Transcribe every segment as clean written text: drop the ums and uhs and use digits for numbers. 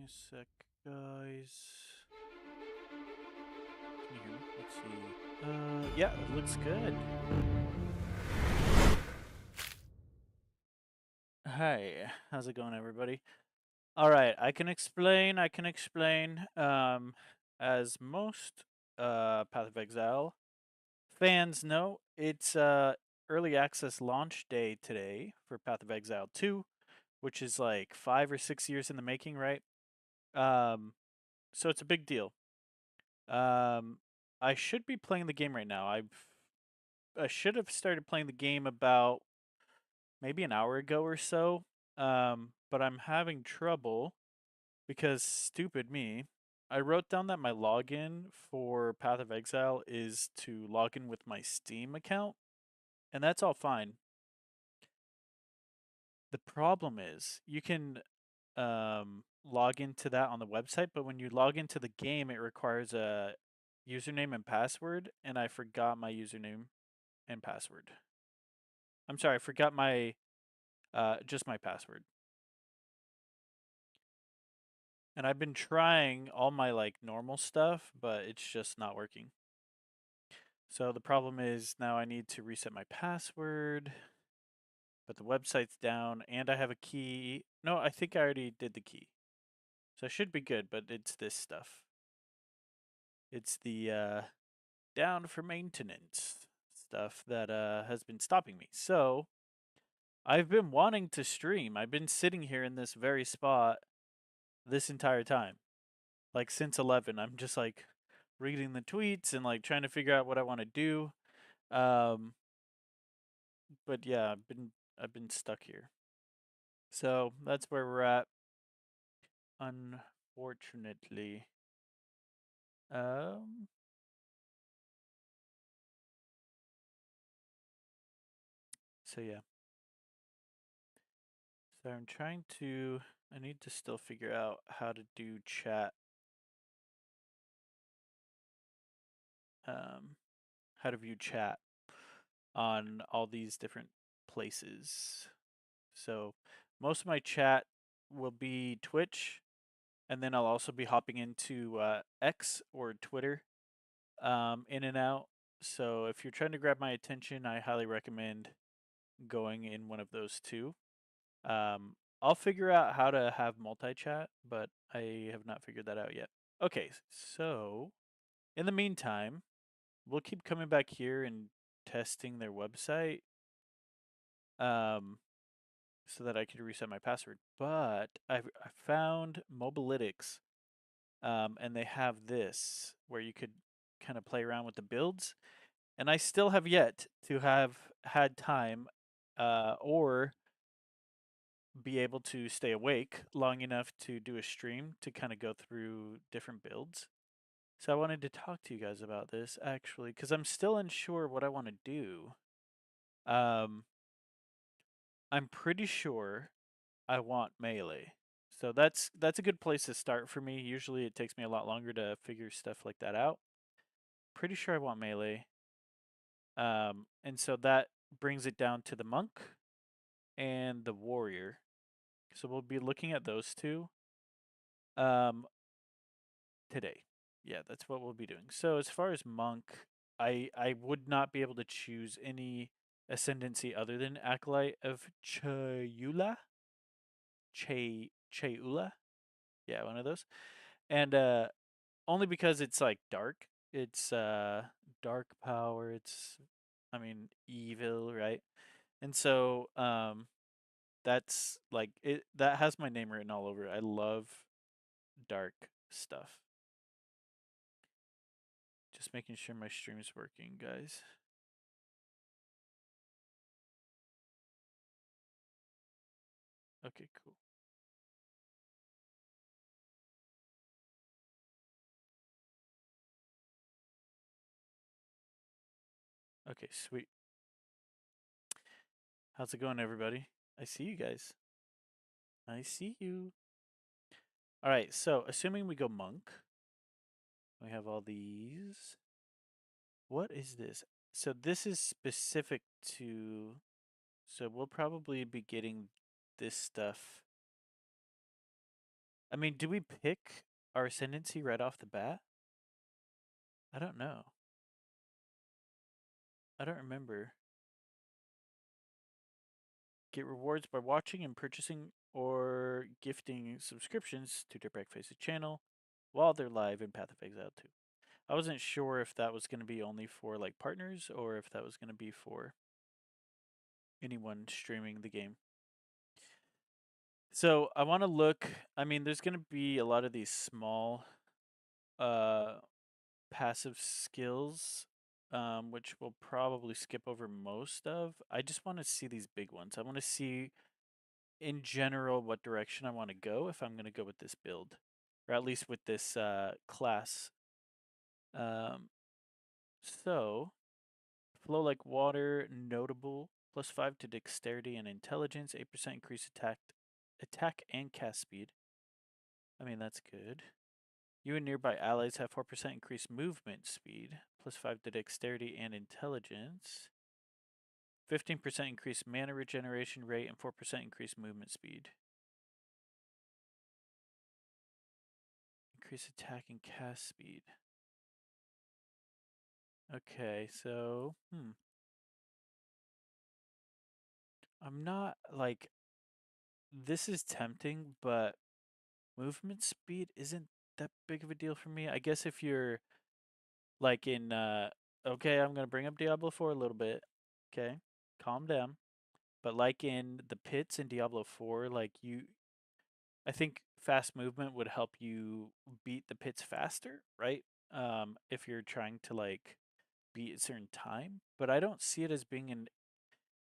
a sec, guys. Can you hear me? Let's see. Yeah, it looks good. Hi, how's it going, everybody? All right, I can explain. As most Path of Exile fans know, it's early access launch day today for Path of Exile 2, which is like 5 or 6 years in the making, right? Um, so it's a big deal. Um, I should be playing the game right now. I should have started playing the game about maybe an hour ago or so. But I'm having trouble because stupid me. I wrote down that my login for Path of Exile is to log in with my Steam account, and that's all fine. The problem is you can log into that on the website, but when you log into the game, it requires a username and password, and I forgot my username and password. I'm sorry, I forgot my just my password. And I've been trying all my like normal stuff, but it's just not working. So the problem is now I need to reset my password, but the website's down and I have a key. No, I think I already did the key. So I should be good, but it's this stuff. It's the down for maintenance stuff that has been stopping me. So I've been wanting to stream. I've been sitting here in this very spot this entire time. Like since 11, I'm just like reading the tweets and like trying to figure out what I want to do. Um, but yeah, I've been stuck here. So that's where we're at, unfortunately. Um, so yeah. So I'm trying to. I need to still figure out how to do chat. Um, how to view chat on all these different places. So most of my chat will be Twitch, and then I'll also be hopping into X or Twitter, in and out. So if you're trying to grab my attention, I highly recommend going in one of those two. I'll figure out how to have multi-chat, but I have not figured that out yet. Okay, so in the meantime, we'll keep coming back here and testing their website, um, so that I can reset my password. But I found Mobalytics, and they have this where you could kind of play around with the builds. And I still have yet to have had time, or be able to stay awake long enough to do a stream to kind of go through different builds. So I wanted to talk to you guys about this actually, because I'm still unsure what I want to do. Um, I'm pretty sure I want melee. So that's a good place to start for me. Usually it takes me a lot longer to figure stuff like that out. Pretty sure I want melee. And so that brings it down to the monk and the warrior. So we'll be looking at those two um, today. Yeah, that's what we'll be doing. So as far as monk, I would not be able to choose any ascendancy other than acolyte of Chayula. Chayula. Yeah, one of those. And only because it's like dark. It's dark power. It's, I mean, evil, right? And so that's like it, that has my name written all over it. I love dark stuff. Just making sure my stream's working, guys. Okay, cool. Okay, sweet. How's it going, everybody? I see you guys. I see you. All right, so assuming we go monk, we have all these. What is this? So this is specific to, so we'll probably be getting this stuff I mean, do we pick our ascendancy right off the bat? I don't know. I don't remember. Get rewards by watching and purchasing or gifting subscriptions to Dirtbag Face's channel while they're live in Path of Exile 2. I wasn't sure if that was going to be only for like partners or if that was going to be for anyone streaming the game. So I want to look. I mean, there's going to be a lot of these small uh, passive skills, which we'll probably skip over most of. I just want to see these big ones. I want to see in general what direction I want to go if I'm going to go with this build, or at least with this class. Um, so, flow like water, notable, +5 to dexterity and intelligence, 8% increase attack and cast speed. I mean, that's good. You and nearby allies have 4% increased movement speed, +5 to dexterity and intelligence. 15% increased mana regeneration rate and 4% increased movement speed. Increase attack and cast speed. Okay, so, I'm not like, this is tempting, but movement speed isn't that big of a deal for me. I guess if you're like in, okay, I'm gonna bring up Diablo 4 a little bit. Okay, calm down. But like in the pits in Diablo 4, like I think fast movement would help you beat the pits faster, right? If you're trying to like beat a certain time. But I don't see it as being an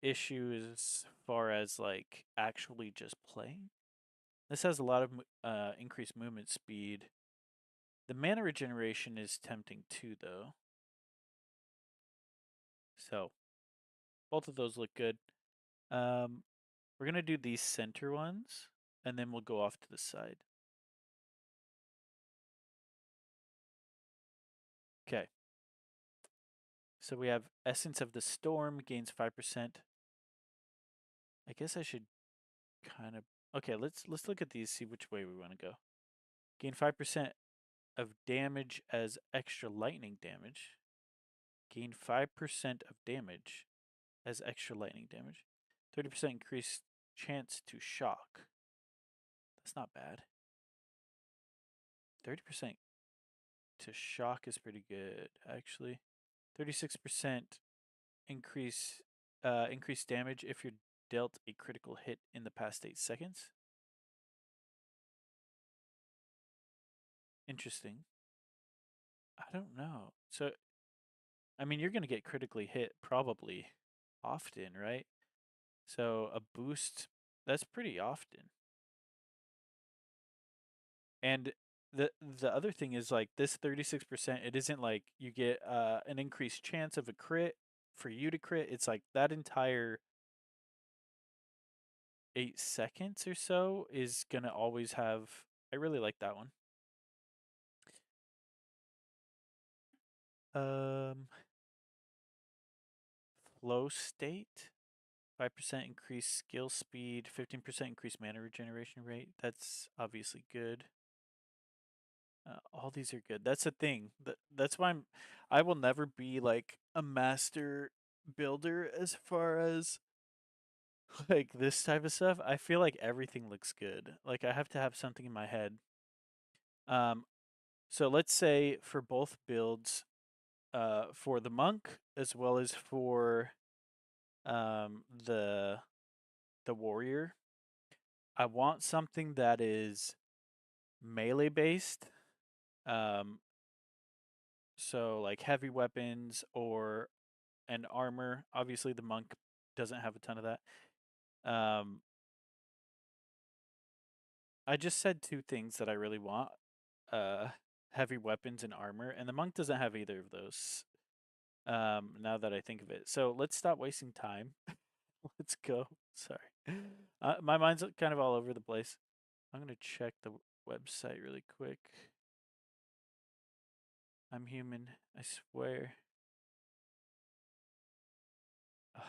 issue as far as like actually just playing. This has a lot of increased movement speed. The mana regeneration is tempting too, though. So both of those look good. Um, we're gonna do these center ones, and then we'll go off to the side. Okay. So we have Essence of the Storm gains 5%. I guess I should kind of okay. Let's look at these. See which way we want to go. Gain 5% of damage as extra lightning damage. Gain 5% of damage as extra lightning damage. 30% increased chance to shock. That's not bad. 30% to shock is pretty good, actually. 36% increase increased damage if you're dealt a critical hit in the past 8 seconds. Interesting. I don't know. So, I mean, you're going to get critically hit probably often, right? So, a boost, that's pretty often. And the other thing is like this 36%, it isn't like you get an increased chance of a crit for you to crit. It's like that entire 8 seconds or so is gonna always have. I really like that one. Um, flow state, 5% increased skill speed, 15% increased mana regeneration rate. That's obviously good. All these are good. That's the thing. That's why I will never be like a master builder as far as like this type of stuff. I feel like everything looks good. Like I have to have something in my head. Um, so let's say for both builds, for the monk as well as for um the the warrior, I want something that is melee based. Um, so like heavy weapons or and armor. Obviously, the monk doesn't have a ton of that. Um, I just said two things that I really want: uh, heavy weapons and armor, and the monk doesn't have either of those. Now that I think of it, so let's stop wasting time. Let's go. Sorry, my mind's kind of all over the place. I'm gonna check the website really quick. I'm human, I swear. Oh,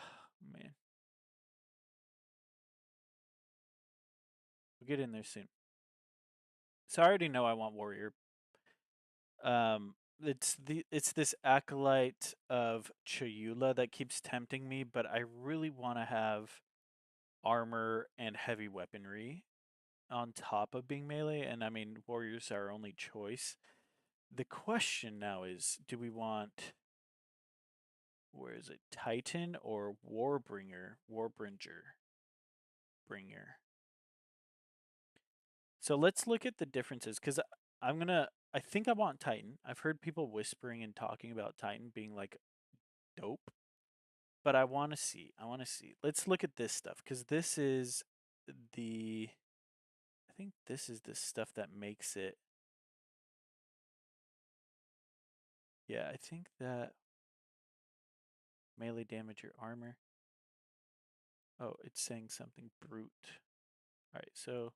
man, we'll get in there soon. So I already know I want warrior. It's this acolyte of Chayula that keeps tempting me, but I really want to have armor and heavy weaponry on top of being melee, and I mean warriors are our only choice. The question now is, do we want, where is it, Titan or Warbringer? Bringer. So let's look at the differences because I think I want Titan. I've heard people whispering and talking about Titan being like dope, but I want to see. I want to see. Let's look at this stuff because this is the. I think this is the stuff that makes it. Yeah, I think that melee damage or armor. Oh, it's saying something brute. All right, so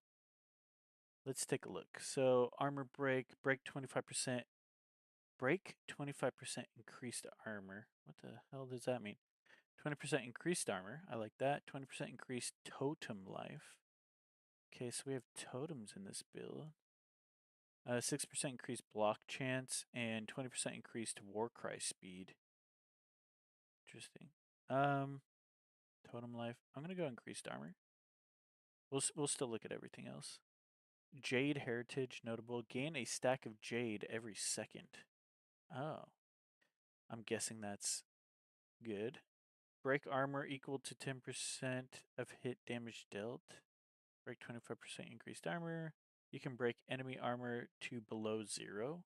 let's take a look. So armor break 25%, break 25% increased armor. What the hell does that mean? 20% increased armor. I like that. 20% increased totem life. Okay, so we have totems in this build. 6% increased block chance and 20% increased warcry speed. Interesting. Um, totem life. I'm gonna go increased armor. We'll still look at everything else. Jade heritage notable. Gain a stack of jade every second. Oh, I'm guessing that's good. Break armor equal to 10% of hit damage dealt. Break 25% increased armor. You can break enemy armor to below 0.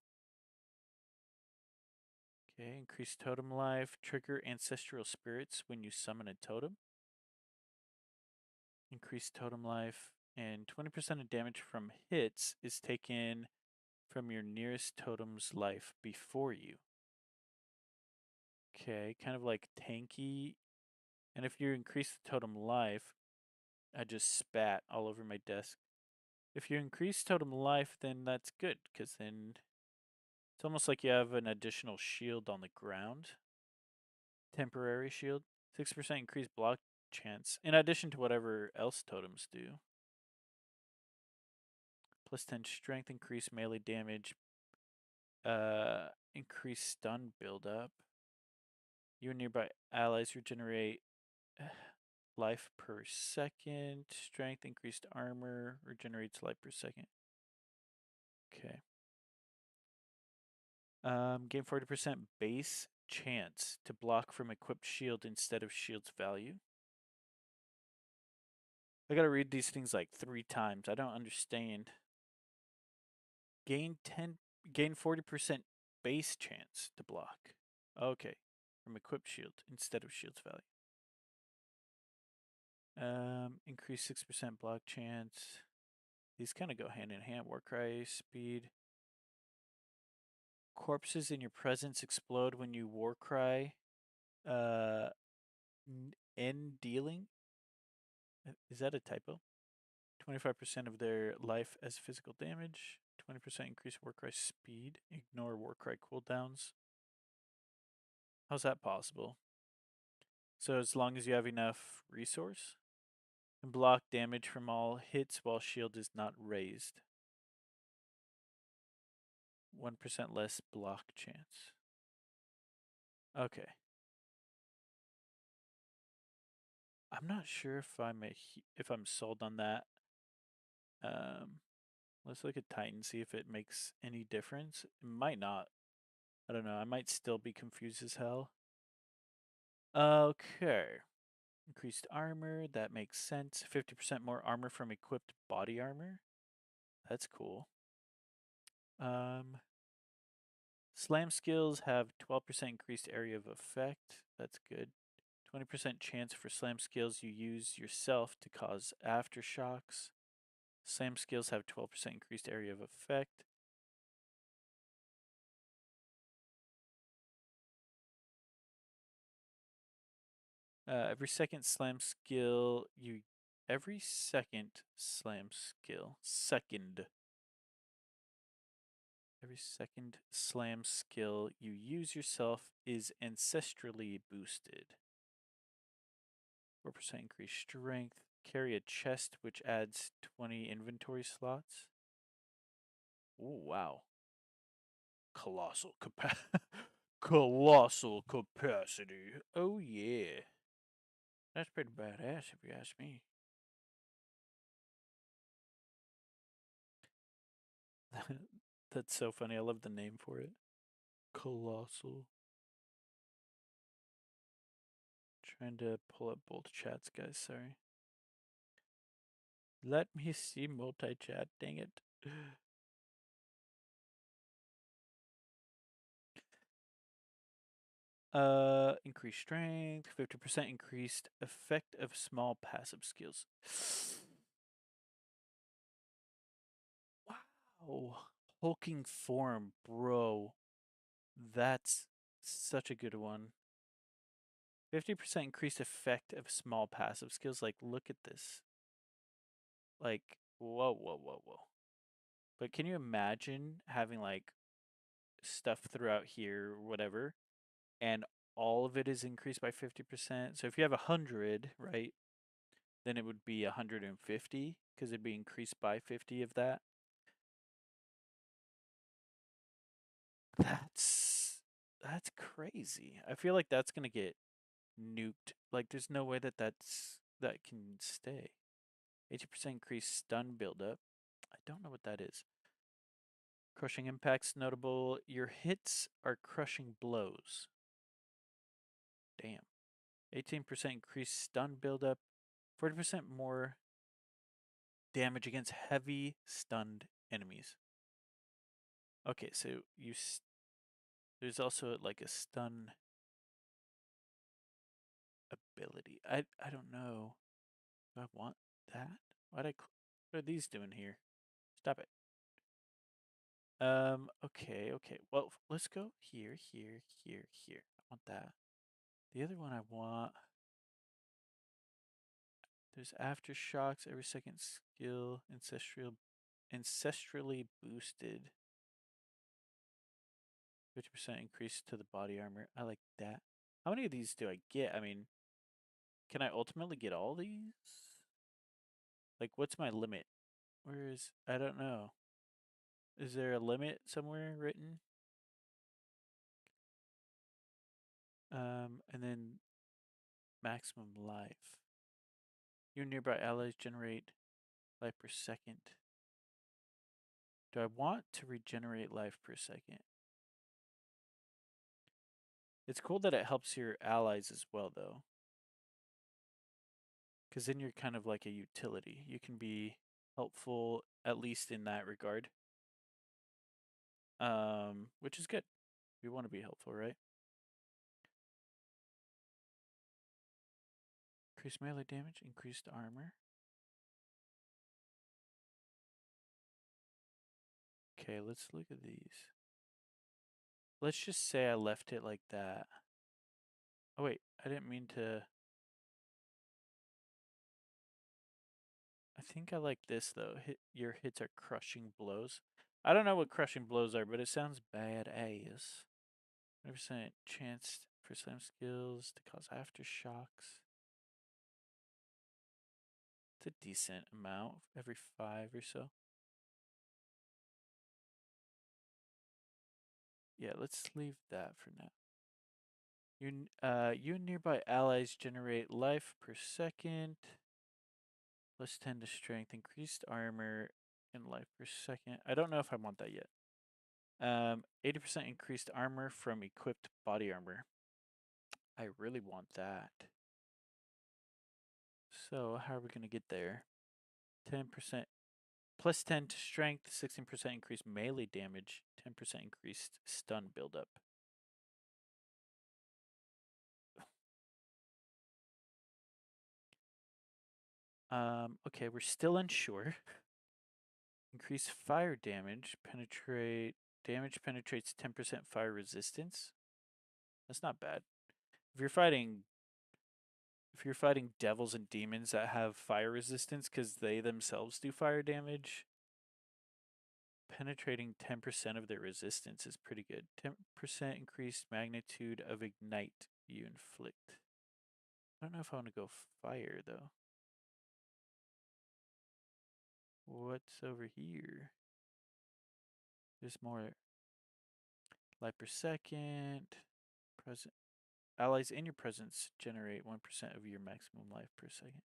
Okay, increase totem life. Trigger ancestral spirits when you summon a totem. Increase totem life. And 20% of damage from hits is taken from your nearest totem's life before you. Okay, kind of like tanky. And if you increase the totem life, I just spat all over my desk. If you increase totem life, then that's good, because then it's almost like you have an additional shield on the ground. Temporary shield. 6% increased block chance, in addition to whatever else totems do. Plus 10 strength, increased melee damage, increased stun buildup. You and nearby allies regenerate life per second. Strength, increased armor, regenerates life per second. Okay. Gain 40% base chance to block from equipped shield instead of shield's value. I gotta read these things like 3 times. I don't understand. Gain 10, gain 40% base chance to block. Okay, from equipped shield instead of shield's value. Increase 6% block chance. These kind of go hand in hand. Warcry speed. Corpses in your presence explode when you warcry. Uh, end dealing. Is that a typo? 25% of their life as physical damage. 20% increase warcry speed. Ignore warcry cooldowns. How's that possible? So as long as you have enough resource, and block damage from all hits while shield is not raised. 1% less block chance. Okay. I'm not sure if I'm sold on that. Um, let's look at Titan, see if it makes any difference. It might not. I don't know. I might still be confused as hell. Okay. Increased armor, that makes sense. 50% more armor from equipped body armor. That's cool. Slam skills have 12% increased area of effect. That's good. 20% chance for slam skills you use yourself to cause aftershocks. Slam skills have 12% increased area of effect. Every second slam skill you every second slam skill second every second slam skill you use yourself is ancestrally boosted. 4% increased strength. Carry a chest which adds 20 inventory slots. Oh, wow. Colossal capacity. Colossal capacity. Oh, yeah. That's pretty badass if you ask me. That's so funny. I love the name for it. Colossal. Trying to pull up both chats, guys. Sorry. Let me see multi-chat. Dang it. Increased strength, 50% increased effect of small passive skills. Wow. Hulking form, bro. That's such a good one. 50% increased effect of small passive skills. Like, look at this. Like, whoa, whoa, whoa, whoa. But can you imagine having like stuff throughout here, or whatever, and all of it is increased by 50%? So if you have 100, right, then it would be 150 because it'd be increased by 50 of that. That's crazy. I feel like that's gonna get nuked. Like, there's no way that can stay. 80% increased stun buildup. I don't know what that is. Crushing impacts notable. Your hits are crushing blows. Damn. 18% increased stun buildup. 40% more damage against heavy stunned enemies. Okay, so there's also like a stun ability. I don't know. Do I want that? What are these doing here? Stop it. Okay, okay. Well, let's go here, here, here, here. I want that. The other one I want. There's aftershocks, every second skill, ancestrally boosted. 50% increase to the body armor. I like that. How many of these do I get? I mean, can I ultimately get all these? Like, what's my limit? I don't know. Is there a limit somewhere written? And then maximum life. Your nearby allies generate life per second. Do I want to regenerate life per second? It's cool that it helps your allies as well, though. Because then you're kind of like a utility. You can be helpful, at least in that regard. Which is good. We want to be helpful, right? Increased melee damage, increased armor. Okay, let's look at these. Let's just say I left it like that. Oh wait, I didn't mean to. I think I like this though. Your hits are crushing blows. I don't know what crushing blows are, but it sounds badass. 100% chance for slam skills to cause aftershocks. It's a decent amount every 5 or so. Yeah, let's leave that for now. You and nearby allies generate life per second. +10 to strength, increased armor, and life per second. I don't know if I want that yet. 80% increased armor from equipped body armor. I really want that. So how are we gonna get there? 10% +10 to strength, 16% increased melee damage, 10% increased stun buildup. Okay, we're still unsure. Increase fire damage, damage penetrates 10% fire resistance. That's not bad. If you're fighting if you're fighting devils and demons that have fire resistance because they themselves do fire damage, penetrating 10% of their resistance is pretty good. 10% increased magnitude of ignite you inflict. I don't know if I want to go fire though. What's over here? There's more life per second. Present allies in your presence generate 1% of your maximum life per second.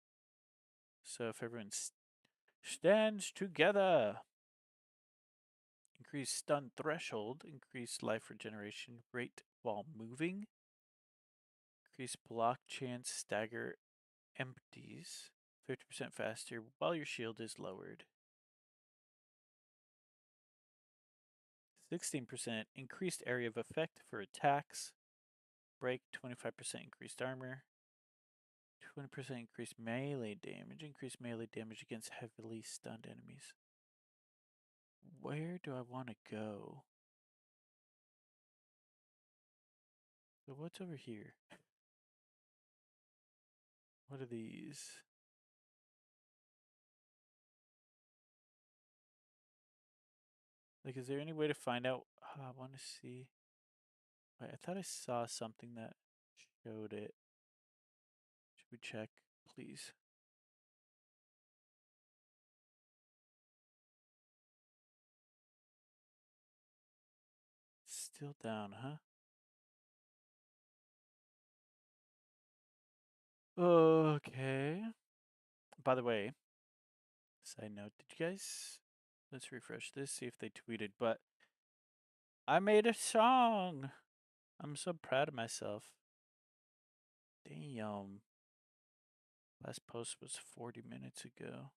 So if everyone stands together, increase stun threshold, increase life regeneration rate while moving, increase block chance stagger empties 50% faster while your shield is lowered. 16% increased area of effect for attacks. Break 25% increased armor. 20% increased melee damage. Increased melee damage against heavily stunned enemies. Where do I want to go? So what's over here? What are these? Like, is there any way to find out? I want to see. Wait, I thought I saw something that showed it. Should we check, please? Still down, huh? Okay. By the way, side note, did you guys, let's refresh this, see if they tweeted, but I made a song. I'm so proud of myself. Damn. Last post was 40 minutes ago.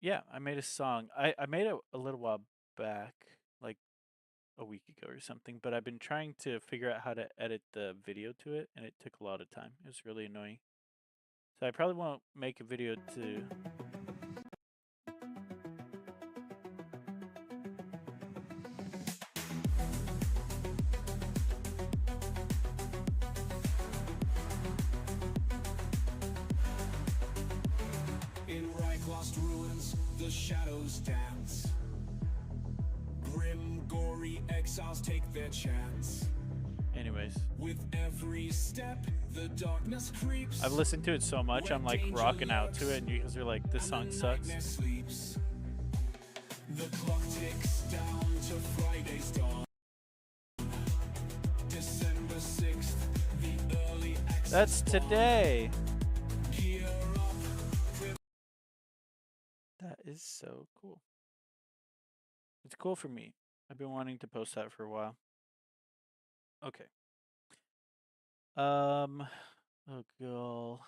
Yeah, I made a song. I made it a little while back, like a week ago or something, but I've been trying to figure out how to edit the video to it, and it took a lot of time. It was really annoying. So I probably won't make a video to. In Lost ruins, the shadows dance. Grim, gory exiles take their chance. Anyways, with every step, the darkness creeps. I've listened to it so much, I'm like rocking out to it, and you guys are like, this song sucks. The clock ticks down to Friday's dawn. December 6th, the early access. That's today. That is so cool. It's cool for me. I've been wanting to post that for a while. Okay. Oh girl.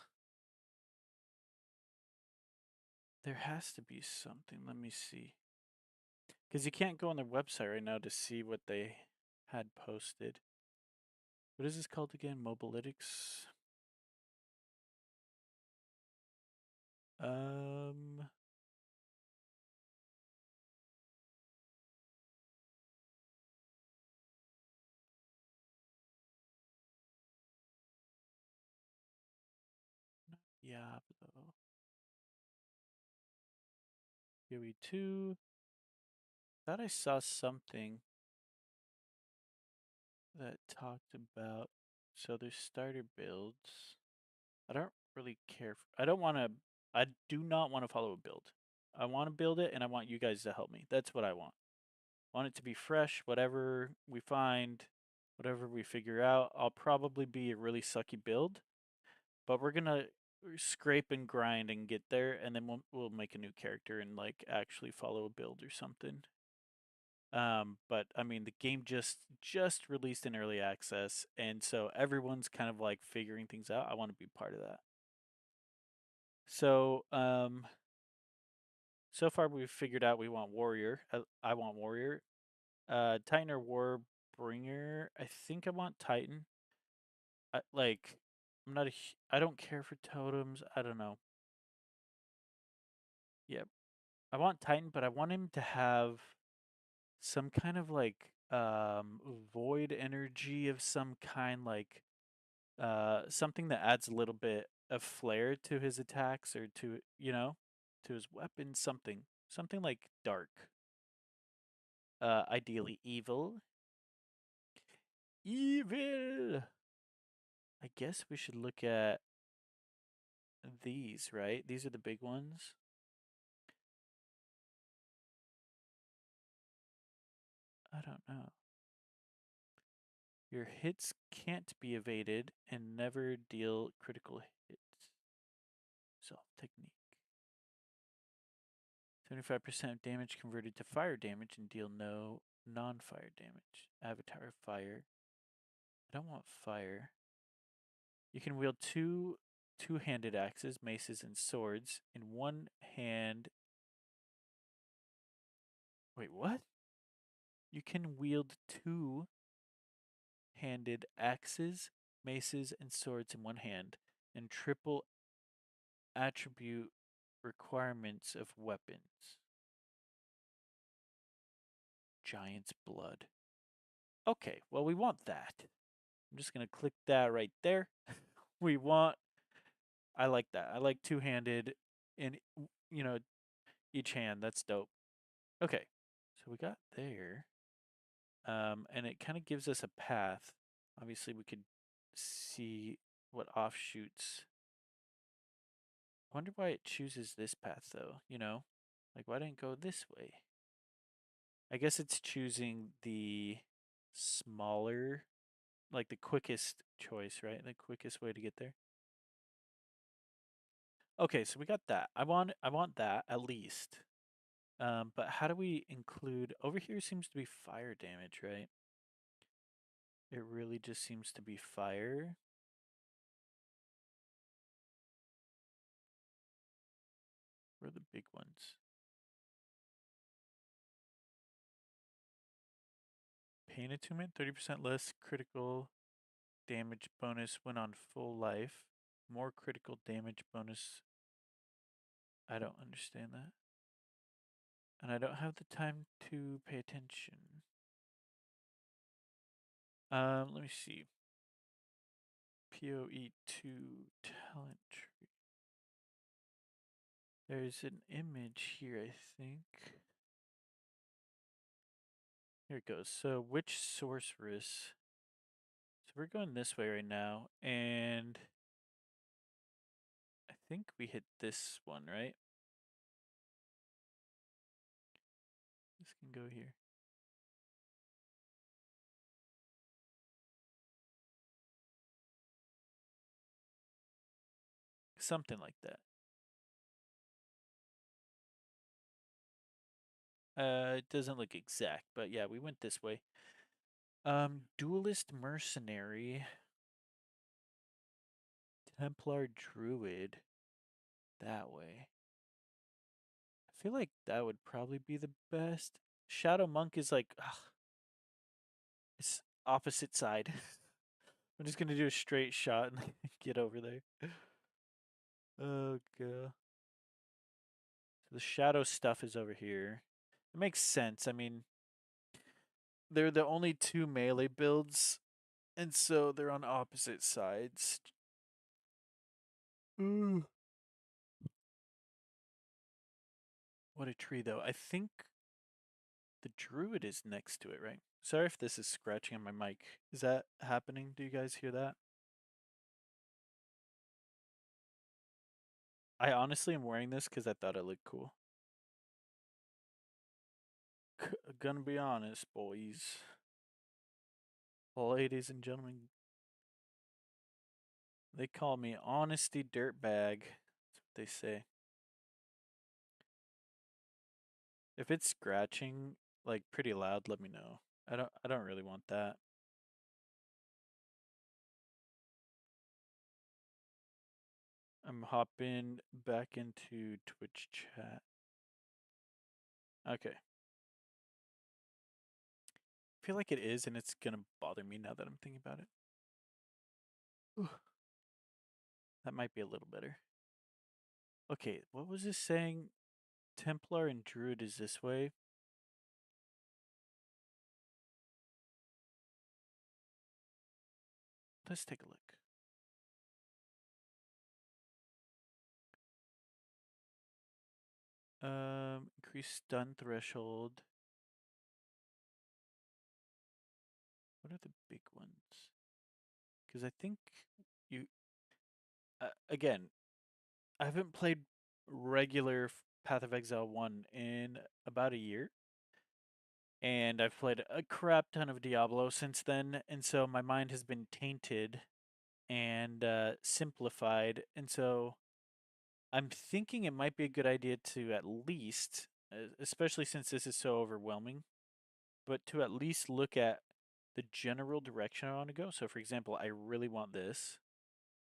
There has to be something. Let me see. Because you can't go on their website right now to see what they had posted. What is this called again? Mobalytics? Diablo. Yui 2. Thought I saw something that talked about. So there's starter builds. I don't really care. I don't want to. I do not want to follow a build. I want to build it, and I want you guys to help me. That's what I want. I want it to be fresh. Whatever we find, whatever we figure out. I'll probably be a really sucky build, but we're gonna scrape and grind and get there, and then we'll make a new character and like actually follow a build or something. But I mean, the game just released in early access, and so everyone's kind of like figuring things out. I want to be part of that. So, so far we've figured out we want warrior. I want warrior. Titan or warbringer. I think I want Titan. Like, I'm not a. I don't care for totems. I don't know. Yep. I want Titan, but I want him to have some kind of like void energy of some kind, like something that adds a little bit of flair to his attacks or to, to his weapons, something like dark. Ideally evil. Evil. I guess we should look at these, right? These are the big ones. I don't know. Your hits can't be evaded and never deal critical hits. Self technique. 75% damage converted to fire damage and deal no non-fire damage. Avatar fire. I don't want fire. You can wield two-handed axes, maces, and swords in one hand. Wait, what? You can wield two-handed axes, maces, and swords in one hand, and triple attribute requirements of weapons. Giant's blood. Okay, well, we want that. I'm just going to click that right there. We want, I like that. I like two handed in, you know, each hand. That's dope. Okay, so we got there. And it kind of gives us a path. Obviously, we could see what offshoots. I wonder why it chooses this path, though, you know? Like, why didn't it go this way? I guess it's choosing the smaller, like the quickest choice, right? The quickest way to get there. Okay, so we got that. I want that at least. But how do we include over here seems to be fire damage, right? It really just seems to be fire. Where are the big ones? Pain attunement, 30% less critical damage bonus when on full life. More critical damage bonus. I don't understand that. And I don't have the time to pay attention. Let me see. PoE2 talent tree. There's an image here, I think. Here it goes. So, which sorceress? So, we're going this way right now, and I think we hit this one, right? This can go here. Something like that. It doesn't look exact, but yeah, we went this way. Duelist mercenary, Templar druid, that way. I feel like that would probably be the best. Shadow monk is like, ugh, it's opposite side. I'm just gonna do a straight shot and get over there. Oh god. So the shadow stuff is over here. It makes sense. I mean, they're the only two melee builds, and so they're on opposite sides. Mm. What a tree, though. I think the druid is next to it, right? Sorry if this is scratching on my mic. Is that happening? Do you guys hear that? I honestly am wearing this because I thought it looked cool. Gonna be honest, boys. Ladies and gentlemen, they call me Honesty Dirtbag. That's what they say. If it's scratching like pretty loud, let me know. I don't really want that. I'm hopping back into Twitch chat. Okay. I feel like it is and it's gonna bother me now that I'm thinking about it. Ooh, that might be a little better. Okay, what was this saying? Templar and Druid is this way. Let's take a look. Increase stun threshold. What are the big ones? Because I think you, again, I haven't played regular Path of Exile 1 in about a year. and I've played a crap ton of Diablo since then, and so my mind has been tainted and simplified, and so I'm thinking it might be a good idea to at least, especially since this is so overwhelming, but to at least look at the general direction I want to go. So, for example, I really want this.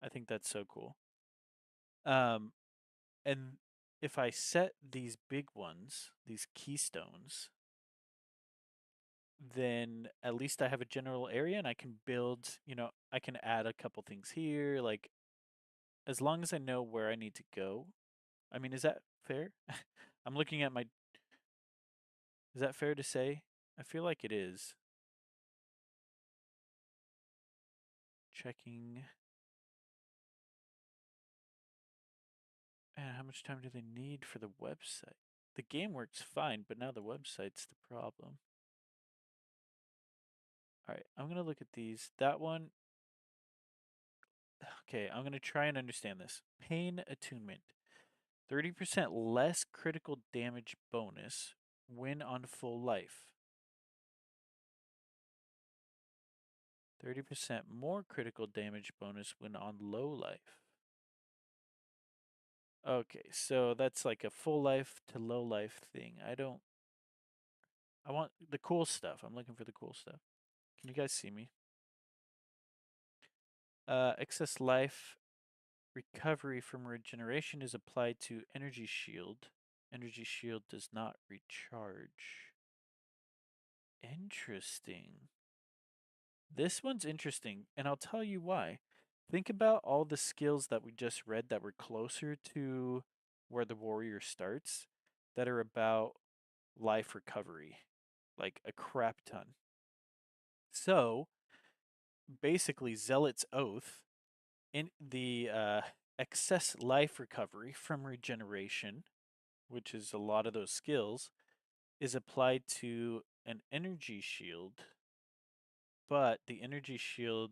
I think that's so cool. Um, and if I set these big ones, these keystones, then at least I have a general area and I can build, I can add a couple things here. Like, as long as I know where I need to go. I mean, is that fair? I'm looking at my. Is that fair to say? I feel like it is. Checking. And how much time do they need for the website? The game works fine, but now the website's the problem. All right, I'm going to look at these. That one, okay, I'm going to try and understand this. Pain attunement. 30% less critical damage bonus when on full life. 30% more critical damage bonus when on low life. Okay, so that's like a full life to low life thing. I want the cool stuff. I'm looking for the cool stuff. Can you guys see me? Excess life recovery from regeneration is applied to energy shield. Energy shield does not recharge. Interesting. This one's interesting, and I'll tell you why. Think about all the skills that we just read that were closer to where the warrior starts that are about life recovery, like a crap ton. So basically, Zealot's Oath in the excess life recovery from regeneration, which is a lot of those skills, is applied to an energy shield, but the energy shield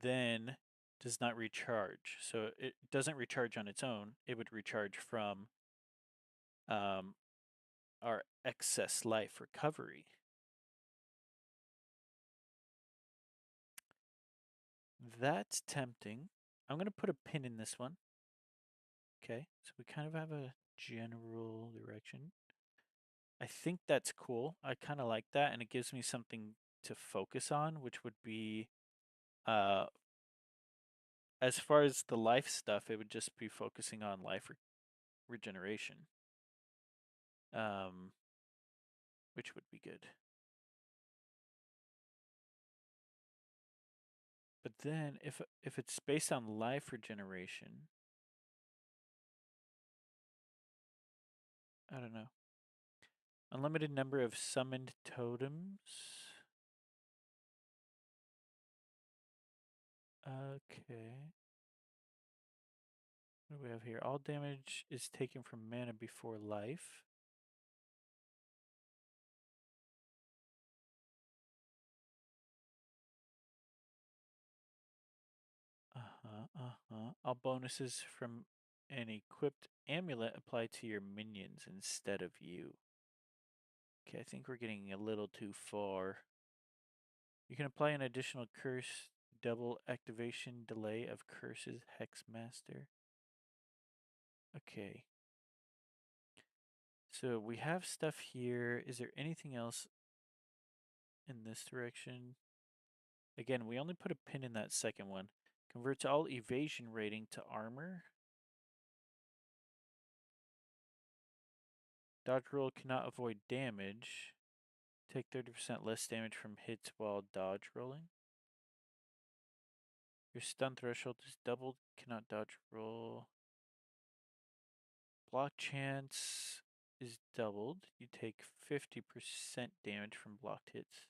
then does not recharge. So it doesn't recharge on its own. It would recharge from um, our excess life recovery. That's tempting. I'm going to put a pin in this one. Okay, so we kind of have a general direction. I think that's cool. I kind of like that, and it gives me something to focus on, which would be, uh, as far as the life stuff, it would just be focusing on life regeneration, um, which would be good. But then, if it's based on life regeneration, I don't know. Unlimited number of summoned totems. Okay. What do we have here? All damage is taken from mana before life. All bonuses from an equipped amulet apply to your minions instead of you. Okay, I think we're getting a little too far. You can apply an additional curse, double activation delay of curses, Hexmaster. Okay. So we have stuff here. Is there anything else in this direction? Again, we only put a pin in that second one. Converts all evasion rating to armor. Dodge roll cannot avoid damage. Take 30% less damage from hits while dodge rolling. Your stun threshold is doubled. Cannot dodge roll. Block chance is doubled. You take 50% damage from blocked hits.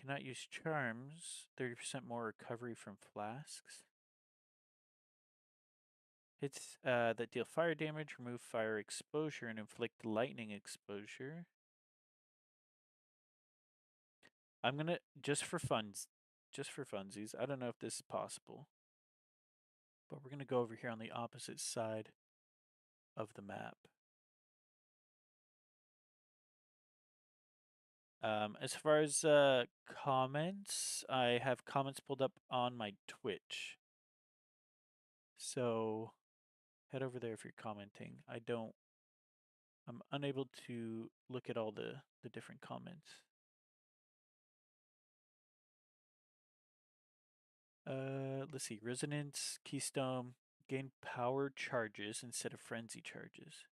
Cannot use charms. 30% more recovery from flasks. Hits that deal fire damage, remove fire exposure, and inflict lightning exposure. I'm gonna just for funsies. I don't know if this is possible. but we're going to go over here on the opposite side of the map. As far as comments, I have comments pulled up on my Twitch. So head over there if you're commenting. I'm unable to look at all the different comments. Let's see. Resonance, Keystone, gain power charges instead of frenzy charges.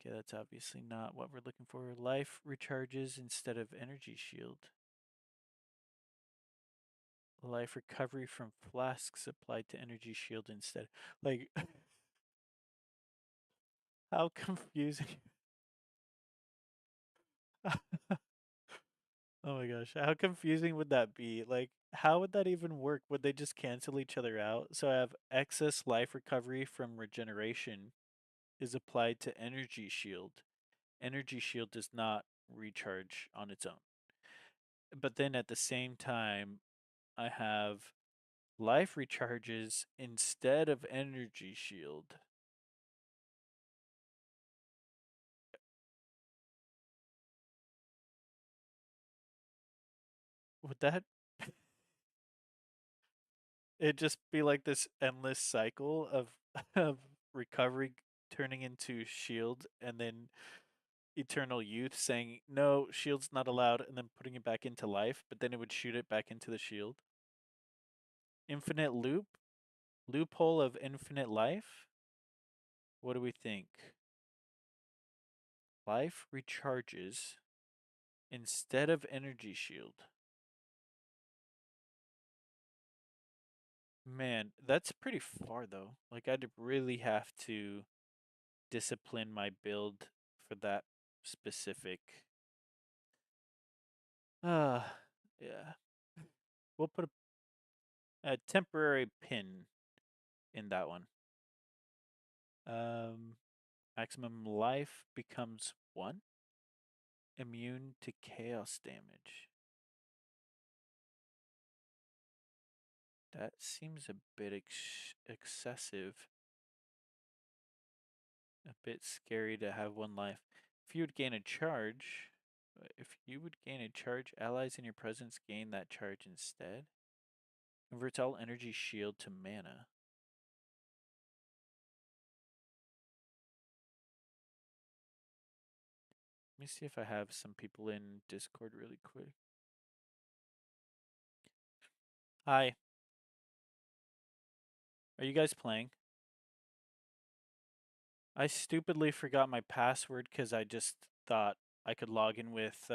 Okay, that's obviously not what we're looking for. Life recharges instead of energy shield. Life recovery from flasks applied to energy shield instead. Like, how confusing. Oh my gosh, how confusing would that be? Like, how would that even work? Would they just cancel each other out? So I have excess life recovery from regeneration is applied to energy shield. Energy shield does not recharge on its own. But then at the same time, I have life recharges instead of energy shield. Would that it just be like this endless cycle of of recovery turning into shield and then eternal youth saying no, shield's not allowed and then putting it back into life, but then it would shoot it back into the shield. Infinite loophole of infinite life. What do we think? Life recharges instead of energy shield. Man, that's pretty far though. Like I'd really have to discipline my build for that specific. Uh, yeah. We'll put a temporary pin in that one. Um, maximum life becomes 1. Immune to chaos damage. That seems a bit excessive. A bit scary to have 1 life. If you would gain a charge, allies in your presence gain that charge instead. Converts all energy shield to mana. Let me see if I have some people in Discord really quick. Hi. Are you guys playing? I stupidly forgot my password because I just thought I could log in with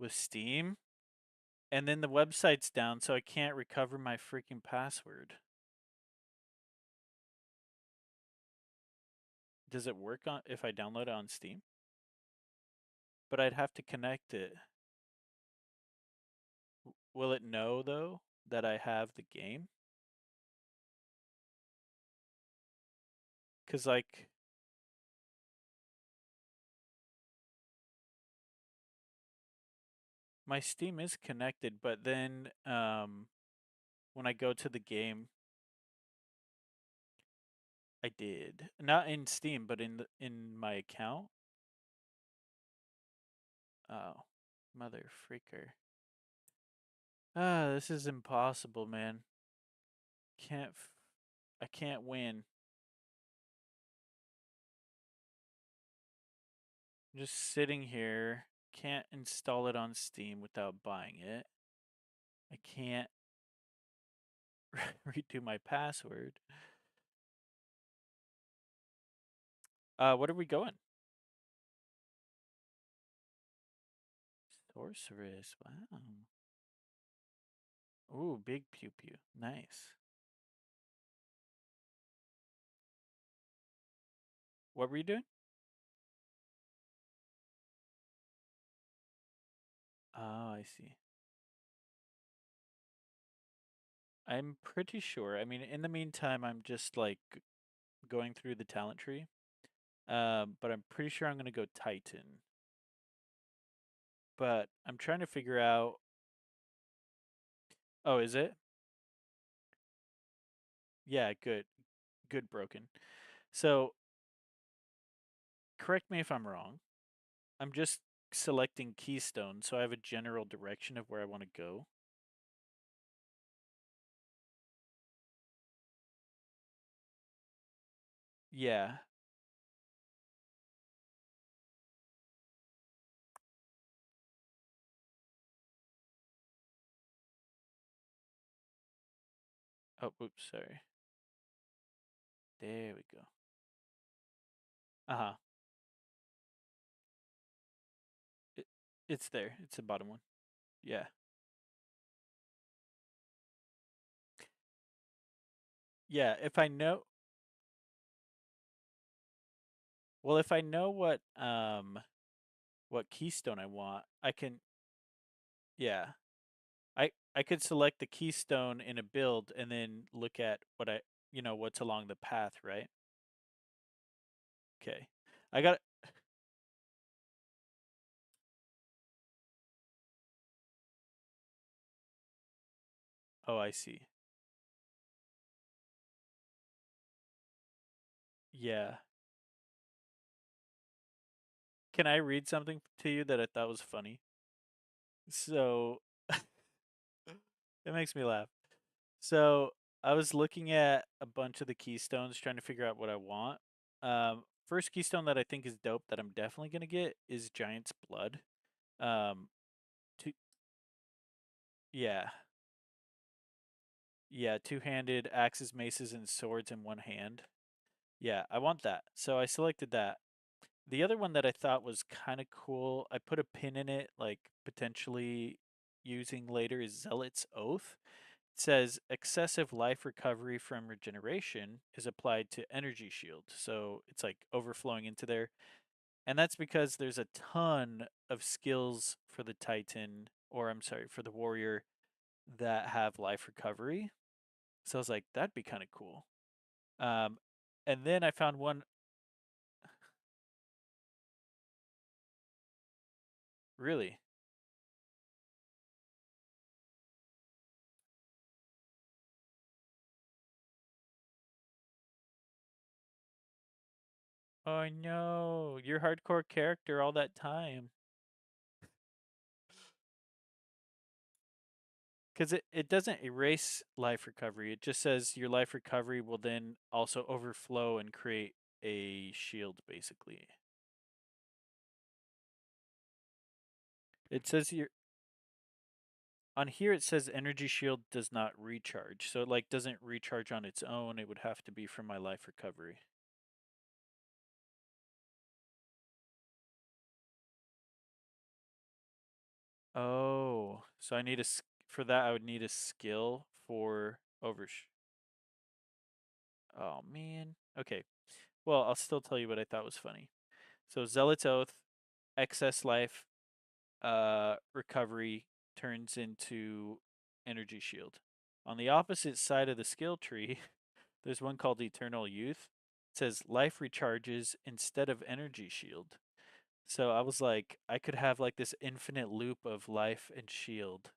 Steam. And then the website's down, so I can't recover my freaking password. Does it work on if I download it on Steam? But I'd have to connect it. Will it know though that I have the game? Cause like my Steam is connected, but then when I go to the game, I did not in Steam, but in my account. Oh, mother freaker! Ah, this is impossible, man. Can't I can't win. I'm just sitting here. Can't install it on Steam without buying it. I can't redo my password. What are we going? Sorceress. Wow. Ooh, big pew pew. Nice. What were you doing? Oh, I see. I'm pretty sure. I mean, in the meantime, I'm just like going through the talent tree. But I'm pretty sure I'm gonna go Titan. But I'm trying to figure out. Oh, is it? Yeah, good. Good broken. So, correct me if I'm wrong. I'm just selecting keystone, so I have a general direction of where I want to go. Yeah. Oh, oops, sorry. There we go. Uh-huh. It, it's there. It's the bottom one. Yeah. Yeah, if I know, well, if I know what keystone I want, I can, yeah. I could select the keystone in a build and then look at what's along the path, right? Okay. I got Oh, I see. Yeah. Can I read something to you that I thought was funny? So, it makes me laugh. So, I was looking at a bunch of the keystones trying to figure out what I want. First keystone that I think is dope that I'm definitely gonna get is Giant's Blood. Um, two, yeah, yeah, two-handed axes, maces, and swords in one hand. Yeah, I want that. So I selected that. The other one that I thought was kind of cool, I put a pin in it, like potentially using later, is Zealot's Oath. It says excessive life recovery from regeneration is applied to energy shield. So it's like overflowing into there. And that's because there's a ton of skills for the Titan, or I'm sorry, for the warrior that have life recovery. So I was like, that'd be kind of cool. Um, and then I found one, really. Oh no, your hardcore character all that time. Because it doesn't erase life recovery. It just says your life recovery will then also overflow and create a shield, basically. It says here on here it says energy shield does not recharge. So it like doesn't recharge on its own. It would have to be from my life recovery. Oh, so I need for that I would need a skill for oversh. Oh man. Okay. Well, I'll still tell you what I thought was funny. So Zealot's Oath, excess life, recovery turns into energy shield. On the opposite side of the skill tree, there's one called Eternal Youth. It says life recharges instead of energy shield. So I was like, I could have like this infinite loop of life and shield.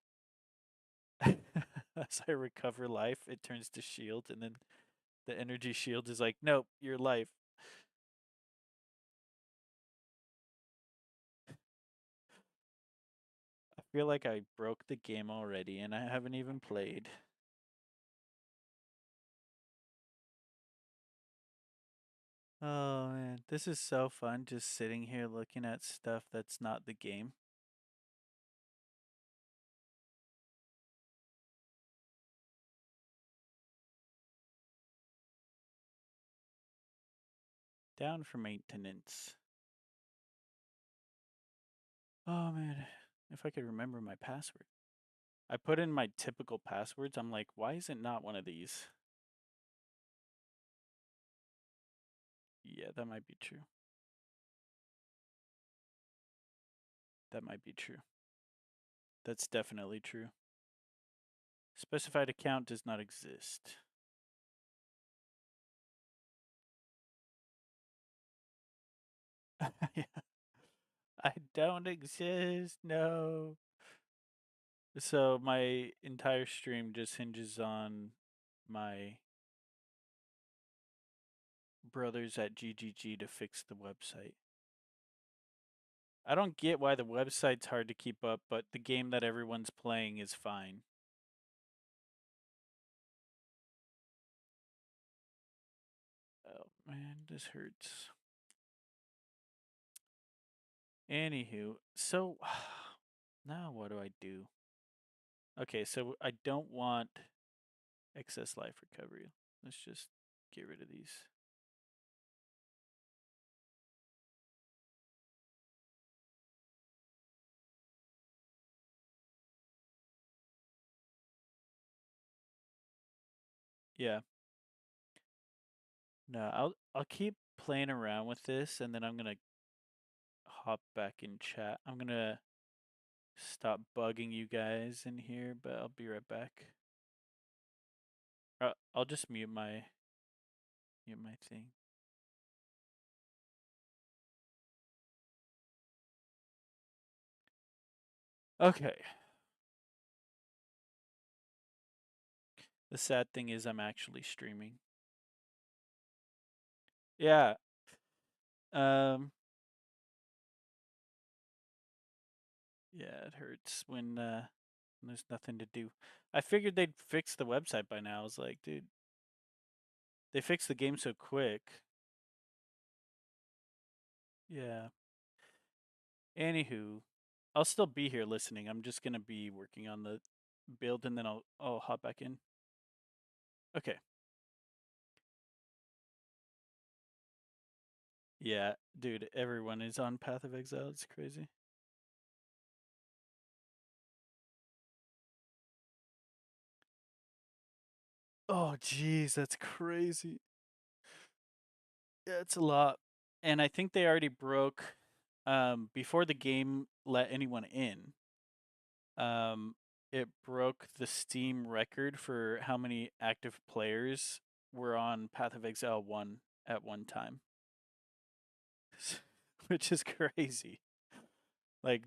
As I recover life, it turns to shield, and then the energy shield is like, nope, your life. I feel like I broke the game already, and I haven't even played. Oh man, this is so fun just sitting here looking at stuff that's not the game. Down for maintenance. Oh man, if I could remember my password. I put in my typical passwords. I'm like, why is it not one of these? Yeah, that might be true. That might be true. That's definitely true. Specified account does not exist. Yeah, I don't exist. No. So my entire stream just hinges on my brothers at GGG to fix the website. I don't get why the website's hard to keep up, but the game that everyone's playing is fine. Oh man, this hurts. Anywho, so now what do I do? Okay, so I don't want excess life recovery. Let's just get rid of these. Yeah. No, I'll keep playing around with this and then I'm gonna hop back in chat. I'm gonna stop bugging you guys in here, but I'll be right back. I'll just mute my thing. Okay. The sad thing is I'm actually streaming. Yeah. Um yeah, it hurts when there's nothing to do. I figured they'd fix the website by now. I was like, dude, they fixed the game so quick. Yeah. Anywho, I'll still be here listening. I'm just gonna be working on the build and then I'll hop back in. Okay. Yeah, dude, everyone is on Path of Exile. It's crazy. Oh, jeez, that's crazy. Yeah, it's a lot. And I think they already broke before the game let anyone in. Um it broke the Steam record for how many active players were on Path of Exile 1 at one time. Which is crazy. Like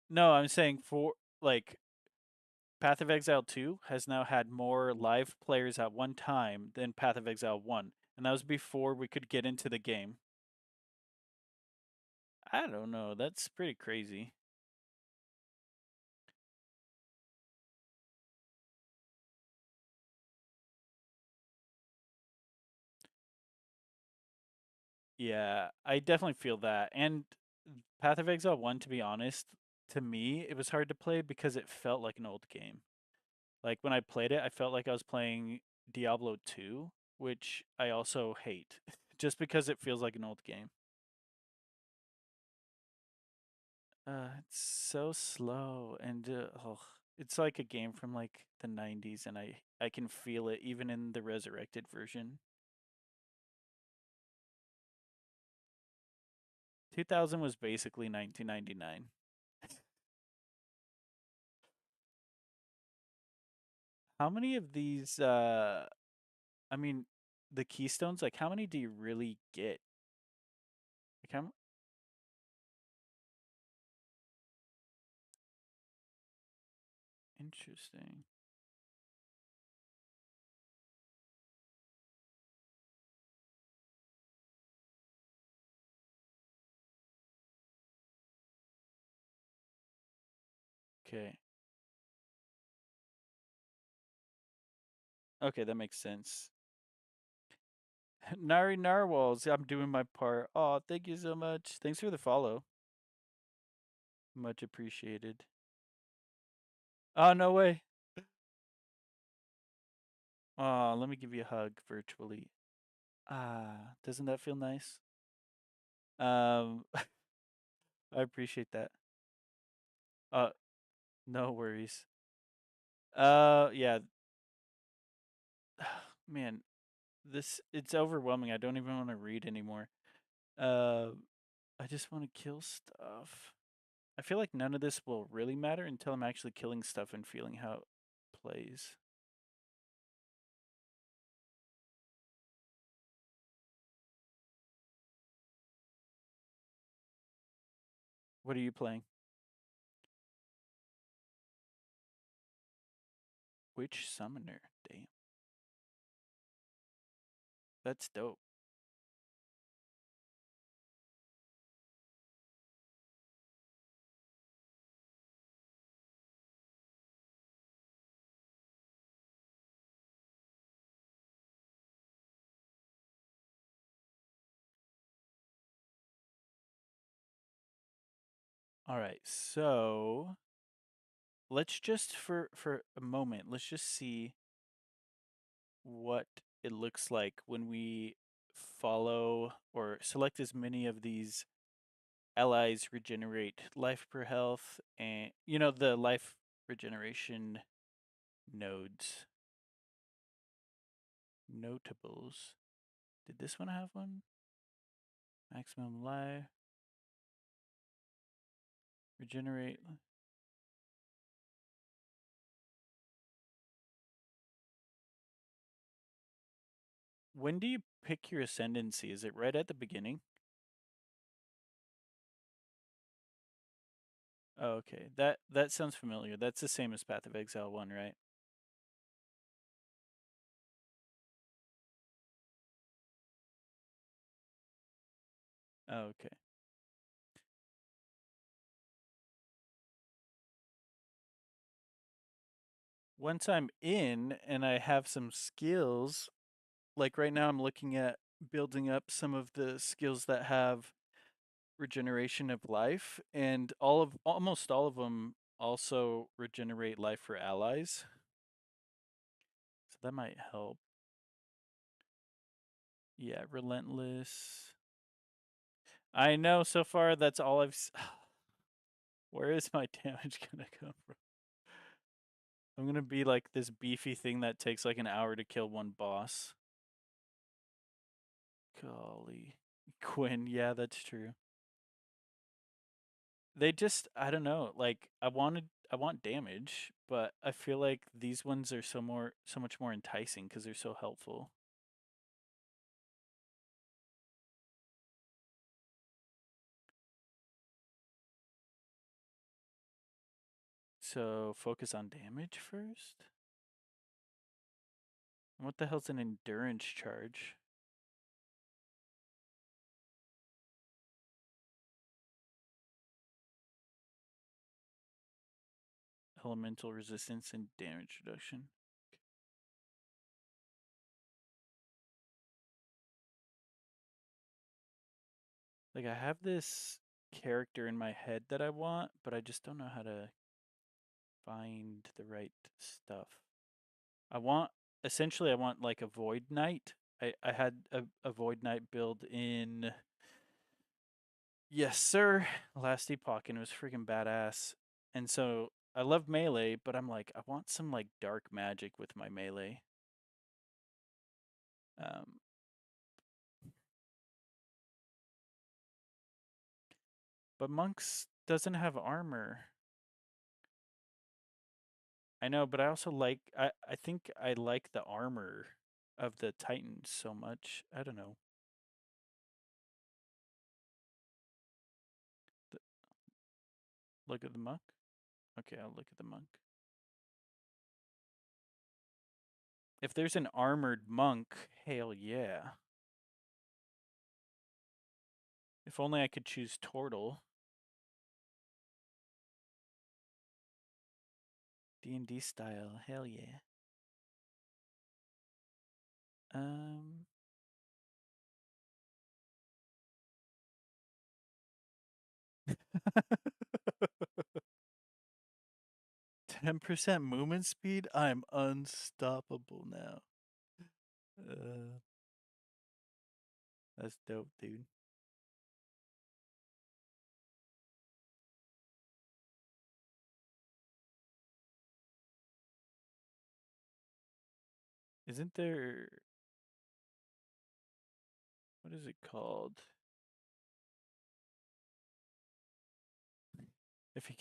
no, I'm saying for like Path of Exile 2 has now had more live players at one time than Path of Exile 1, and that was before we could get into the game. I don't know, that's pretty crazy. Yeah, I definitely feel that. And Path of Exile 1, to be honest, to me, it was hard to play because it felt like an old game. Like when I played it, I felt like I was playing Diablo 2, which I also hate just because it feels like an old game. It's so slow and it's like a game from like the 90s and I can feel it even in the resurrected version. 2000 was basically 1999. How many of these I mean the keystones, like how many do you really get? Like how interesting. Okay. Okay, that makes sense. Nari Narwhals, I'm doing my part. Oh, thank you so much. Thanks for the follow. Much appreciated. Oh, no way. Oh, let me give you a hug virtually. Ah, doesn't that feel nice? I appreciate that. Uh, no worries. Yeah, man, this it's overwhelming. I don't even want to read anymore. Uh, I just want to kill stuff. I feel like none of this will really matter until I'm actually killing stuff and feeling how it plays. What are you playing? Which summoner? Damn. That's dope. All right, so let's just for a moment, let's just see what it looks like when we follow or select as many of these allies regenerate life per health and the life regeneration nodes. Notables. Did this one have one? Maximum life. Regenerate. When do you pick your ascendancy? Is it right at the beginning? Oh, okay. That sounds familiar. That's the same as Path of Exile 1, right? Oh, okay. Once I'm in and I have some skills, like right now I'm looking at building up some of the skills that have regeneration of life, and almost all of them also regenerate life for allies. So that might help. Yeah, relentless. I know so far that's all Where is my damage gonna come from? I'm gonna be like this beefy thing that takes like an hour to kill one boss. Golly. Quinn, yeah, that's true. They just I don't know, like I want damage, but I feel like these ones are so much more enticing because they're so helpful. So focus on damage first? What the hell's an endurance charge? Elemental resistance and damage reduction. Like I have this character in my head that I want, but I just don't know how to find the right stuff. I want essentially I want like a Void Knight. I had a Void Knight build in yes sir last epoch and it was freaking badass. And so I love melee, but I'm like I want some like dark magic with my melee. Um, but monks doesn't have armor. I know, but I also like I think I like the armor of the Titans so much. I don't know. The, look at the monk. Okay, I'll look at the monk. If there's an armored monk, hell yeah. If only I could choose Tortle. D&D style, hell yeah. Um 10% movement speed? I'm unstoppable now. Uh, that's dope, dude. Isn't there what is it called? If you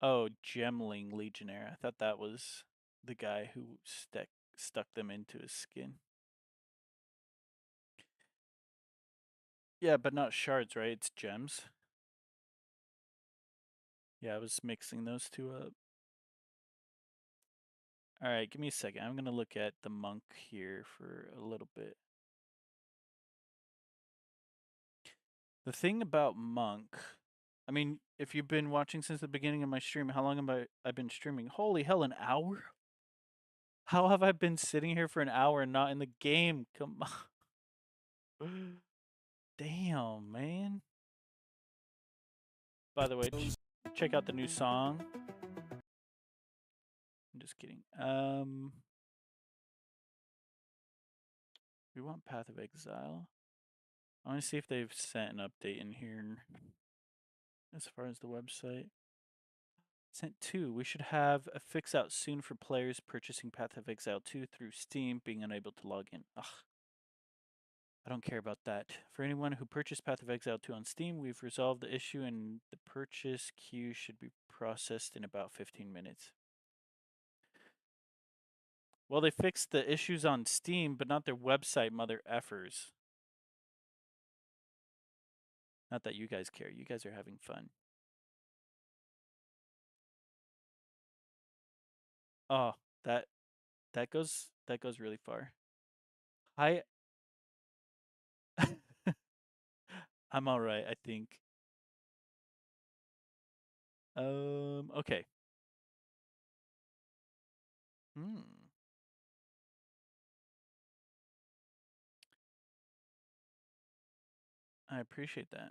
Oh, Gemling Legionnaire. I thought that was the guy who stuck them into his skin. Yeah, but not shards, right? It's gems. Yeah, I was mixing those two up. All right, give me a second. I'm gonna look at the monk here for a little bit. The thing about monk, I mean, if you've been watching since the beginning of my stream, how long have I been streaming? Holy hell, an hour? How have I been sitting here for an hour and not in the game? Come on. Damn, man. By the way, check out the new song. I'm just kidding. We want Path of Exile. I want to see if they've sent an update in here as far as the website. Sent 2. We should have a fix out soon for players purchasing Path of Exile 2 through Steam being unable to log in. Ugh. I don't care about that. For anyone who purchased Path of Exile 2 on Steam, we've resolved the issue and the purchase queue should be processed in about 15 minutes. Well, they fixed the issues on Steam, but not their website, mother effers. Not that you guys care. You guys are having fun. Oh, that that goes really far. I I'm all right, I think. Okay. Hmm. I appreciate that.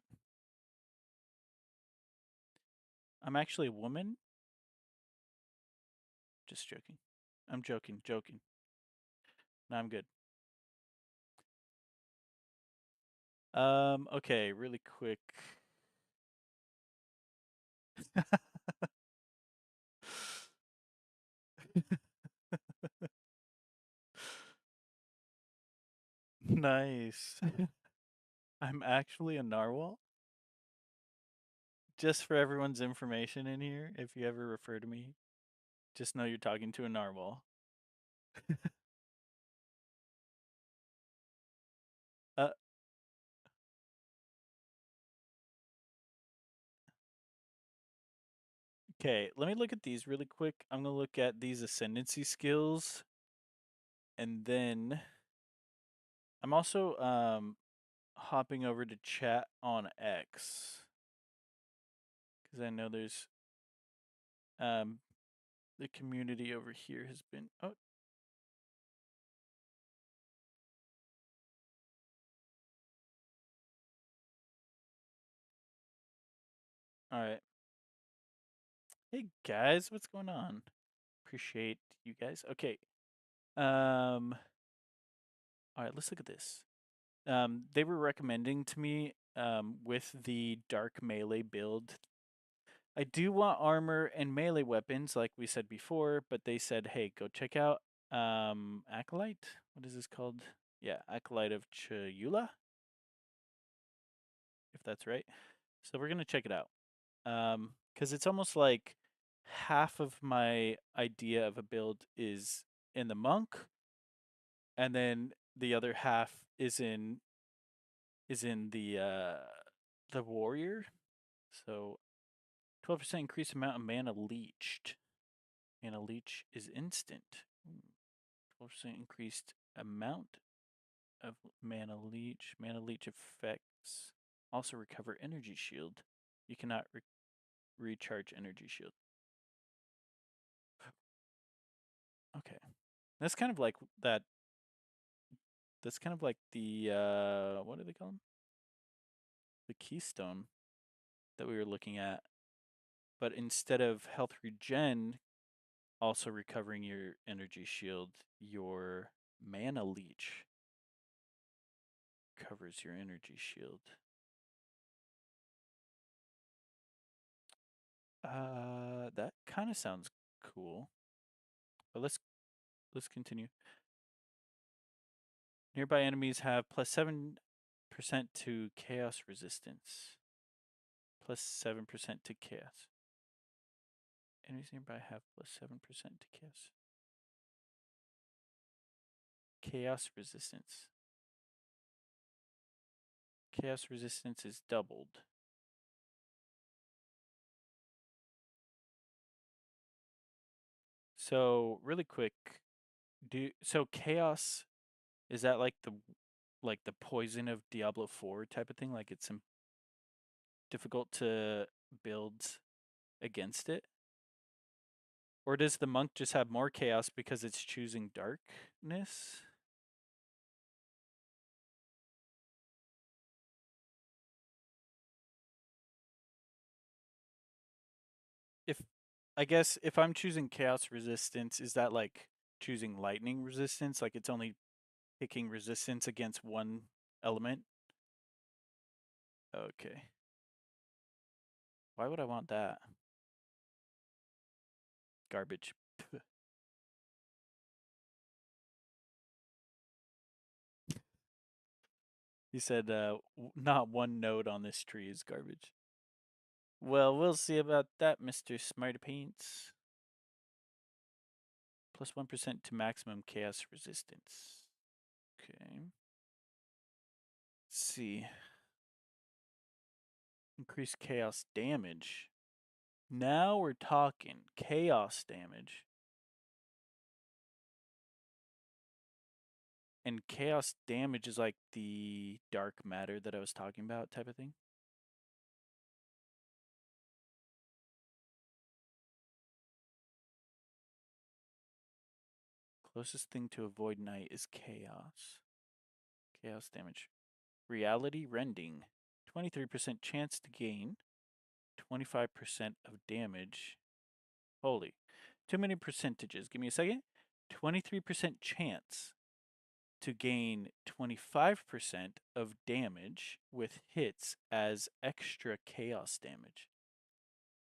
I'm actually a woman. Just joking. I'm joking. No, I'm good. Okay, really quick. Nice. I'm actually a narwhal. Just for everyone's information in here, if you ever refer to me, just know you're talking to a narwhal. uh, okay, let me look at these really quick. I'm gonna look at these ascendancy skills, and then I'm also hopping over to chat on X because I know there's um the community over here has been. Oh, all right. Hey guys, what's going on? Appreciate you guys. Okay. Um. All right, let's look at this. They were recommending to me with the dark melee build. I do want armor and melee weapons, like we said before, but they said, hey, go check out Acolyte. What is this called? Yeah, Acolyte of Chayula, if that's right. So we're gonna check it out. Because it's almost like half of my idea of a build is in the monk, and then the other half is in the warrior. So 12% increased amount of mana leached. Mana leech is instant. 12% increased amount of mana leech. Mana leech effects also recover energy shield. You cannot recharge energy shield. Okay. That's kind of like that. That's kind of like the what do they call them? The keystone that we were looking at. But instead of health regen also recovering your energy shield, your mana leech covers your energy shield. That kind of sounds cool. But let's continue. Nearby enemies have plus 7% to chaos resistance. Plus 7% to chaos. Enemies nearby have plus 7% to chaos. Chaos resistance. Chaos resistance is doubled. So really quick, so chaos is that like the poison of Diablo 4 type of thing? Like it's difficult to build against it? Or does the monk just have more chaos because it's choosing darkness? If I guess if I'm choosing chaos resistance, is that like choosing lightning resistance? Like it's only picking resistance against one element? Okay. Why would I want that? Garbage. He said, not one node on this tree is garbage. Well, we'll see about that, Mr. Smarty Paints. Plus 1% to maximum chaos resistance. Okay. Let's see. Increase chaos damage. Now we're talking chaos damage. And chaos damage is like the dark matter that I was talking about type of thing. Closest thing to avoid night is chaos. Chaos damage. Reality rending. 23% chance to gain 25% of damage. Holy. Too many percentages. Give me a second. 23% chance to gain 25% of damage with hits as extra chaos damage.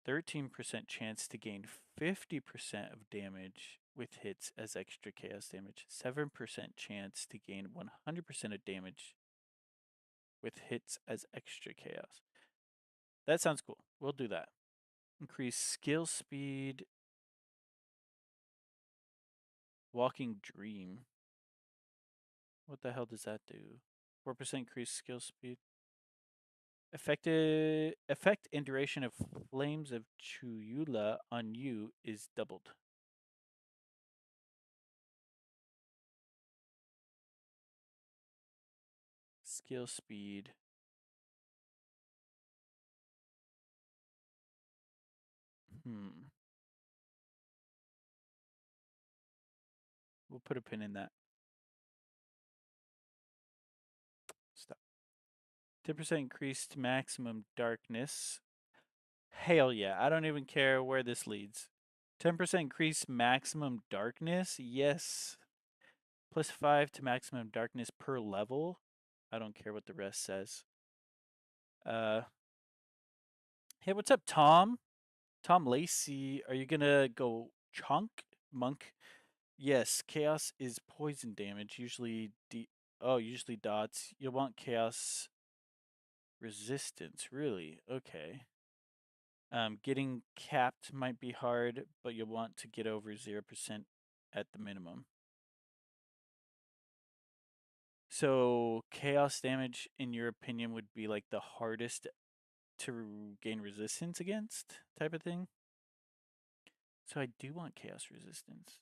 13% chance to gain 50% of damage with hits as extra chaos damage. 7% chance to gain 100% of damage with hits as extra chaos. That sounds cool. We'll do that. Increase skill speed. Walking Dream. What the hell does that do? 4% increase skill speed. Effect and duration of Flames of Chuyula on you is doubled. Skill speed. Hmm. We'll put a pin in that. Stop. 10% increased maximum darkness. Hell yeah. I don't even care where this leads. 10% increased maximum darkness. Yes. Plus 5 to maximum darkness per level. I don't care what the rest says. Uh, hey, what's up, Tom? Tom Lacey, are you gonna go chunk? Monk? Yes, chaos is poison damage, usually dots. You'll want chaos resistance, really. Okay. Getting capped might be hard, but you'll want to get over 0% at the minimum. So chaos damage, in your opinion, would be like the hardest to gain resistance against type of thing. So I do want chaos resistance.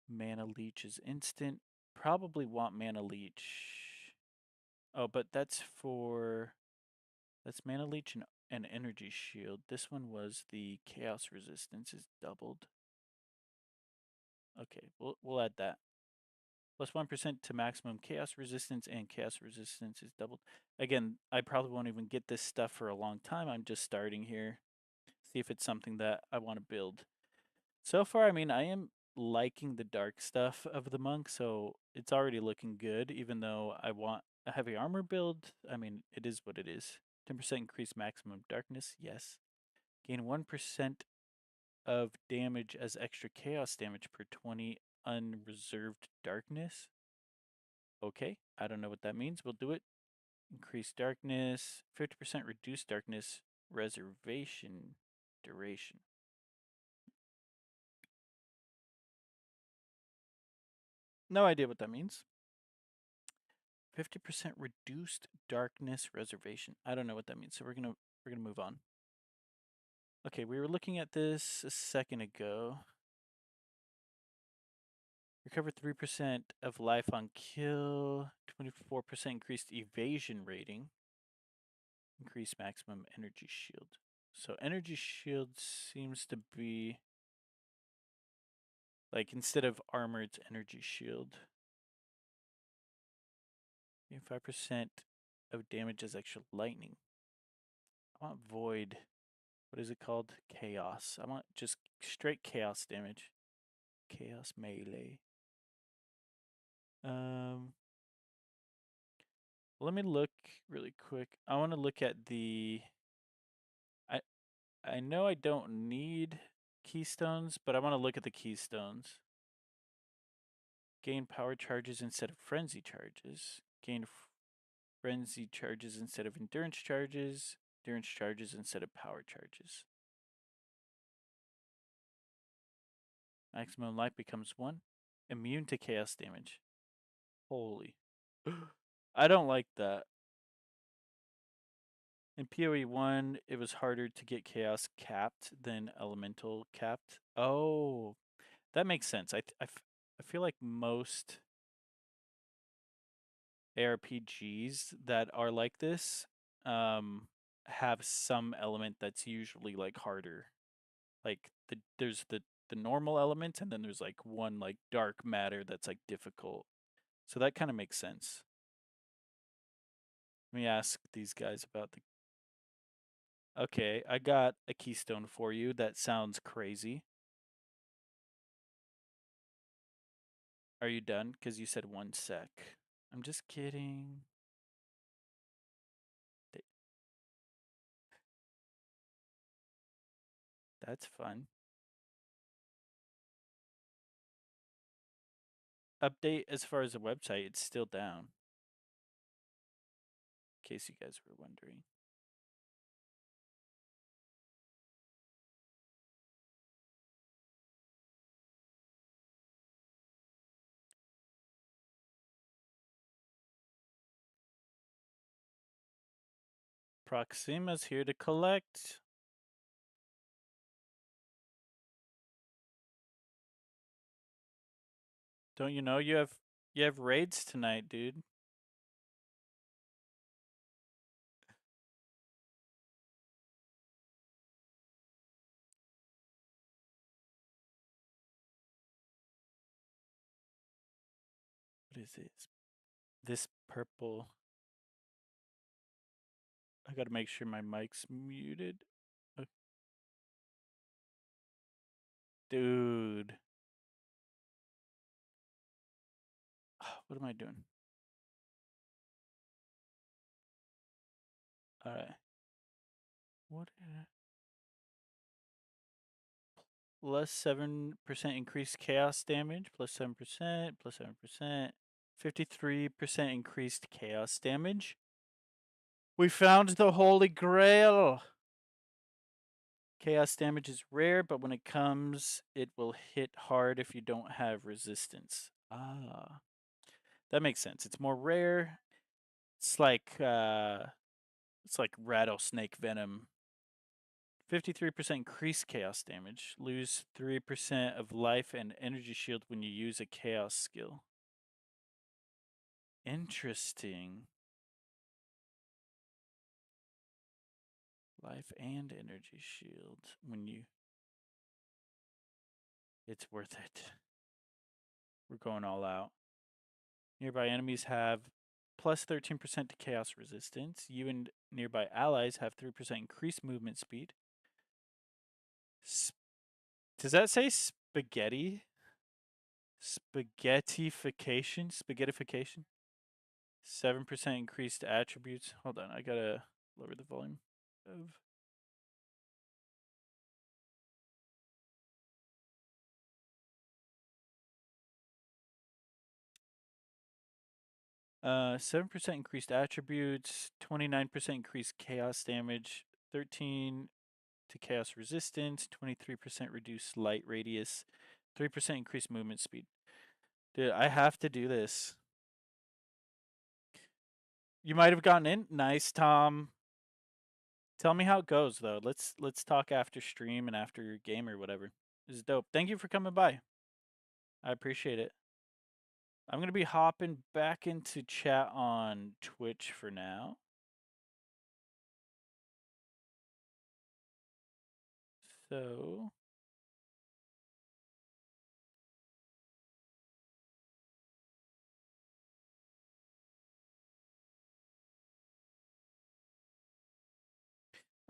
Mana leech is instant. Probably want mana leech. Oh, but that's mana leech and energy shield. This one was the chaos resistance is doubled. Okay, we'll add that. Plus 1% to maximum chaos resistance and chaos resistance is doubled. Again, I probably won't even get this stuff for a long time. I'm just starting here. See if it's something that I want to build. So far, I mean, I am liking the dark stuff of the monk, so it's already looking good, even though I want a heavy armor build. I mean, it is what it is. 10% increase maximum darkness, yes. Gain 1% of damage as extra chaos damage per 20 unreserved darkness. Okay, I don't know what that means. We'll do it. Increase darkness, 50% reduce darkness, reservation duration. No idea what that means. 50% reduced darkness reservation. I don't know what that means, so we're gonna move on. Okay, we were looking at this a second ago. Recover 3% of life on kill. 24% increased evasion rating. Increase maximum energy shield. So energy shield seems to be like instead of armor, it's energy shield. 5% of damage as actual lightning. I want void. What is it called? Chaos. I want just straight chaos damage. Chaos melee. Let me look really quick. I want to look at the. I I know I don't need keystones, but I want to look at the keystones. Gain power charges instead of frenzy charges. Gain frenzy charges instead of endurance charges. Endurance charges instead of power charges. Maximum life becomes 1. Immune to chaos damage. Holy. I don't like that. In PoE 1, it was harder to get chaos capped than elemental capped. Oh, that makes sense. I feel like most ARPGs that are like this have some element that's usually like harder. Like there's the normal element and then there's like one like dark matter that's like difficult. So that kind of makes sense. Let me ask these guys about the. Okay, I got a keystone for you that sounds crazy. Are you done? Because you said 1 sec. I'm just kidding. That's fun. Update as far as the website, it's still down. In case you guys were wondering. Proxima's here to collect. Don't you know you have raids tonight, dude? What is this? This purple. I gotta make sure my mic's muted. Dude. What am I doing? Alright. What? Plus 7% increased chaos damage. Plus 7%. Plus 7%. 53% increased chaos damage. We found the Holy Grail. Chaos damage is rare, but when it comes, it will hit hard if you don't have resistance. Ah. That makes sense. It's more rare. It's like rattlesnake venom. 53% increased chaos damage. Lose 3% of life and energy shield when you use a chaos skill. Interesting. Life and energy shield when you. It's worth it. We're going all out. Nearby enemies have plus 13% to chaos resistance. You and nearby allies have 3% increased movement speed. Does that say spaghetti? Spaghettification? Spaghettification? 7% increased attributes. Hold on, I gotta lower the volume of. 7% increased attributes, 29% increased chaos damage, 13 to chaos resistance, 23% reduced light radius, 3% increased movement speed. Dude, I have to do this. You might have gotten in. Nice, Tom. Tell me how it goes though. Let's talk after stream and after your game or whatever. This is dope. Thank you for coming by. I appreciate it. I'm gonna be hopping back into chat on Twitch for now. So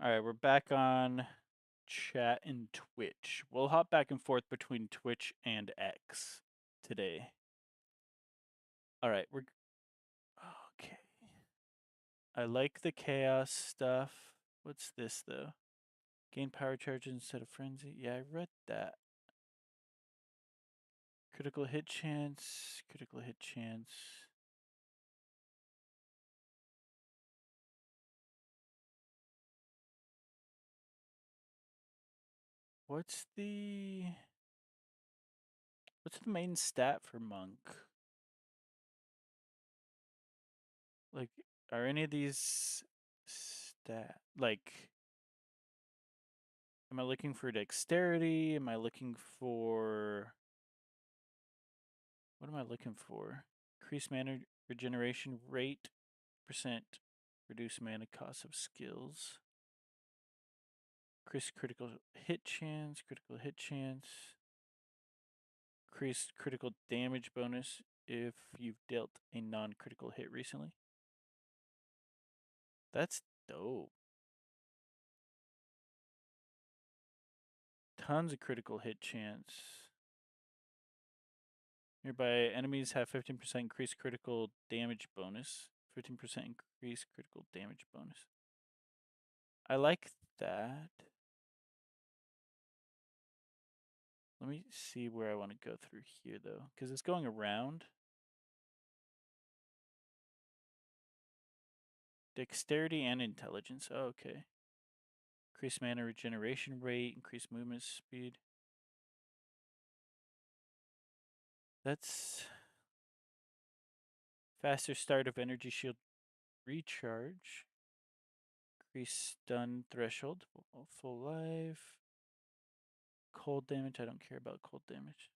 all right, we're back on chat and Twitch. We'll hop back and forth between Twitch and X today. All right, we're okay. I like the chaos stuff. What's this though? Gain power charge instead of frenzy. Yeah, I read that. Critical hit chance. Critical hit chance. What's the main stat for monk? Like, are any of these like? Am I looking for dexterity? Am I looking for what am I looking for? Increase mana regeneration rate percent. Reduce mana cost of skills. Increase critical hit chance. Critical hit chance. Increase critical damage bonus if you've dealt a non-critical hit recently. That's dope. Tons of critical hit chance. Nearby enemies have 15% increased critical damage bonus. 15% increased critical damage bonus. I like that. Let me see where I want to go through here though, because it's going around. Dexterity and intelligence. Oh, okay. Increase mana regeneration rate, increase movement speed. That's faster start of energy shield recharge. Increase stun threshold. Full life. Cold damage. I don't care about cold damage.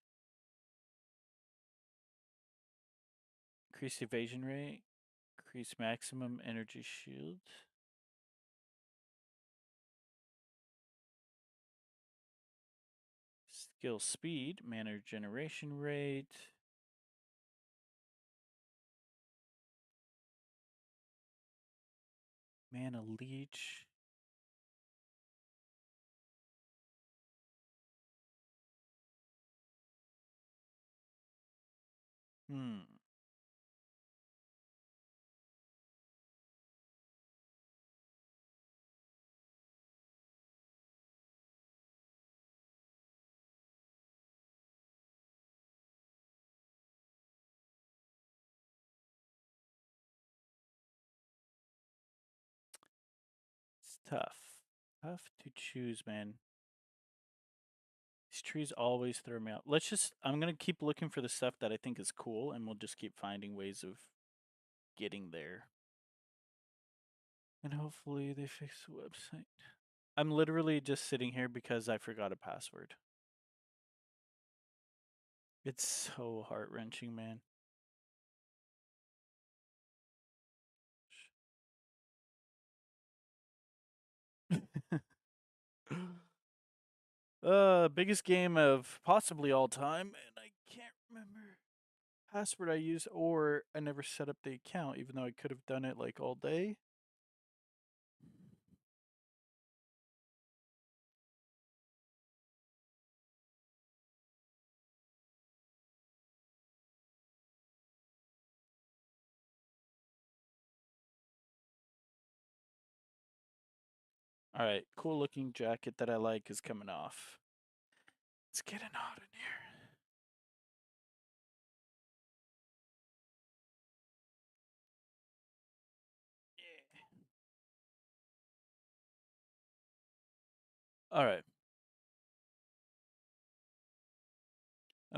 Increase evasion rate. Increase maximum energy shield. Skill speed. Mana regeneration rate. Mana leech. Hmm. It's tough. Tough to choose, man. These trees always throw me out. I'm gonna keep looking for the stuff that I think is cool, and we'll just keep finding ways of getting there. And hopefully they fix the website. I'm literally just sitting here because I forgot a password. It's so heart wrenching, man. Biggest game of possibly all time, and I can't remember password I used, or I never set up the account, even though I could have done it like all day. All right, cool looking jacket that I like is coming off. It's getting hot in here. Yeah. All right.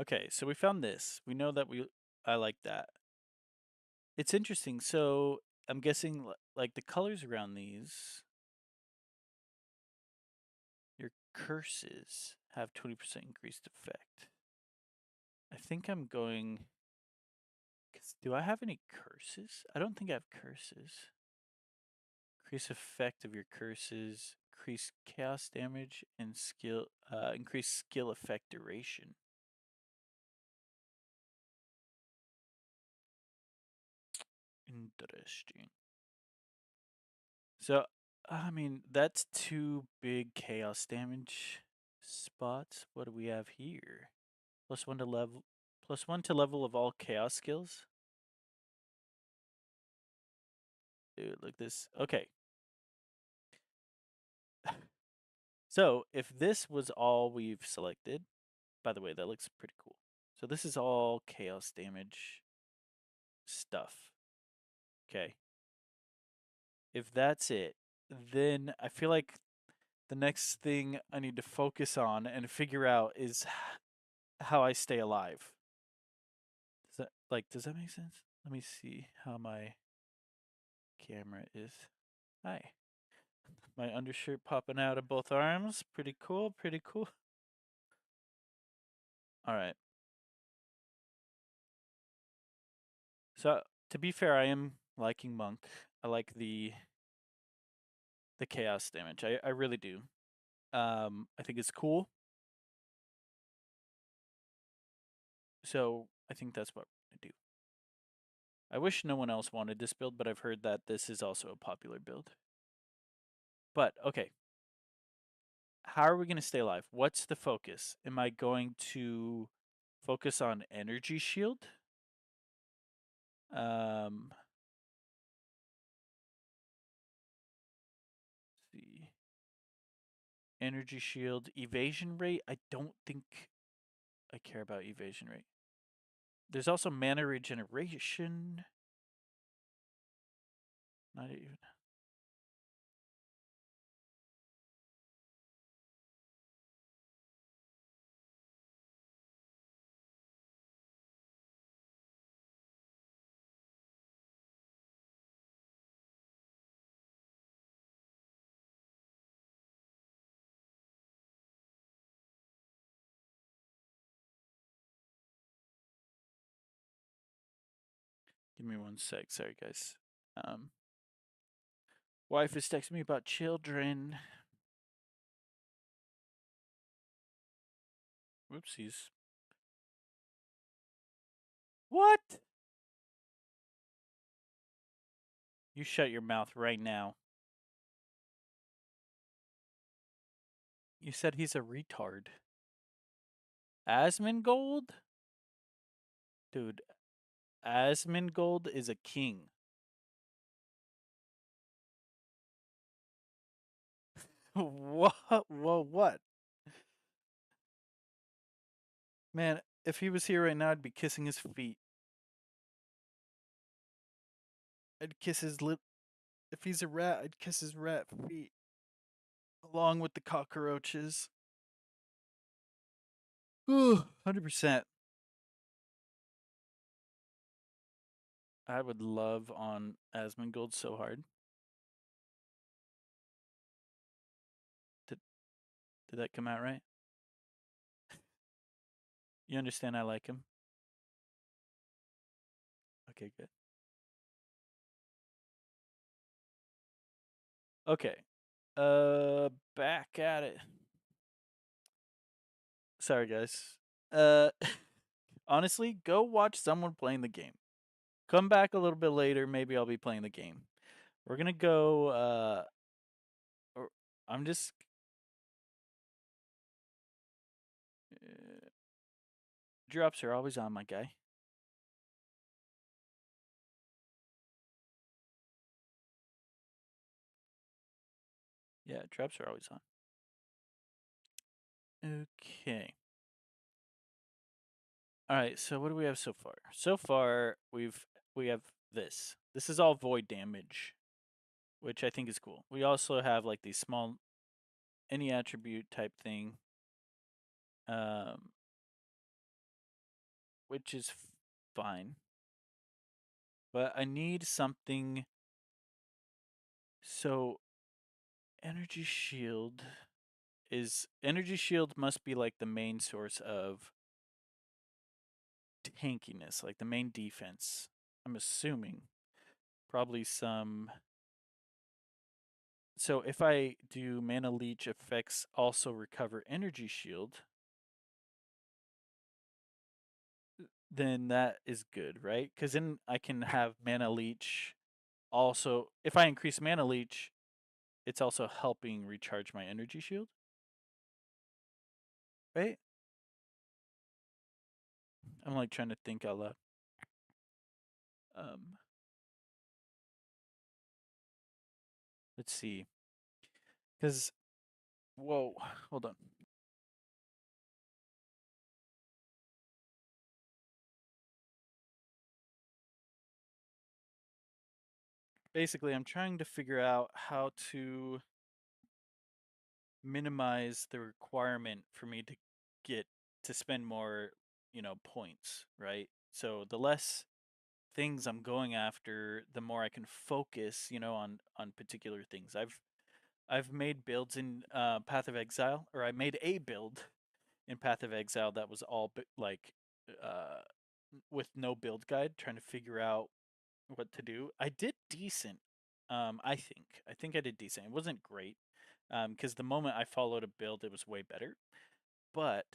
Okay, so we found this. We know that I like that. It's interesting. So I'm guessing like the colors around these, your curses have 20% increased effect. I think I'm going Do I have any curses? I don't think I have curses. Increase effect of your curses. Increase chaos damage and skill. Increase skill effect duration. Interesting. So, I mean, that's two big chaos damage spots. What do we have here? Plus one to level. Plus one to level of all chaos skills. Dude, look this. Okay. So, if this was all we've selected, by the way, that looks pretty cool. So this is all chaos damage stuff. Okay. If that's it, then I feel like the next thing I need to focus on and figure out is how I stay alive. Does that make sense? Let me see how my camera is. Hi. My undershirt popping out of both arms. Pretty cool, pretty cool. All right. So to be fair, I am liking Monk. I like the chaos damage. I really do. I think it's cool. So I think that's what I do. I wish no one else wanted this build, but I've heard that this is also a popular build. But okay, how are we going to stay alive? What's the focus? Am I going to focus on energy shield? Um, see, energy shield, evasion rate. I don't think I care about evasion rate. There's also mana regeneration. Not even. Give me one sec. Sorry, guys. Um, Wife is texting me about children. Whoopsies. What? You shut your mouth right now. You said he's a retard. Asmongold? Dude, Asmongold is a king. What? Whoa, what? Man, if he was here right now, I'd be kissing his feet. I'd kiss his lip. If he's a rat, I'd kiss his rat feet. Along with the cockroaches. Ooh, 100%. I would love on Asmongold so hard. Did, did that come out right? You understand I like him? Okay, good. Okay. Back at it. Sorry, guys. Uh, honestly, go watch someone playing the game. Come back a little bit later. Maybe I'll be playing the game. We're gonna go. Or I'm just. Uh, drops are always on, my guy. Yeah, drops are always on. Okay. All right. So what do we have so far? So far, we have this. This is all void damage, which I think is cool. We also have like these small any attribute type thing, um, which is fine. But I need something. So energy shield must be like the main source of tankiness, like the main defense. I'm assuming probably some. So if I do mana leech effects also recover energy shield, then that is good, right? Because then I can have mana leech also. If I increase mana leech, it's also helping recharge my energy shield, right? I'm like trying to think out loud. Um, let's see, because whoa, hold on. Basically, I'm trying to figure out how to minimize the requirement for me to get to spend more, points, right? So the less things I'm going after, the more I can focus, on particular things. I've made builds in Path of Exile, or I made a build in Path of Exile that was all like uh, with no build guide, trying to figure out what to do. I did decent. I think I did decent. It wasn't great because the moment I followed a build, it was way better. But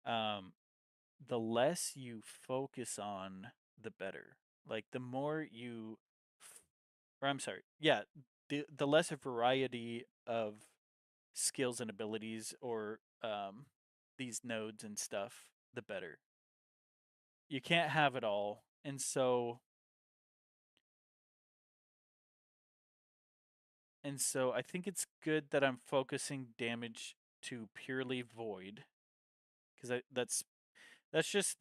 um, the less you focus on, the better. Like the more you, or I'm sorry, yeah, the less a variety of skills and abilities or these nodes and stuff, the better. You can't have it all, and so I think it's good that I'm focusing damage to purely void because that's just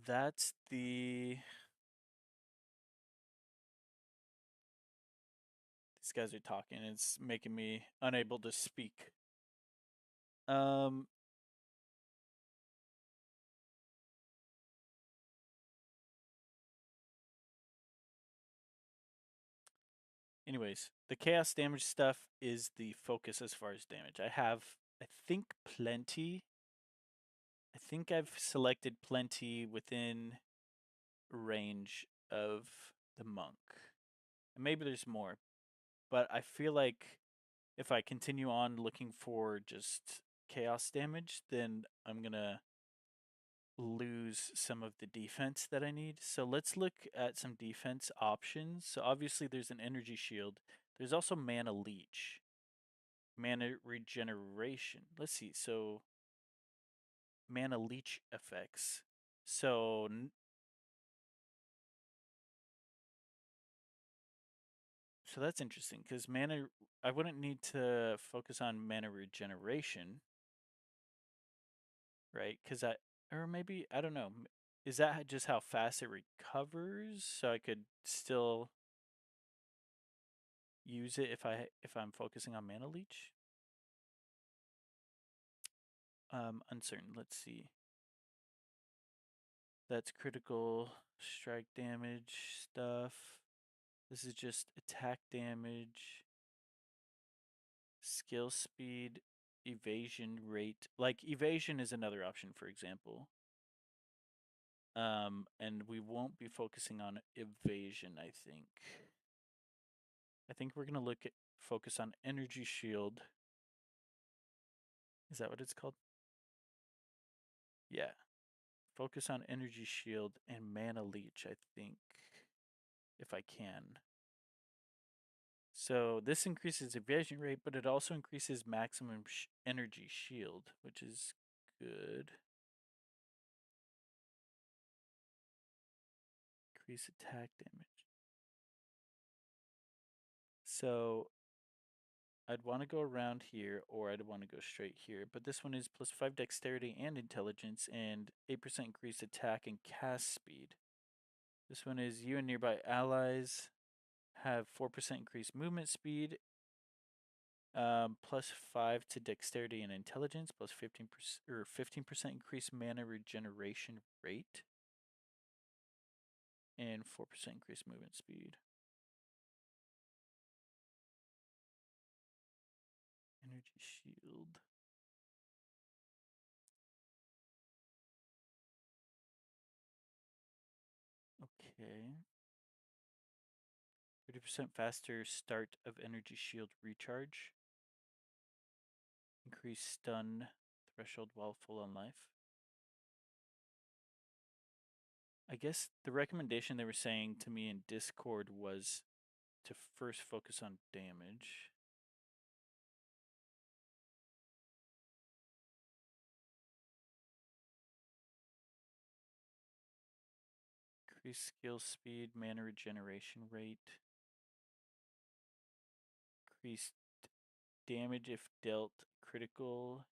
that's the these guys are talking. It's making me unable to speak. Um. Anyways, the chaos damage stuff is the focus as far as damage. I think, plenty. I think I've selected plenty within range of the monk. And maybe there's more, but I feel like if I continue on looking for just chaos damage, then I'm gonna lose some of the defense that I need. So let's look at some defense options. So obviously there's an energy shield. There's also mana leech, mana regeneration. Let's see. So mana leech effects. So so that's interesting because mana. I wouldn't need to focus on mana regeneration, right? Because or maybe I don't know. Is that just how fast it recovers? So I could still use it if I'm focusing on mana leech. Uncertain. Let's see. That's critical strike damage stuff. This is just attack damage, skill speed, evasion rate. Like evasion is another option, for example. And we won't be focusing on evasion, I think. I think we're gonna look at focus on energy shield. Is that what it's called? Yeah. Focus on energy shield and mana leech, I think, if I can. So this increases evasion rate, but it also increases maximum energy shield, which is good. Increase attack damage. So I'd want to go around here, or I'd want to go straight here. But this one is plus 5 dexterity and intelligence, and 8% increased attack and cast speed. This one is you and nearby allies have 4% increased movement speed, plus 5 to dexterity and intelligence, plus 15% or 15% increased mana regeneration rate, and 4% increased movement speed. Energy shield. Okay. 30% faster start of energy shield recharge. Increase stun threshold while full on life. I guess the recommendation they were saying to me in Discord was to first focus on damage. Increase skill speed, mana regeneration rate. Increase damage if dealt critical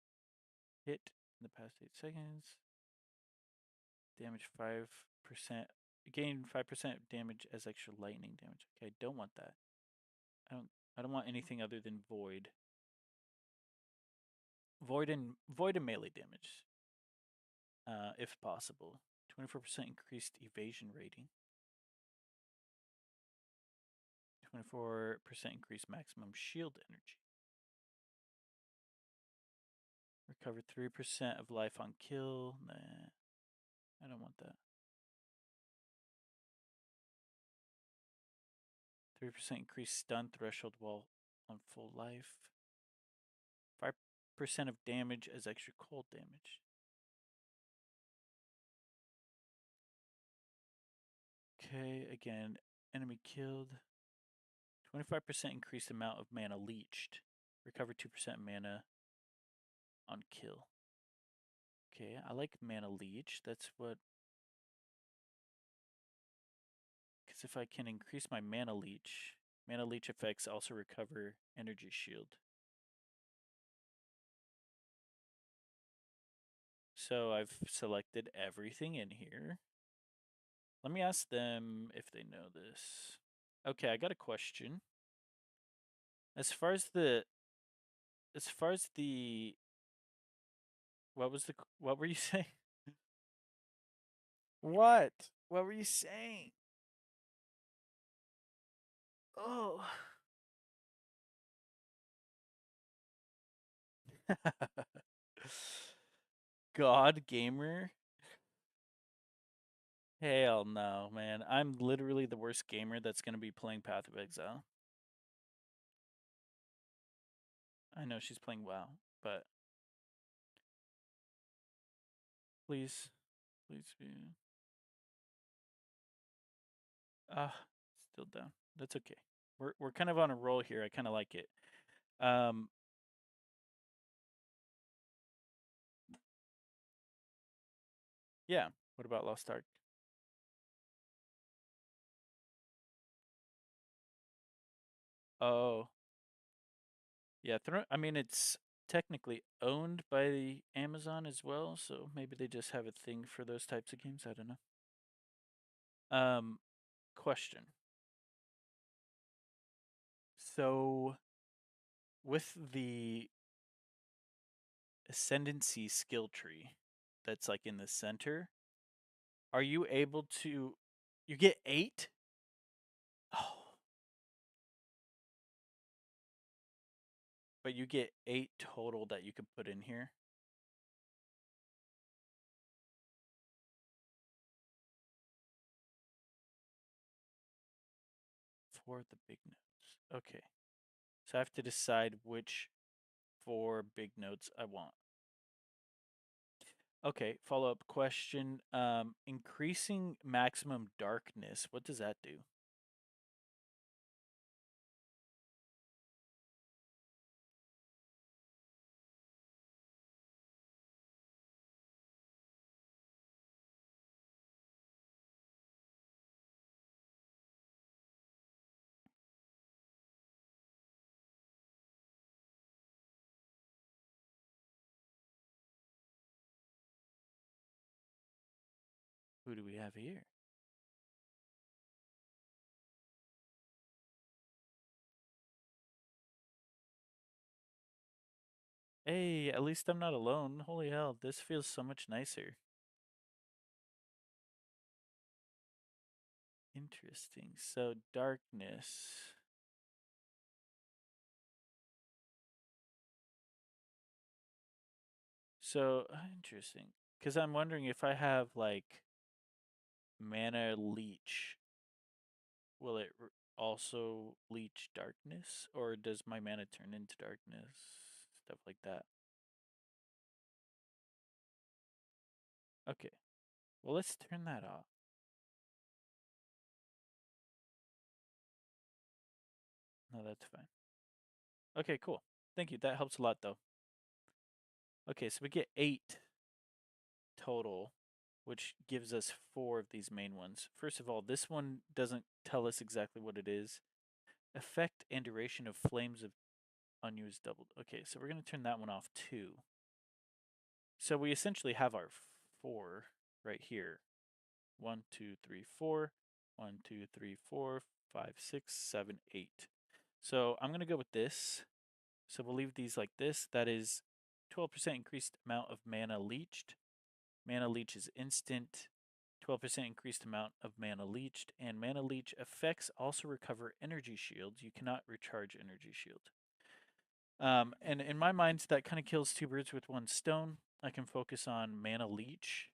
hit in the past 8 seconds. Damage 5%. Gain 5% damage as extra lightning damage. Okay, I don't want that. I don't want anything other than void. Void and melee damage. If possible. 24% increased evasion rating. 24% increased maximum shield energy. Recover 3% of life on kill. Nah, I don't want that. 3% increased stun threshold while on full life. 5% of damage as extra cold damage. Okay, again, enemy killed. 25% increased amount of mana leached. Recover 2% mana on kill. Okay, I like mana leech. That's what. Because if I can increase my mana leech effects also recover energy shield. So I've selected everything in here. Let me ask them if they know this. Okay, I got a question. As far as the what were you saying? What? What were you saying? Oh. God gamer? Hell no, man. I'm literally the worst gamer that's going to be playing Path of Exile. I know she's playing WoW, but please, please be. Still down. That's okay. We're kind of on a roll here. I kind of like it. Um, yeah. What about Lost Ark? Oh, yeah. I mean, it's technically owned by Amazon as well, so maybe they just have a thing for those types of games. I don't know. Question. So, with the ascendancy skill tree that's like in the center, are you able to? You get 8? Oh, but you get 8 total that you can put in here. For the big notes. Okay. So I have to decide which 4 big notes I want. Okay, follow-up question. Increasing maximum darkness, what does that do? Who do we have here? Hey, at least I'm not alone. Holy hell, this feels so much nicer. Interesting. So darkness. So interesting. Because I'm wondering if I have like mana leech will it also leech darkness, or does my mana turn into darkness? Stuff like that. Okay, well, let's turn that off. No, that's fine. Okay, cool. Thank you. That helps a lot, though. Okay, so we get 8 total, which gives us 4 of these main ones. First of all, this one doesn't tell us exactly what it is. Effect and duration of flames of unused doubled. Okay, so we're going to turn that one off too. So we essentially have our 4 right here. 1, 2, 3, 4. 1, 2, 3, 4, 5, 6, 7, 8. So I'm going to go with this. So we'll leave these like this. That is 12% increased amount of mana leached. Mana leech is instant. 12% increased amount of mana leached. And mana leech effects also recover energy shields. You cannot recharge energy shield. And in my mind, that kind of kills 2 birds with 1 stone. I can focus on mana leech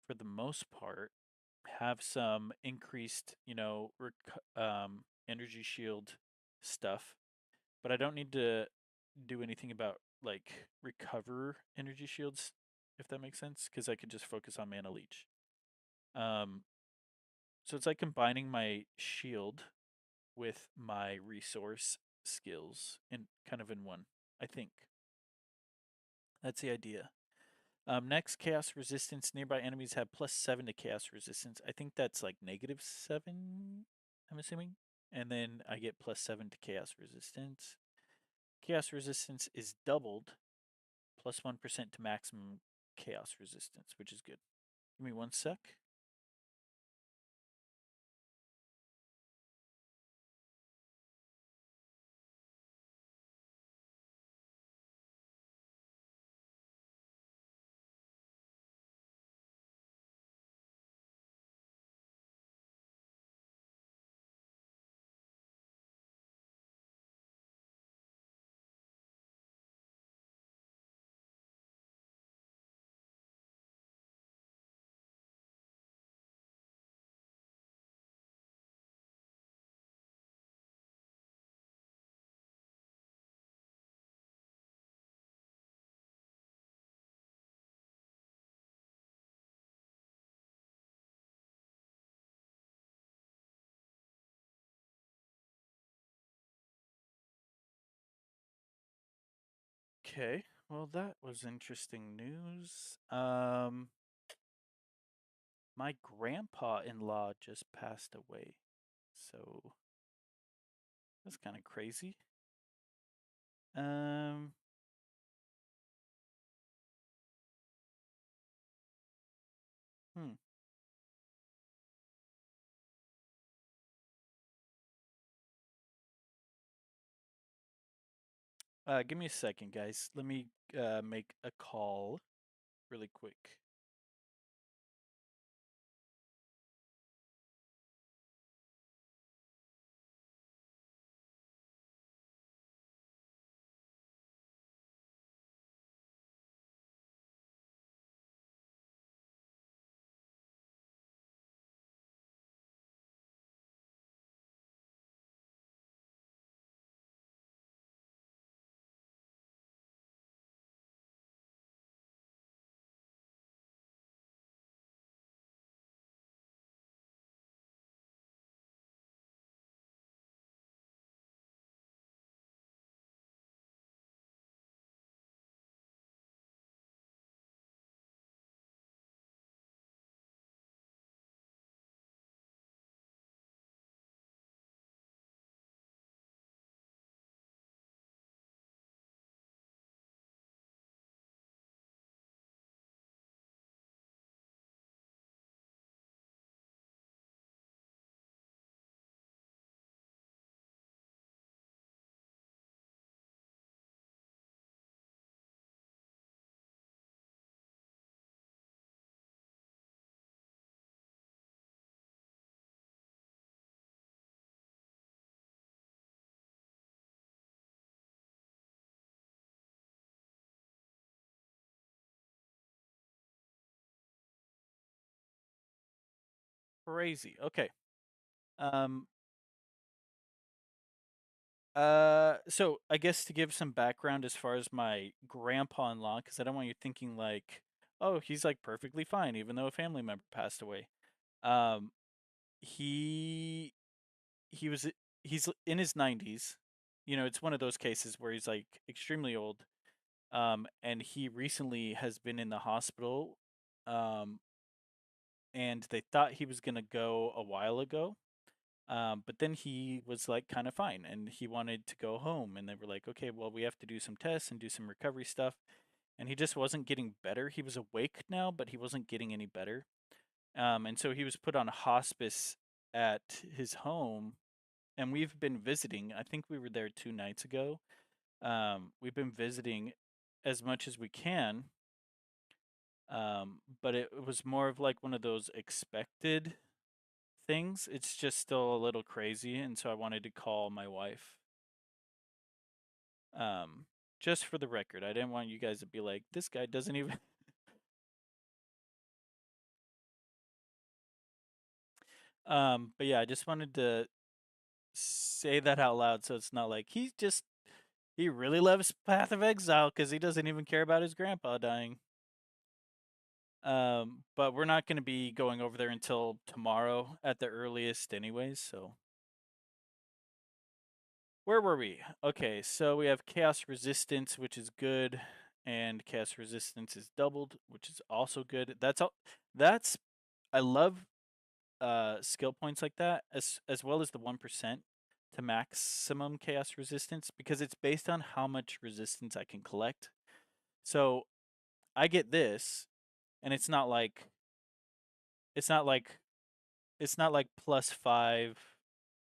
for the most part, have some increased, energy shield stuff, but I don't need to do anything about like recover energy shields, if that makes sense, because I could just focus on mana leech. Um, so it's like combining my shield with my resource skills in kind of in one, I think. That's the idea. Next, chaos resistance. Nearby enemies have +7 to chaos resistance. I think that's like -7, I'm assuming. And then I get +7 to chaos resistance. Chaos resistance is doubled, +1% to maximum chaos resistance, which is good. Give me 1 sec. Okay, well, that was interesting news. My grandpa-in-law just passed away. So that's kind of crazy. Um, hmm. Give me a second, guys. Let me make a call really quick. Crazy. Okay. Um, So I guess to give some background as far as my grandpa-in-law, because I don't want you thinking like, oh, he's like perfectly fine, even though a family member passed away. Um, he he was he's in his 90s. You know, it's one of those cases where he's like extremely old. And he recently has been in the hospital. Um, and they thought he was gonna go a while ago. But then he was like kind of fine and he wanted to go home. And they were like, okay, well, we have to do some tests and do some recovery stuff. And he just wasn't getting better. He was awake now, but he wasn't getting any better. And so he was put on hospice at his home. And we've been visiting. I think we were there 2 nights ago. We've been visiting as much as we can. But it was more of like one of those expected things. It's just still a little crazy, and so I wanted to call my wife. Um, just for the record, I didn't want you guys to be like, this guy doesn't even. But yeah, I just wanted to say that out loud, so it's not like he really loves Path of Exile because he doesn't even care about his grandpa dying. But we're not going to be going over there until tomorrow at the earliest, anyways. So where were we? Okay, so we have Chaos Resistance, which is good, and Chaos Resistance is doubled, which is also good. That's all. That's I love skill points like that, as well as the 1% to maximum Chaos Resistance, because it's based on how much resistance I can collect. So I get this, and it's not like it's not like +5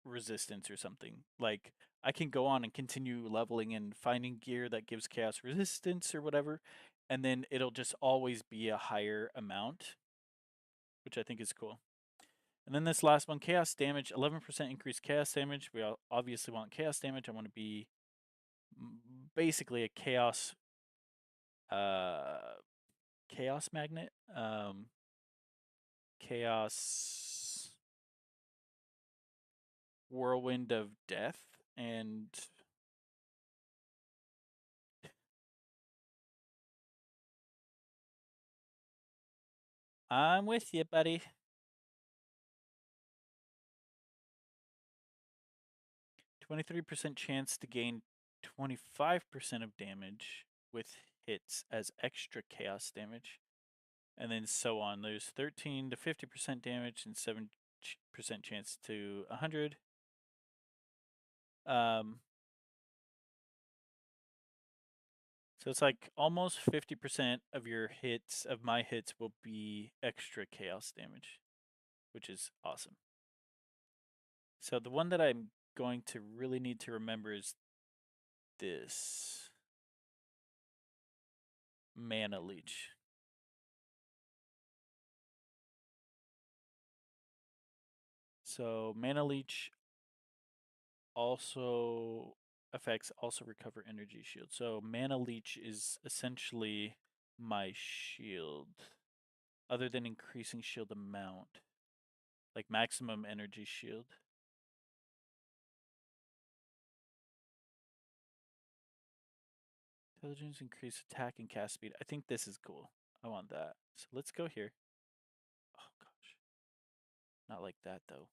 resistance or something. Like I can go on and continue leveling and finding gear that gives chaos resistance or whatever, and then it'll just always be a higher amount, which I think is cool. And then this last one, chaos damage, 11% increased chaos damage. We obviously want chaos damage. I want to be basically a uh chaos magnet. Chaos whirlwind of death and I'm with you, buddy. 23% chance to gain 25% of damage with hits as extra chaos damage. And then so on. There's 13 to 50% damage and 7% chance to 100. Um, so it's like almost 50% of your hits, of my hits, will be extra chaos damage, which is awesome. So the one that I'm going to really need to remember is this Mana Leech. So Mana Leech also effects also recover energy shield. So Mana Leech is essentially my shield, other than increasing shield amount, like maximum energy shield. Intelligence, increase attack and cast speed. I think this is cool. I want that. So let's go here. Oh gosh. Not like that though.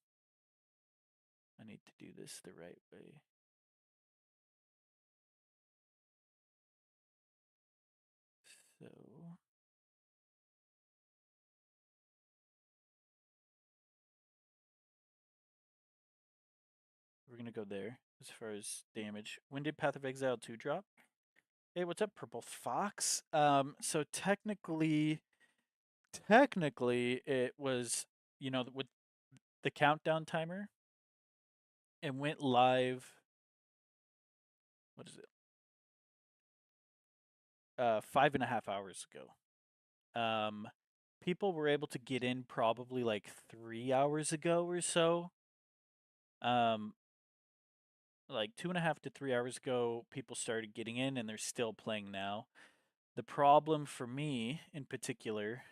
I need to do this the right way. So we're gonna go there as far as damage. When did Path of Exile 2 drop? Hey, what's up, Purple Fox? So technically it was, with the countdown timer, it went live. What is it? 5.5 hours ago. People were able to get in probably like 3 hours ago or so. Um, like 2.5 to 3 hours ago, people started getting in, and they're still playing now. The problem for me in particular,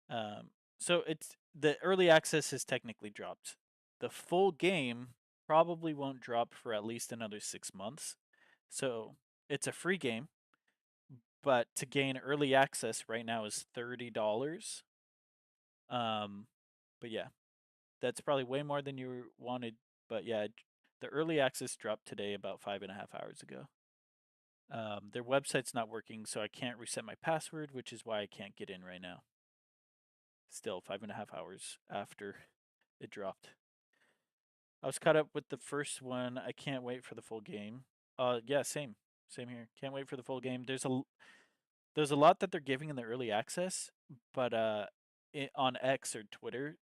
so it's the early access has technically dropped. The full game probably won't drop for at least another 6 months. So it's a free game, but to gain early access right now is $30. Um, but yeah, that's probably way more than you wanted. But yeah, the early access dropped today about 5.5 hours ago. Their website's not working, so I can't reset my password, which is why I can't get in right now. Still 5.5 hours after it dropped. I was caught up with the first one. I can't wait for the full game. Yeah, same here. Can't wait for the full game. There's a lot that they're giving in the early access, but on X or Twitter,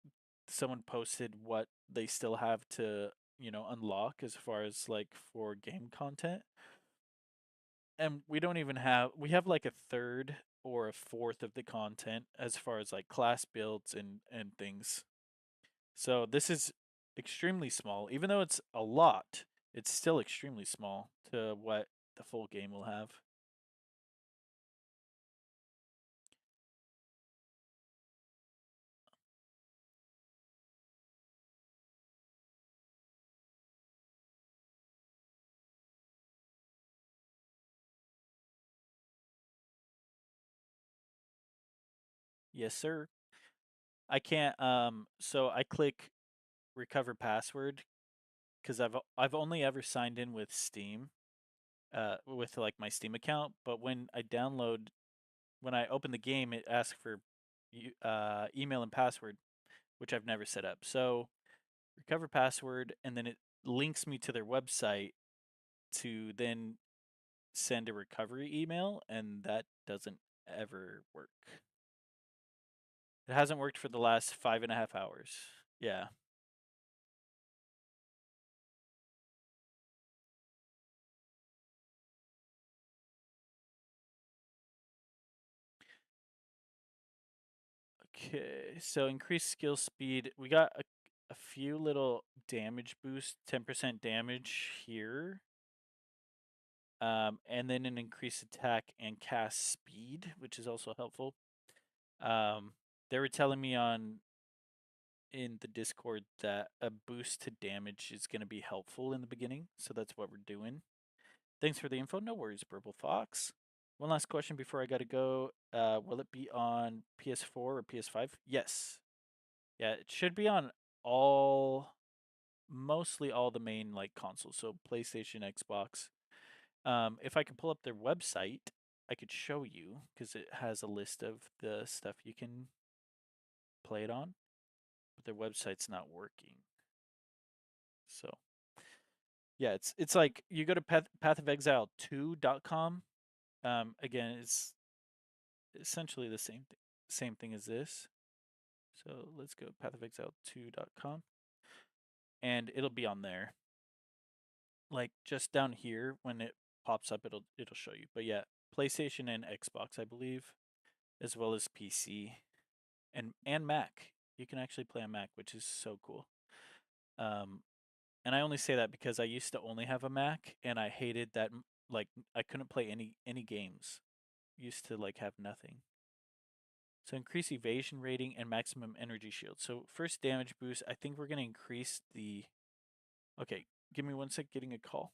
someone posted what they still have to unlock as far as like for game content, and we have like a third or a fourth of the content as far as like class builds and things. So this is extremely small. Even though it's a lot, it's still extremely small to what the full game will have. Yes, sir. I can't so I click recover password because I've only ever signed in with Steam, with like my Steam account, but when I open the game, it asks for email and password, which I've never set up. So recover password, and then it links me to their website to then send a recovery email, and that doesn't ever work. It hasn't worked for the last 5.5 hours. Yeah. Okay, so increased skill speed. We got a few little damage boosts, 10% damage here. And then an increased attack and cast speed, which is also helpful. Um, they were telling me on in the Discord that a boost to damage is going to be helpful in the beginning, so that's what we're doing. Thanks for the info. No worries, Purple Fox. One last question before I gotta go. Will it be on PS4 or PS5? Yes. Yeah, it should be on all, mostly all the main like consoles, so PlayStation, Xbox. If I can pull up their website, I could show you because it has a list of the stuff you can play it on, but their website's not working. So yeah, it's like you go to pathofexile2.com. Again, it's essentially the same thing as this. So let's go pathofexile2.com, and it'll be on there. Like just down here when it pops up, it'll show you. But yeah, PlayStation and Xbox, I believe, as well as PC and Mac. You can actually play on Mac, which is so cool. Um, and I only say that because I used to only have a Mac, and I hated that. Like I couldn't play any games. Used to like have nothing. So increase evasion rating and maximum energy shield. So first damage boost. I think we're gonna increase the. Okay, give me one sec. Getting a call.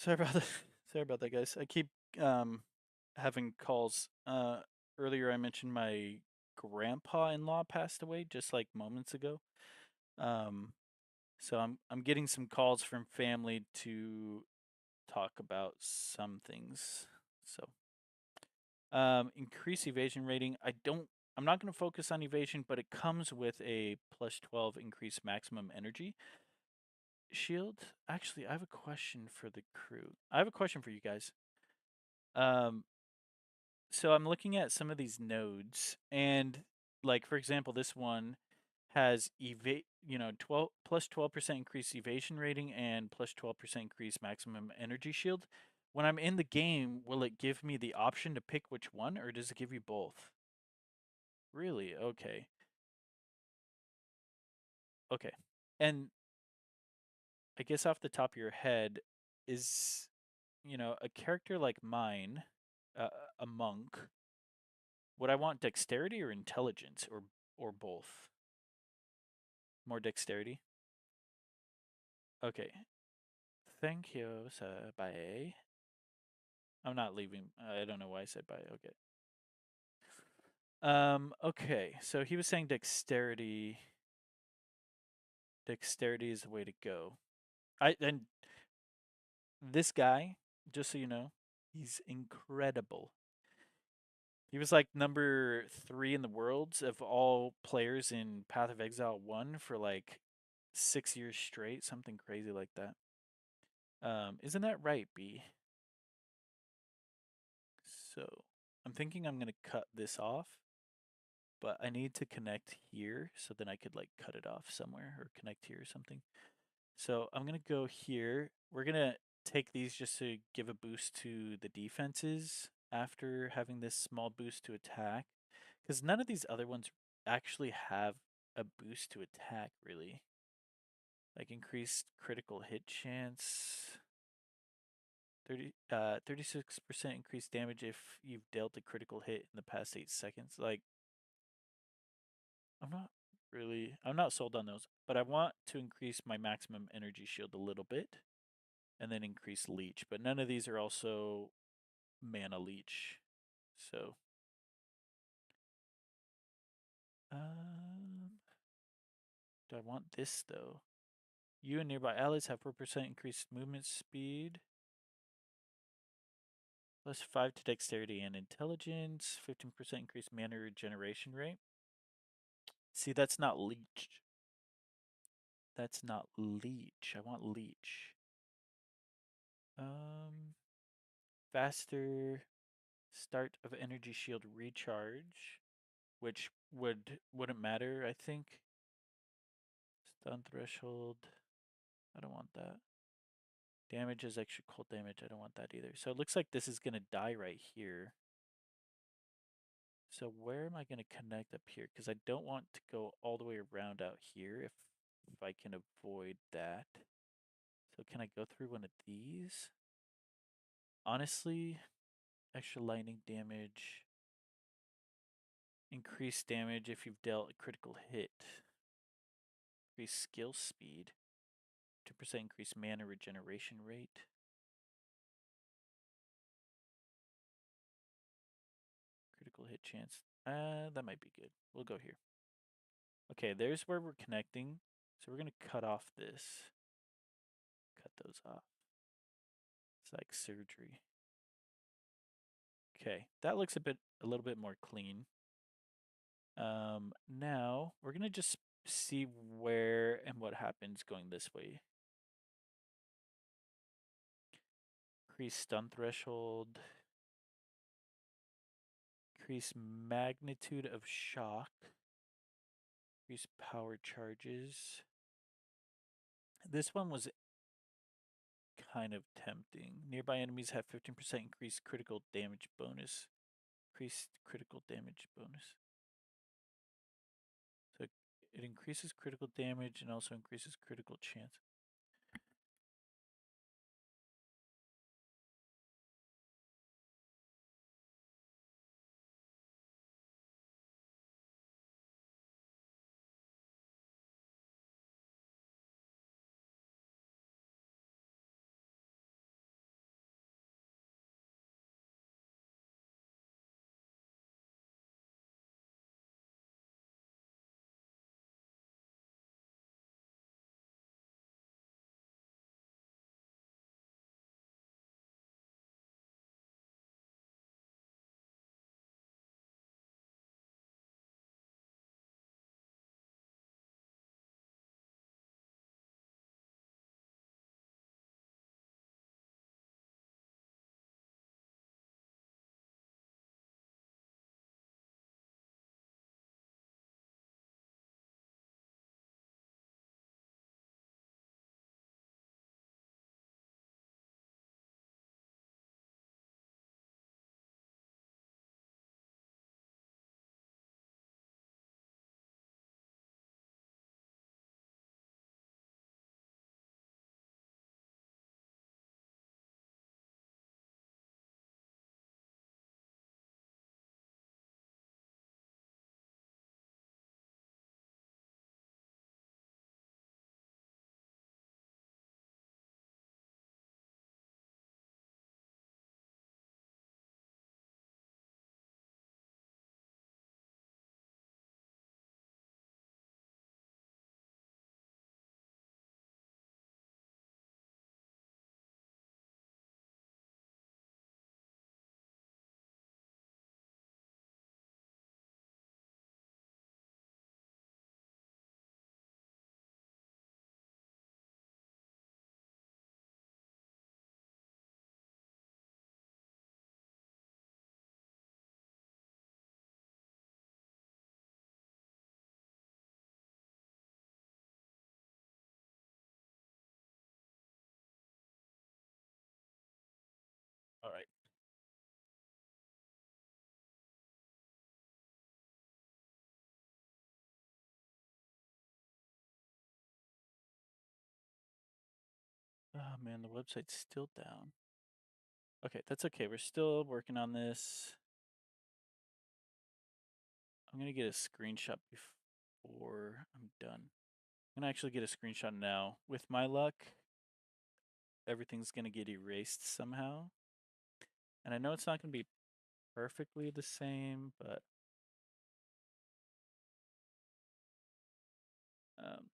Sorry about that. Sorry about that, guys. I keep um having calls. Earlier I mentioned my grandpa-in-law passed away just like moments ago. Um, so I'm getting some calls from family to talk about some things. So, increase evasion rating. I'm not going to focus on evasion, but it comes with a plus 12 increased maximum energy shield. Actually, I have a question for the crew. I have a question for you guys. Um, so I'm looking at some of these nodes, and like for example, this one has 12 plus 12% increased evasion rating and plus 12% increased maximum energy shield. When I'm in the game, will it give me the option to pick which one, or does it give you both? Really? Okay. Okay. And I guess off the top of your head, is, a character like mine, uh, a monk, would I want dexterity or intelligence or both? More dexterity? Okay. Thank you, sir. Bye. I'm not leaving. I don't know why I said bye. Okay. Okay. So he was saying dexterity. Dexterity is the way to go. And this guy, just so you know, he's incredible. He was like number 3 in the worlds of all players in Path of Exile 1 for like 6 years straight, something crazy like that. Isn't that right, B? So I'm thinking I'm gonna cut this off, but I need to connect here so then I could like cut it off somewhere or connect here or something. So I'm gonna go here. We're gonna take these just to give a boost to the defenses after having this small boost to attack. Because none of these other ones actually have a boost to attack, really. Like increased critical hit chance. 36% increased damage if you've dealt a critical hit in the past 8 seconds. Like, I'm not sold on those, but I want to increase my maximum energy shield a little bit and then increase leech. But none of these are also mana leech. So, um, do I want this though? You and nearby allies have 4% increased movement speed, plus 5 to dexterity and intelligence, 15% increased mana regeneration rate. See, that's not leech. That's not leech. I want leech. Um, faster start of energy shield recharge, which wouldn't matter, I think. Stun threshold. I don't want that. Damage is extra cold damage. I don't want that either. So it looks like this is gonna die right here. So where am I gonna connect up here? Because I don't want to go all the way around out here if I can avoid that. So can I go through one of these? Honestly, extra lightning damage. Increased damage if you've dealt a critical hit. Increased skill speed. 2% increased mana regeneration rate. Critical hit chance. That might be good. We'll go here. Okay, there's where we're connecting. So we're gonna cut off this. Cut those off. It's like surgery. Okay, that looks a little bit more clean. Now we're gonna just see where and what happens going this way. Increase stun threshold. Increase magnitude of shock. Increase power charges. This one was kind of tempting. Nearby enemies have 15% increased critical damage bonus. Increased critical damage bonus. So it increases critical damage and also increases critical chance. Oh man, the website's still down. Okay, that's okay. We're still working on this. I'm gonna get a screenshot before I'm done. I'm gonna actually get a screenshot now. With my luck, everything's gonna get erased somehow. And I know it's not gonna be perfectly the same, but um,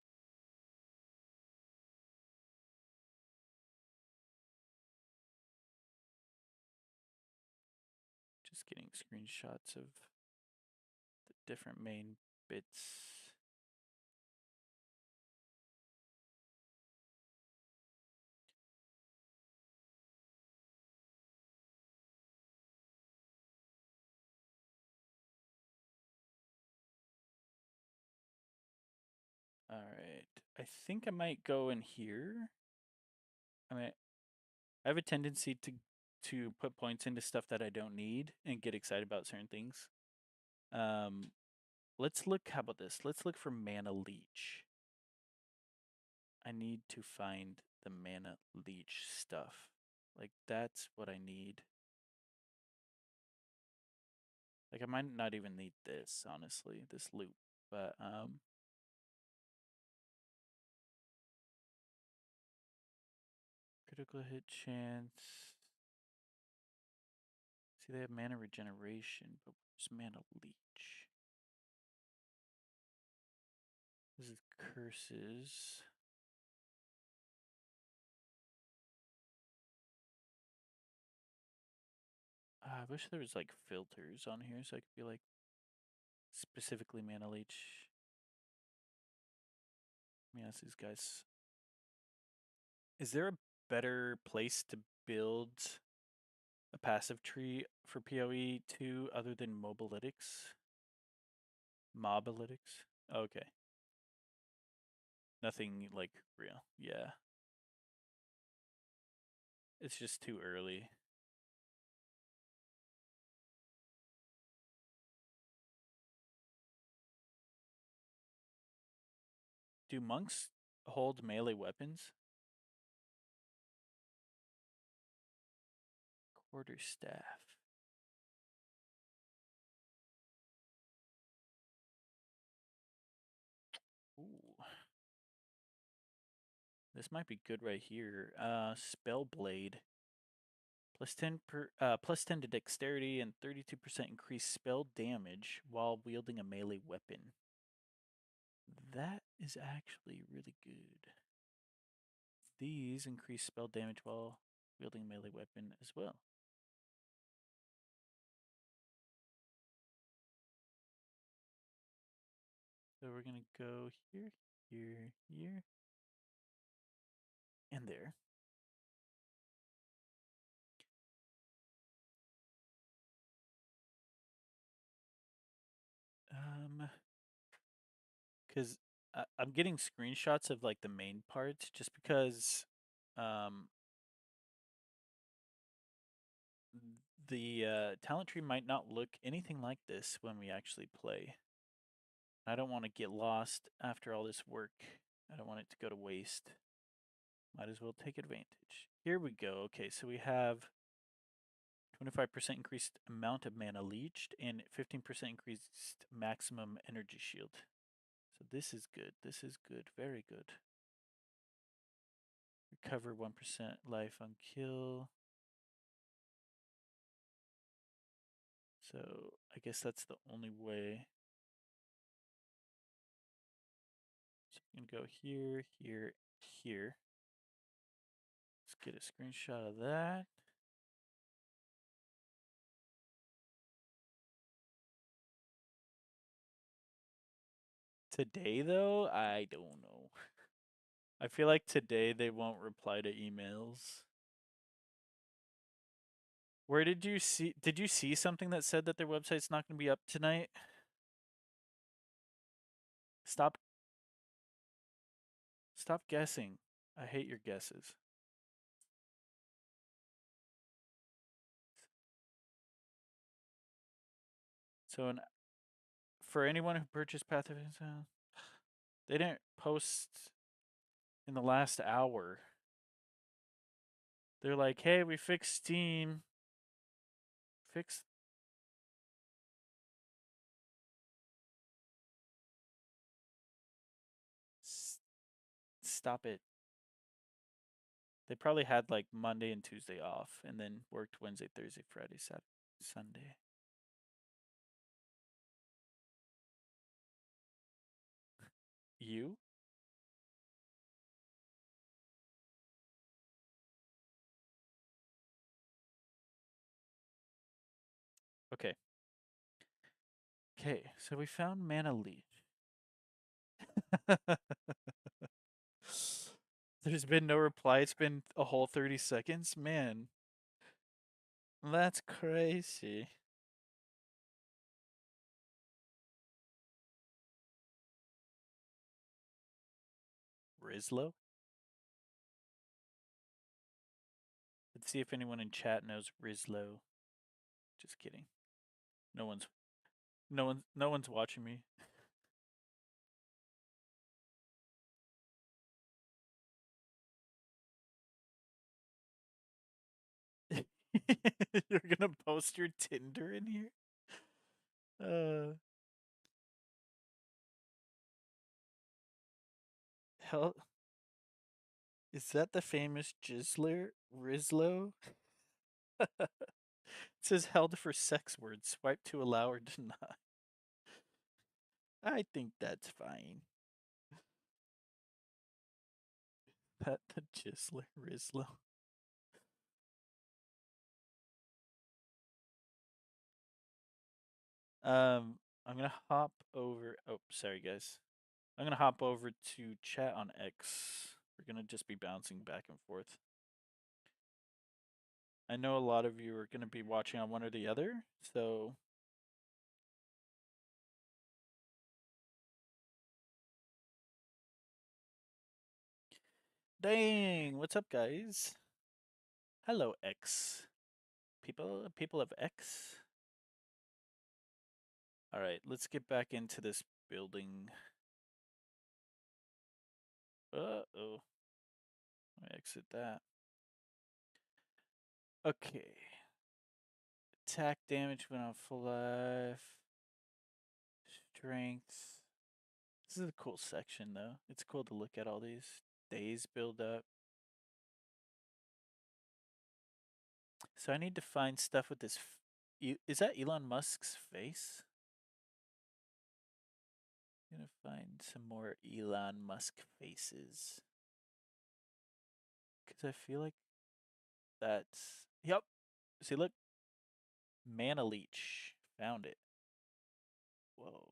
just getting screenshots of the different main bits. All right, I think I might go in here. I mean, I have a tendency to put points into stuff that I don't need and get excited about certain things. Um, let's look. How about this? Let's look for mana leech. I need to find the mana leech stuff. Like that's what I need. Like I might not even need this, honestly, this loop. But critical hit chance. See, they have mana regeneration, but where's mana leech? This is curses. I wish there was like filters on here so I could be like specifically mana leech. Let me ask these guys. Is there a better place to build a passive tree for PoE 2 other than mobalytics? Mobalytics? Okay. Nothing like real. Yeah. It's just too early. Do monks hold melee weapons? Quarterstaff. Ooh. This might be good right here. Spellblade. Plus 10 to dexterity and 32% increased spell damage while wielding a melee weapon. That is actually really good. These increase spell damage while wielding a melee weapon as well. So we're gonna go here, here, here, and there. Because I'm getting screenshots of like the main parts just because um the talent tree might not look anything like this when we actually play. I don't want to get lost after all this work. I don't want it to go to waste. Might as well take advantage. Here we go. Okay, so we have 25% increased amount of mana leached and 15% increased maximum energy shield. So this is good. This is good. Very good. Recover 1% life on kill. So I guess that's the only way. So you can go here, here, here. Let's get a screenshot of that. Today, though, I don't know. I feel like today they won't reply to emails. Where did you see? Did you see something that said that their website's not going to be up tonight? Stop, stop guessing. I hate your guesses. So, for anyone who purchased Path of Exile, they didn't post in the last hour. They're like, hey, we fixed Steam. Fix. S- Stop it. They probably had like Monday and Tuesday off and then worked Wednesday, Thursday, Friday, Saturday, Sunday. You? Okay. Okay, so we found Mana Leech. There's been no reply. It's been a whole 30 seconds. Man, that's crazy. Rizlo? Let's see if anyone in chat knows Rizlo. Just kidding. No one's no one's watching me. You're gonna post your Tinder in here? Uh hell, is that the famous Jizzler Rizlo? It says held for sex words. Swipe to allow or deny. I think that's fine. That the Jizzler Rizlo. I'm gonna hop over. Oh, sorry guys. I'm gonna hop over to chat on X. We're gonna just be bouncing back and forth. I know a lot of you are gonna be watching on one or the other, so dang, what's up guys? Hello X. People of X. Alright, let's get back into this building. Uh-oh. Let me exit that. Okay. Attack damage when on full life. Strength. This is a cool section though. It's cool to look at all these days build up. So I need to find stuff with this. Is that Elon Musk's face? I'm gonna find some more Elon Musk faces. Because I feel like that's. Yep. See, look. Mana Leech. Found it. Whoa.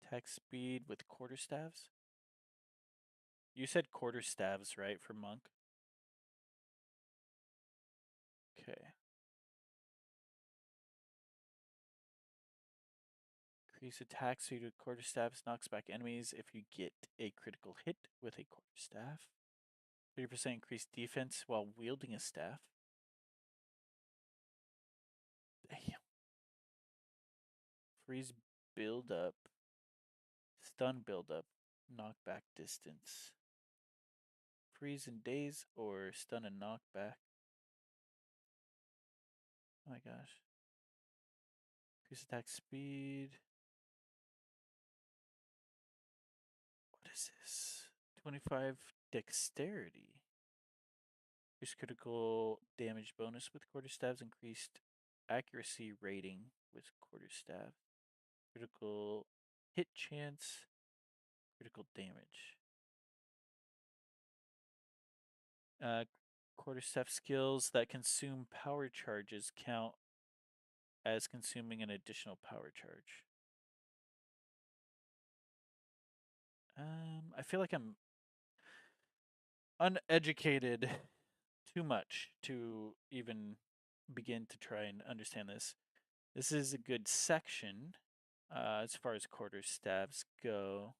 Attack speed with quarterstaves? You said quarterstaves, right, for Monk? Okay. Increase attack speed with quarterstaves knocks back enemies if you get a critical hit with a quarterstaff. 30% increased defense while wielding a staff. Damn. Freeze build up. Stun build up. Knockback distance. Freeze in daze or stun and knockback. Oh my gosh. Increase attack speed. What is this? 25 dexterity. Increased critical damage bonus with quarterstaves. Increased accuracy rating with quarterstaff. Critical hit chance. Critical damage. Uh, Quarterstaff skills that consume power charges count as consuming an additional power charge. I feel like I'm uneducated too much to even begin to try and understand this. This is a good section as far as quarterstaffs go.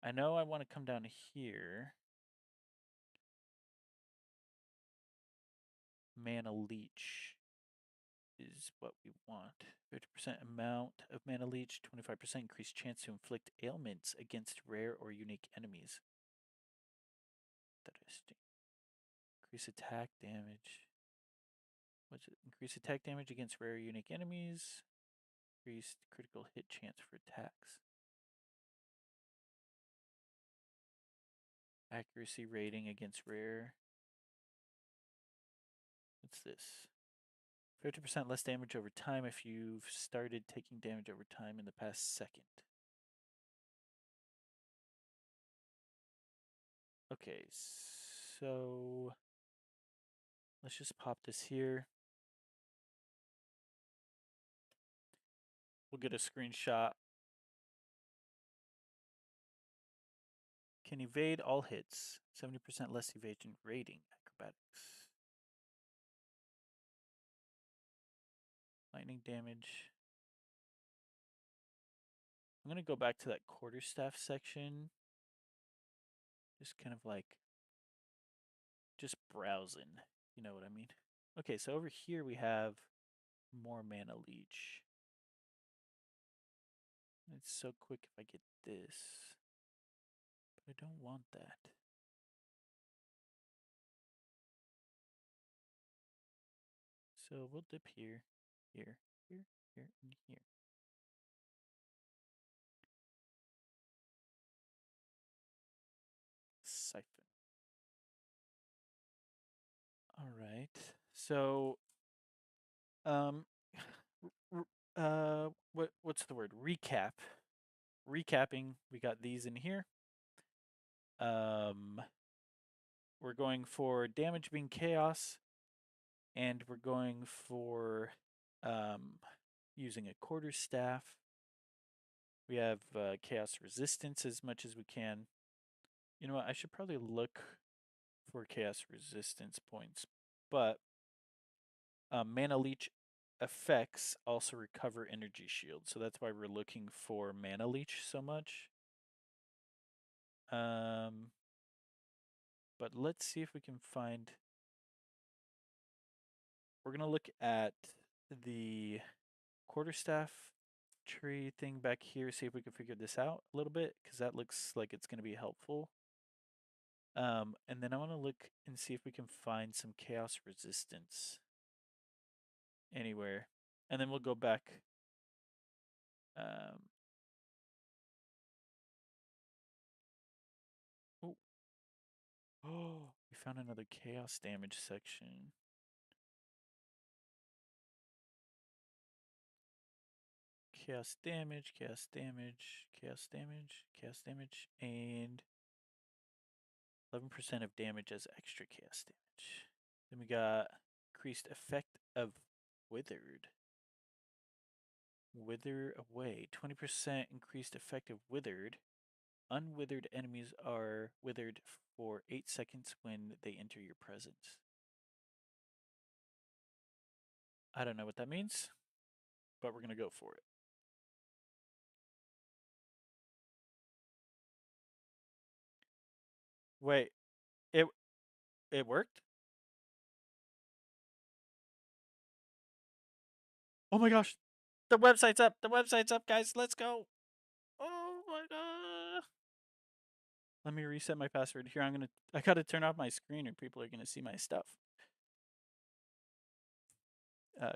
I know I want to come down here. Mana Leech is what we want. 50% amount of Mana Leech, 25% increased chance to inflict ailments against rare or unique enemies. Increase attack damage. What's it? Increase attack damage against rare unique enemies. Increased critical hit chance for attacks. Accuracy rating against rare. What's this? 50% less damage over time if you've started taking damage over time in the past second. Okay, so let's just pop this here. We'll get a screenshot. Can evade all hits. 70% less evasion rating. Acrobatics. Lightning damage. I'm going to go back to that quarterstaff section. Just kind of like, just browsing. You know what I mean? Okay, so over here we have more mana leech. It's so quick if I get this. But I don't want that. So we'll dip here, here, here, here, and here. Siphon. All right. So, um, what's the word? Recap. Recapping. We got these in here. Um, we're going for damage being chaos, and we're going for using a quarterstaff. We have chaos resistance as much as we can. You know what? I should probably look for chaos resistance points, but mana leech effects also recover energy shield, so that's why we're looking for mana leech so much. But let's see if we can find. We're gonna look at the quarterstaff tree thing back here, see if we can figure this out a little bit, because that looks like it's gonna be helpful. And then I want to look and see if we can find some chaos resistance anywhere, and then we'll go back. Um, oh, oh, we found another chaos damage section. Chaos damage, chaos damage, chaos damage, chaos damage, and 11% of damage as extra chaos damage. Then we got increased effect of withered. Wither away. 20% increased effect of withered. Unwithered enemies are withered for 8 seconds when they enter your presence. I don't know what that means, but we're going to go for it. Wait, it it worked? Oh my gosh. The website's up. The website's up, guys. Let's go. Oh my god. Let me reset my password. Here, I gotta turn off my screen or people are gonna see my stuff.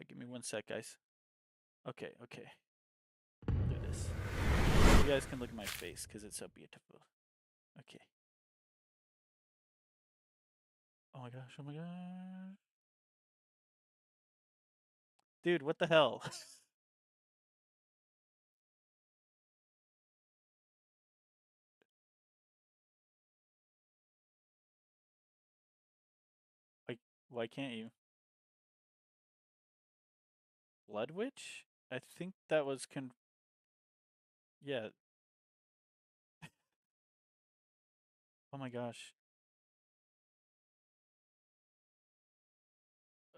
Give me 1 sec, guys. Okay, okay. We'll do this. You guys can look at my face because it's so beautiful. Okay. Oh my gosh, oh my gosh. Dude, what the hell? Like, why can't you? Blood Witch? I think that was yeah. Oh my gosh.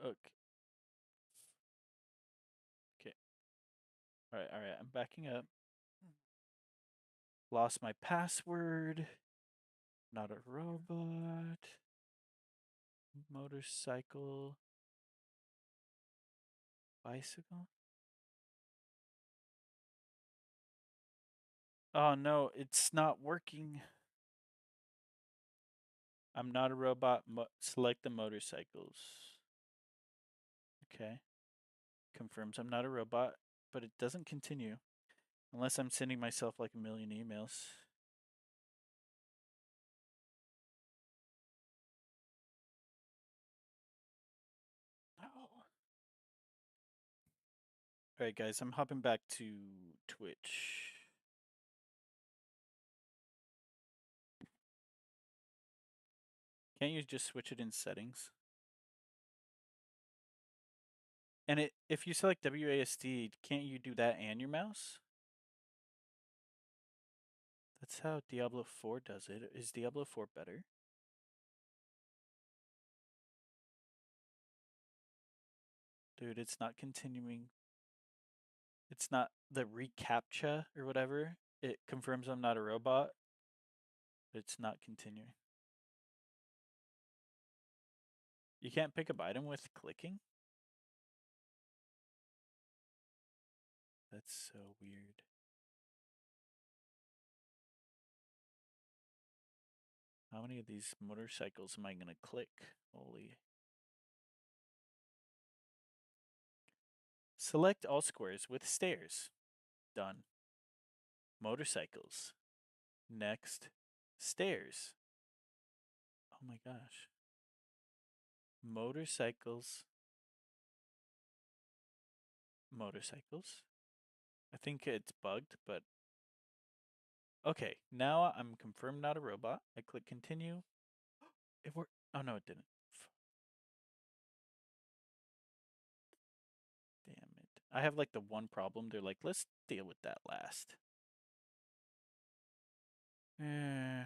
Okay. Okay. Alright, alright. I'm backing up. Lost my password. Not a robot. Motorcycle. Bicycle? Oh no, it's not working. I'm not a robot. Select the motorcycles. Okay. Confirms I'm not a robot, but it doesn't continue unless I'm sending myself like a million emails. Oh. All right, guys, I'm hopping back to Twitch. Can't you just switch it in settings? And if you select WASD, can't you do that and your mouse? That's how Diablo 4 does it. Is Diablo 4 better? Dude, it's not continuing. It's not the reCAPTCHA or whatever. It confirms I'm not a robot, but it's not continuing. You can't pick up item with clicking? That's so weird. How many of these motorcycles am I gonna click? Holy. Select all squares with stairs. Done. Motorcycles. Next. Stairs. Oh my gosh. Motorcycles. Motorcycles. I think it's bugged, but okay. Now I'm confirmed not a robot. I click continue. It worked. Oh no, it didn't. Damn it. I have like the one problem. They're like, let's deal with that last. Eh,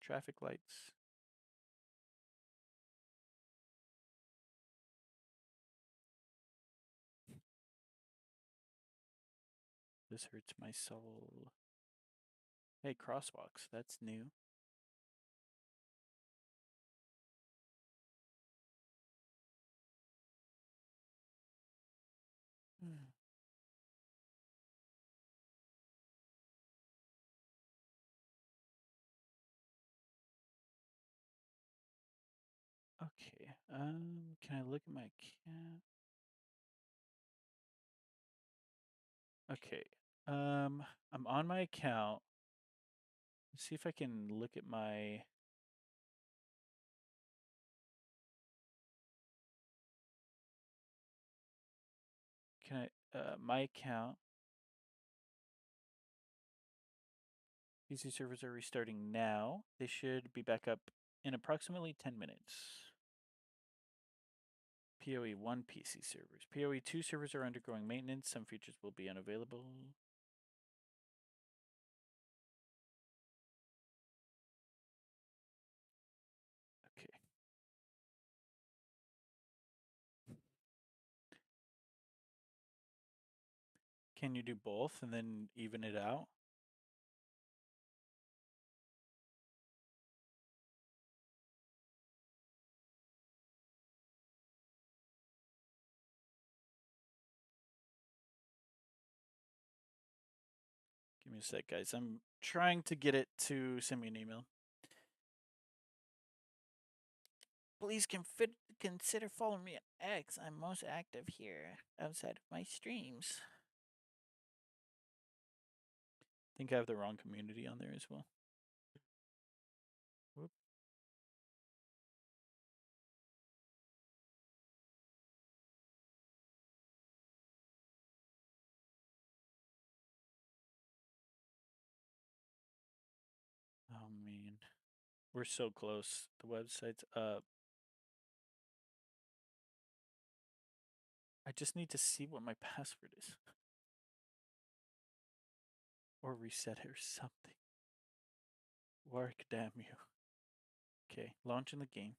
traffic lights. This hurts my soul. Hey, crosswalks. That's new. Okay. Can I look at my account? Okay. I'm on my account. Let's see if I can look at my. Can my account. PC servers are restarting now. They should be back up in approximately 10 minutes. PoE 1 PC servers. PoE 2 servers are undergoing maintenance. Some features will be unavailable. Okay. Can you do both and then even it out? Give me a sec, guys. I'm trying to get it to send me an email. Please consider following me on X. I'm most active here outside of my streams. I think I have the wrong community on there as well. Whoop. Oh man. We're so close. The website's up. I just need to see what my password is. Or reset it or something. Work, damn you. Okay, launching the game.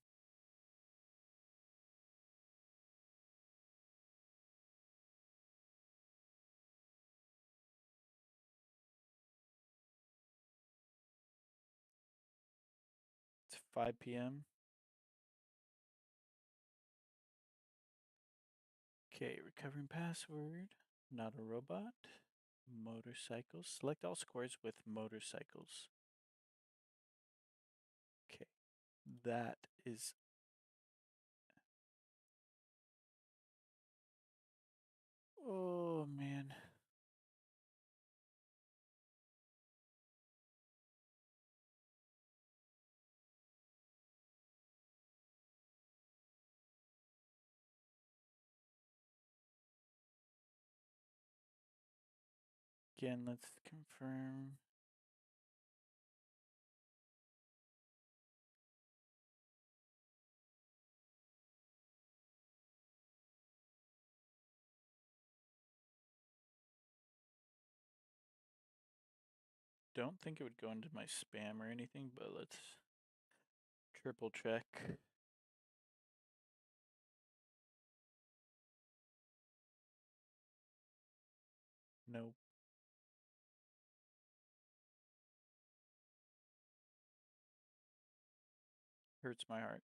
It's 5 p.m. Okay, recovering password. Not a robot. Motorcycles. Select all squares with motorcycles. That is. Oh, man. Again, let's confirm. Don't think it would go into my spam or anything, but let's triple check. Nope. Hurts my heart.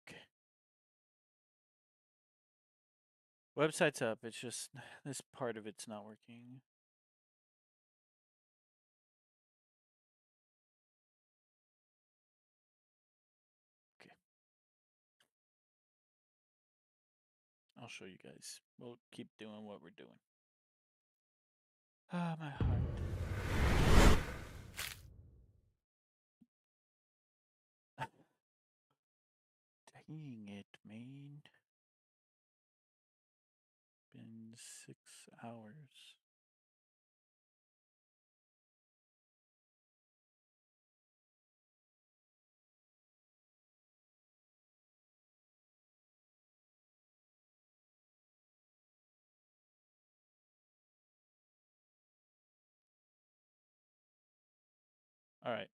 Okay. Website's up. It's just this part of it's not working. Okay. I'll show you guys. We'll keep doing what we're doing. Ah, my heart. Dang it, man. Been 6 hours. All right.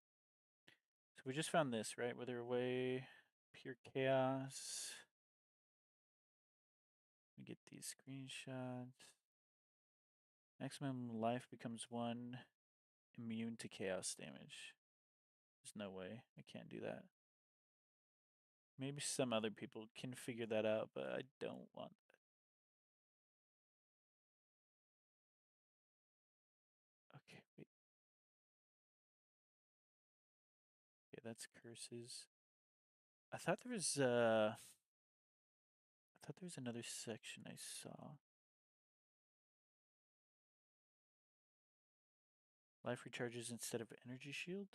So we just found this, right? Wither away, pure chaos. We get these screenshots. Maximum life becomes 1, immune to chaos damage. There's no way. I can't do that. Maybe some other people can figure that out, but I don't want that. Okay, wait. Okay, that's curses. I thought there was another section I saw. Life recharges instead of energy shield?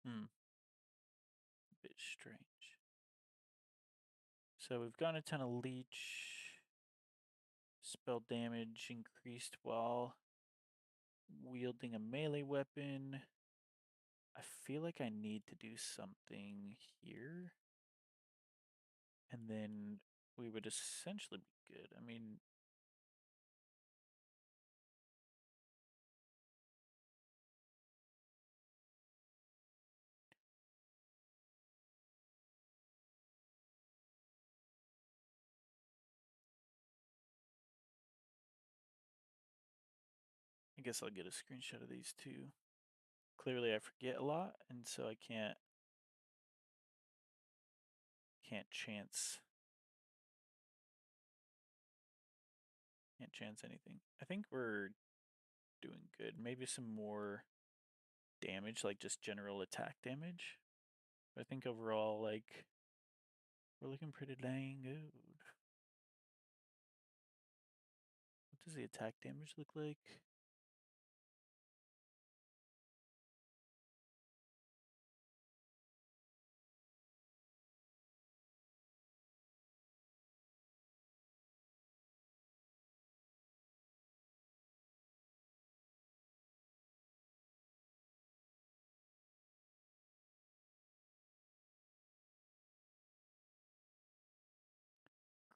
Hmm. Bit strange. So we've got a ton of leech. Spell damage increased while wielding a melee weapon. I feel like I need to do something here. And then we would essentially be good. I mean, I guess I'll get a screenshot of these two. Clearly I forget a lot, and so I can't chance anything. I think we're doing good. Maybe some more damage, like just general attack damage. But I think overall, like, we're looking pretty dang good. What does the attack damage look like?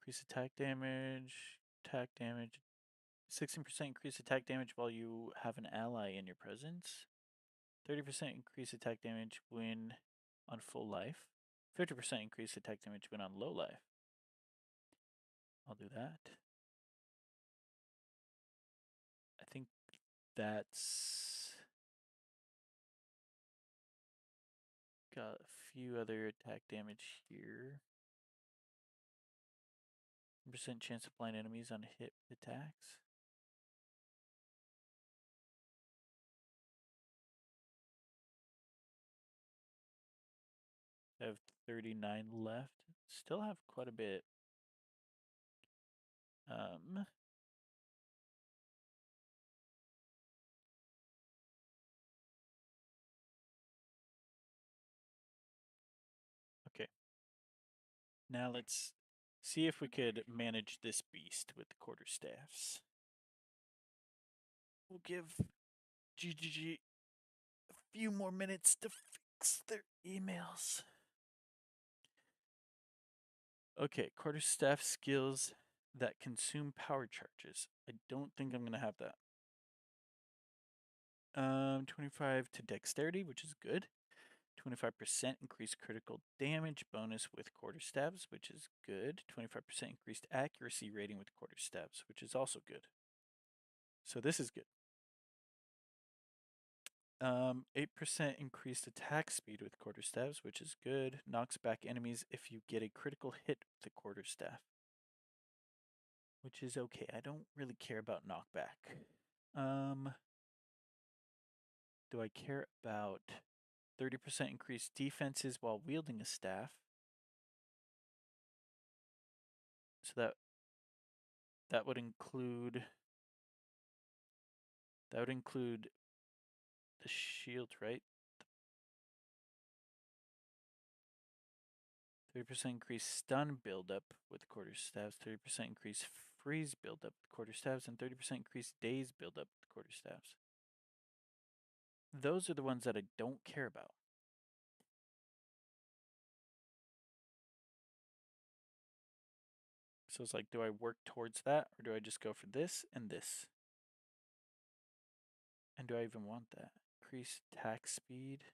Increase attack damage, 16% increase attack damage while you have an ally in your presence. 30% increase attack damage when on full life. 50% increase attack damage when on low life. I'll do that. I That's got a few other attack damage here. Percent chance of blind enemies on hit attacks. I have 39 left. Still have quite a bit. Um, okay. Now let's see if we could manage this beast with the quarterstaffs. We'll give GGG a few more minutes to fix their emails. Okay, quarterstaff skills that consume power charges. I don't think I'm going to have that. 25 to dexterity, which is good. 25% increased critical damage bonus with quarterstaves, which is good. 25% increased accuracy rating with quarterstaves, which is also good. So this is good. 8% increased attack speed with quarterstaves, which is good. Knocks back enemies if you get a critical hit with the quarterstaff, which is okay. I don't really care about knockback. Do I care about 30% increased defenses while wielding a staff? So that would include the shield, right? 30% increased stun buildup with quarterstaves, 30% increased freeze buildup with quarterstaves, and 30% increased daze buildup with quarterstaves. Those are the ones that I don't care about. So it's like, do I work towards that, or do I just go for this and this? And do I even want that? Increase attack speed.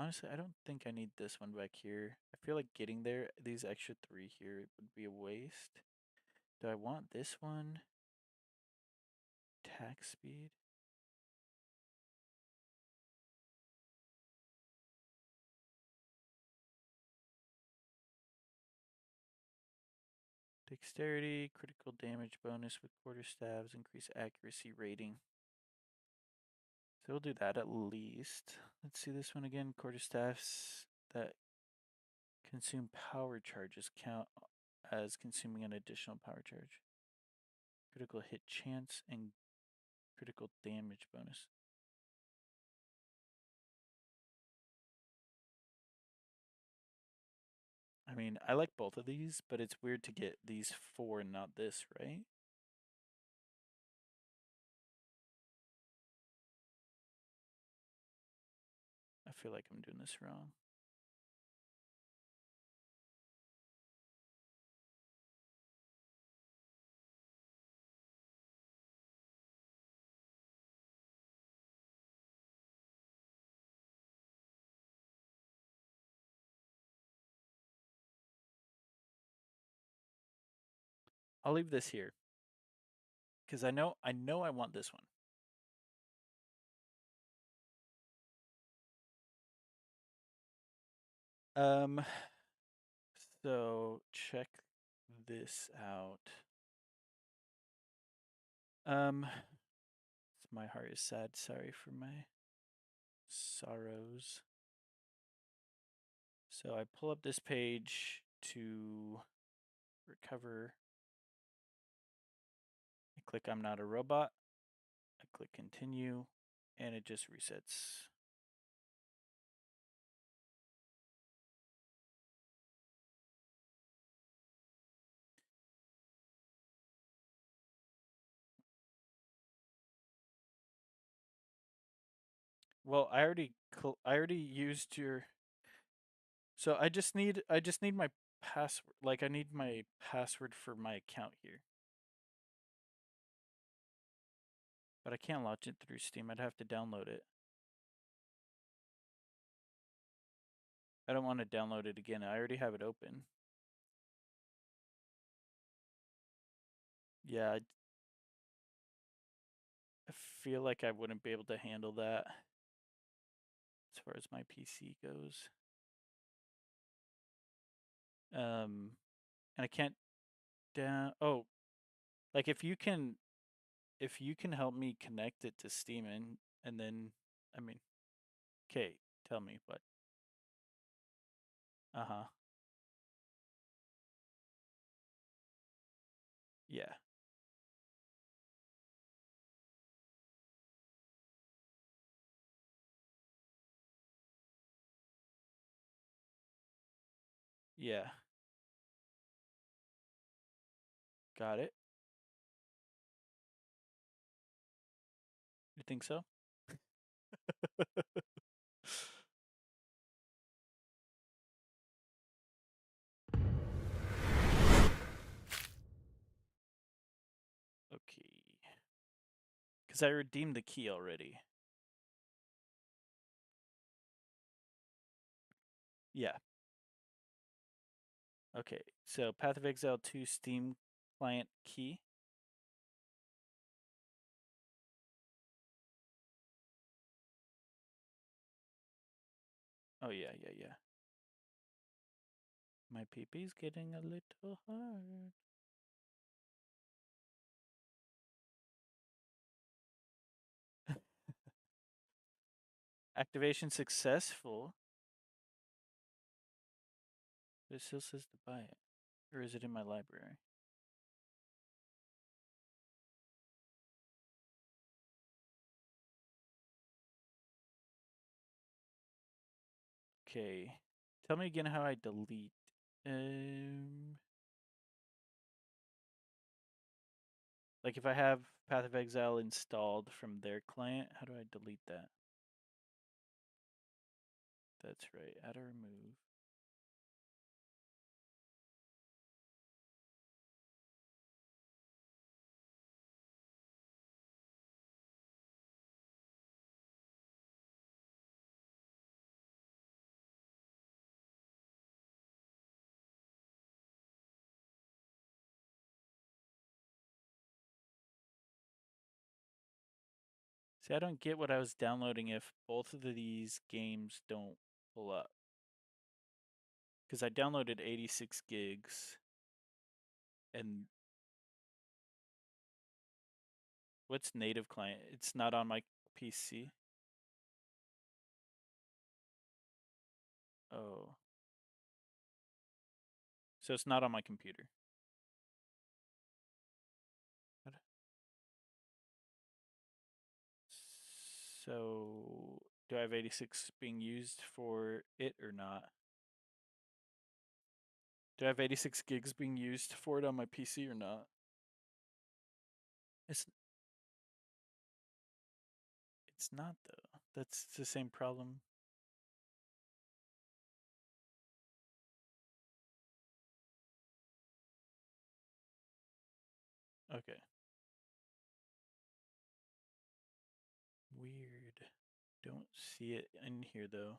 Honestly, I don't think I need this one back here. I feel like getting there, these extra 3 here would be a waste. Do I want this one? Attack speed? Dexterity, critical damage bonus with quarterstaves, increase accuracy rating. So we'll do that at least. Let's see this one again. Quarterstaffs that consume power charges count as consuming an additional power charge. Critical hit chance and critical damage bonus. I mean, I like both of these, but it's weird to get these 4 and not this, right? I feel like I'm doing this wrong. I'll leave this here because I know I want this one. Um, so check this out. Um, my heart is sad. Sorry for my sorrows. So I pull up this page to recover. I click I'm not a robot. I click continue, and it just resets. Well, I already used your. So I just need my password. Like I need my password for my account here. But I can't launch it through Steam. I'd have to download it. I don't want to download it again. I already have it open. Yeah, I feel like I wouldn't be able to handle that as far as my PC goes. And I can't down. Oh, like if you can help me connect it to Steam and then I mean, okay, tell me what. Uh huh. Yeah. Yeah. Got it. You think so? Okay. Because I redeemed the key already. Yeah. Okay. So Path of Exile 2 Steam client key. Oh yeah, yeah, yeah. My peepee's getting a little hard. Activation successful. But it still says to buy it. Or is it in my library? Okay. Tell me again how I delete. Um, like if I have Path of Exile installed from their client, how do I delete that? That's right. How to remove. See, I don't get what I was downloading if both of these games don't pull up. Because I downloaded 86 gigs. And what's native client? It's not on my PC. Oh. So it's not on my computer. What? So do I have 86 being used for it or not? Do I have 86 gigs being used for it on my PC or not? It's it's not though. That's the same problem. Okay. Weird. Don't see it in here though.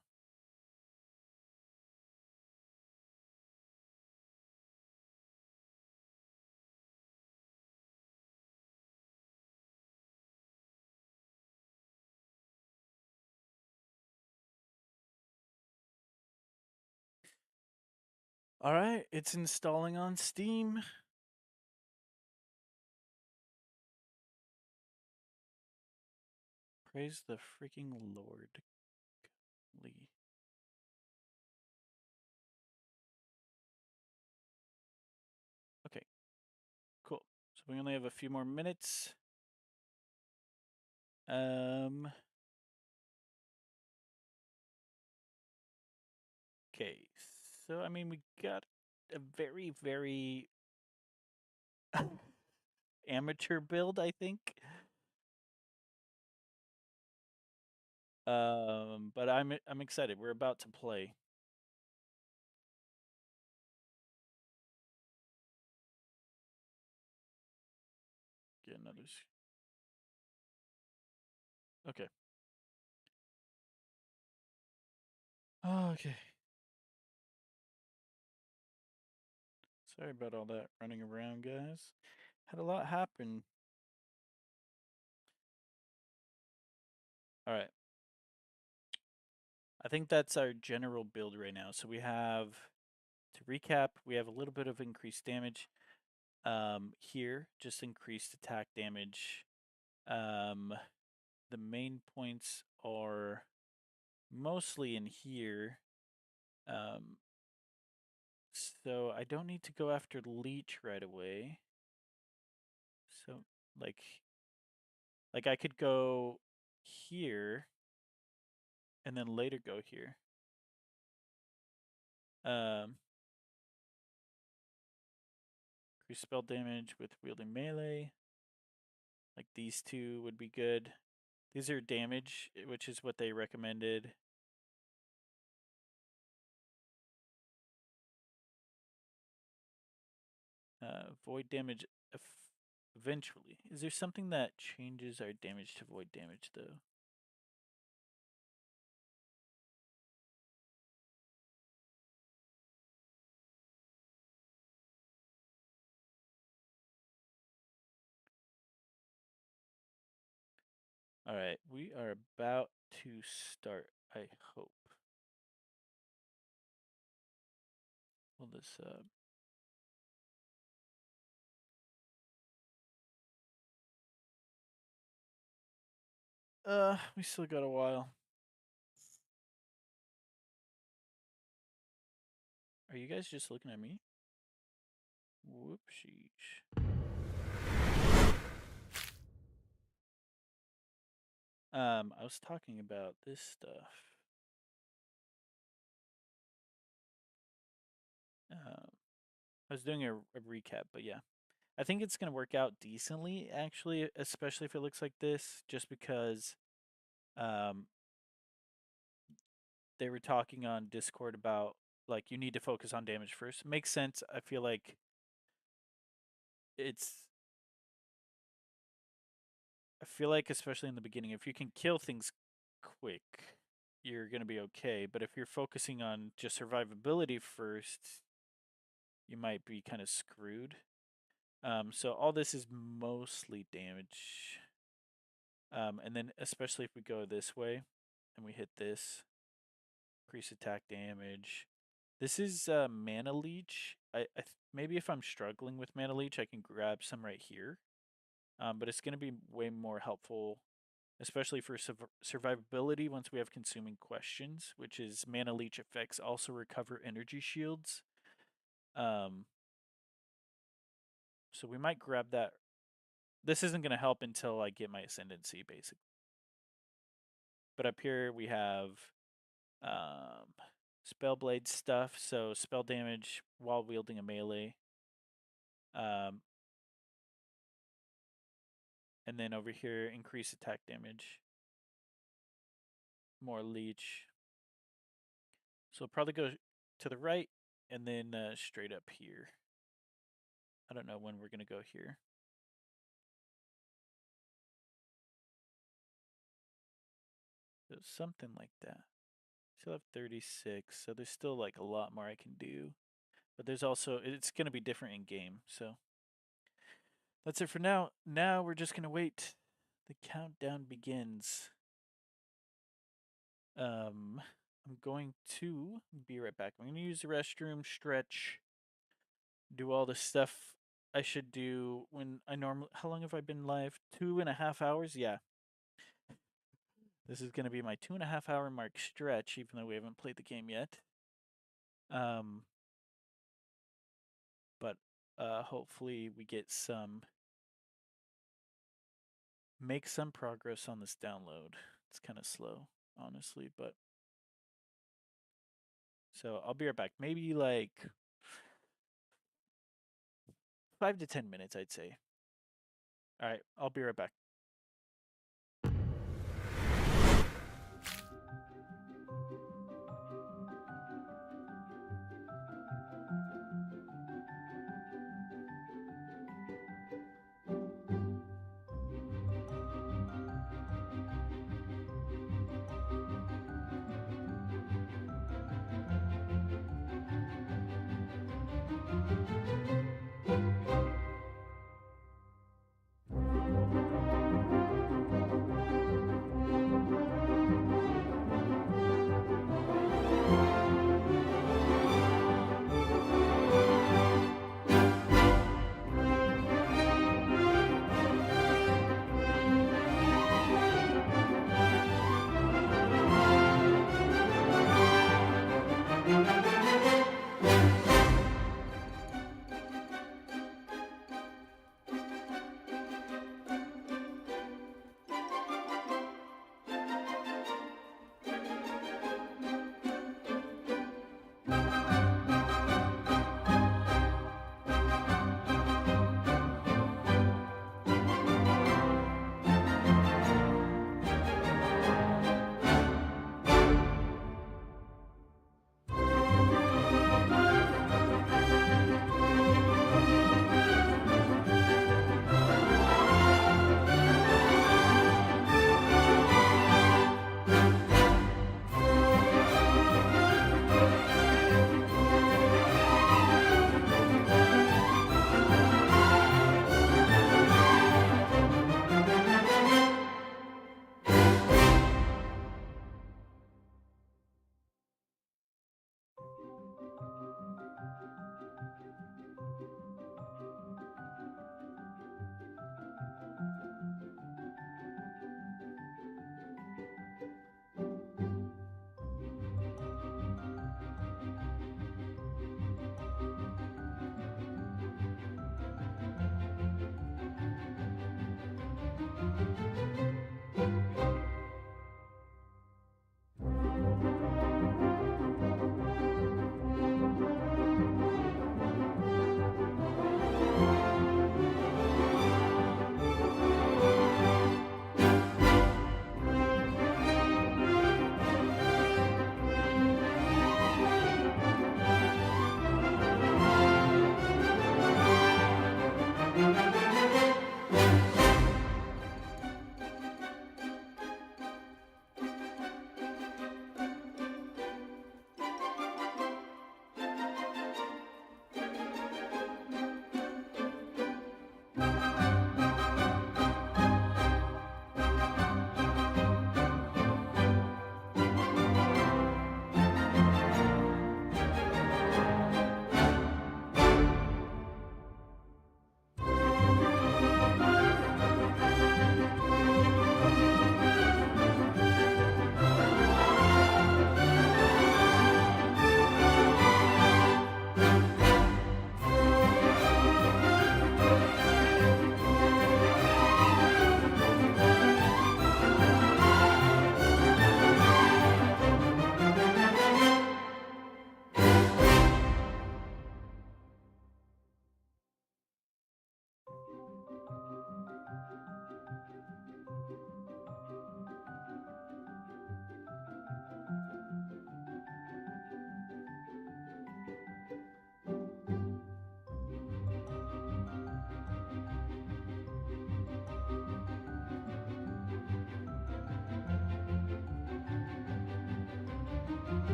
All right, it's installing on Steam. Praise the freaking Lord. Lee. Okay, cool. So we only have a few more minutes. Um okay. So I mean we got a very, very amateur build, I think. But I'm excited. We're about to play. Get another. Okay. Okay. Sorry about all that running around, guys. Had a lot happen. All right. I think that's our general build right now. So we have, to recap, we have a little bit of increased damage here, just increased attack damage. The main points are mostly in here. Um, so I don't need to go after Leech right away. So like I could go here and then later go here. Um, increase spell damage with wielding melee. Like these two would be good. These are damage, which is what they recommended. Void damage eventually. Is there something that changes our damage to void damage though? All right, we are about to start, I hope. Pull this up. We still got a while. Are you guys just looking at me? Whoopsies. I was talking about this stuff. I was doing a recap, but yeah. I think it's going to work out decently, actually, especially if it looks like this, just because um, they were talking on Discord about, like, you need to focus on damage first. Makes sense. I feel like it's. I feel like, especially in the beginning, if you can kill things quick, you're going to be okay. But if you're focusing on just survivability first, you might be kind of screwed. So all this is mostly damage. And then especially if we go this way and we hit this, increase attack damage. This is mana leech. Maybe if I'm struggling with mana leech, I can grab some right here. But it's going to be way more helpful, especially for survivability once we have consuming questions, which is mana leech effects also recover energy shields. So we might grab that. This isn't going to help until I get my ascendancy, basically. But up here we have Spellblade stuff, so spell damage while wielding a melee. And then over here, increase attack damage. More leech. So probably go to the right and then straight up here. I don't know when we're going to go here. So something like that. Still have 36, so there's still like a lot more I can do. But there's also, it's going to be different in game, so. That's it for now. Now we're just going to wait. The countdown begins. I'm going to be right back. I'm going to use the restroom, stretch, do all the stuff I should do when I normally. How long have I been live? 2.5 hours? Yeah. This is going to be my 2.5 hour mark stretch, even though we haven't played the game yet. Um, but hopefully we get make some progress on this download. It's kind of slow, honestly, but so I'll be right back. Maybe like 5 to 10 minutes, I'd say. All right, I'll be right back.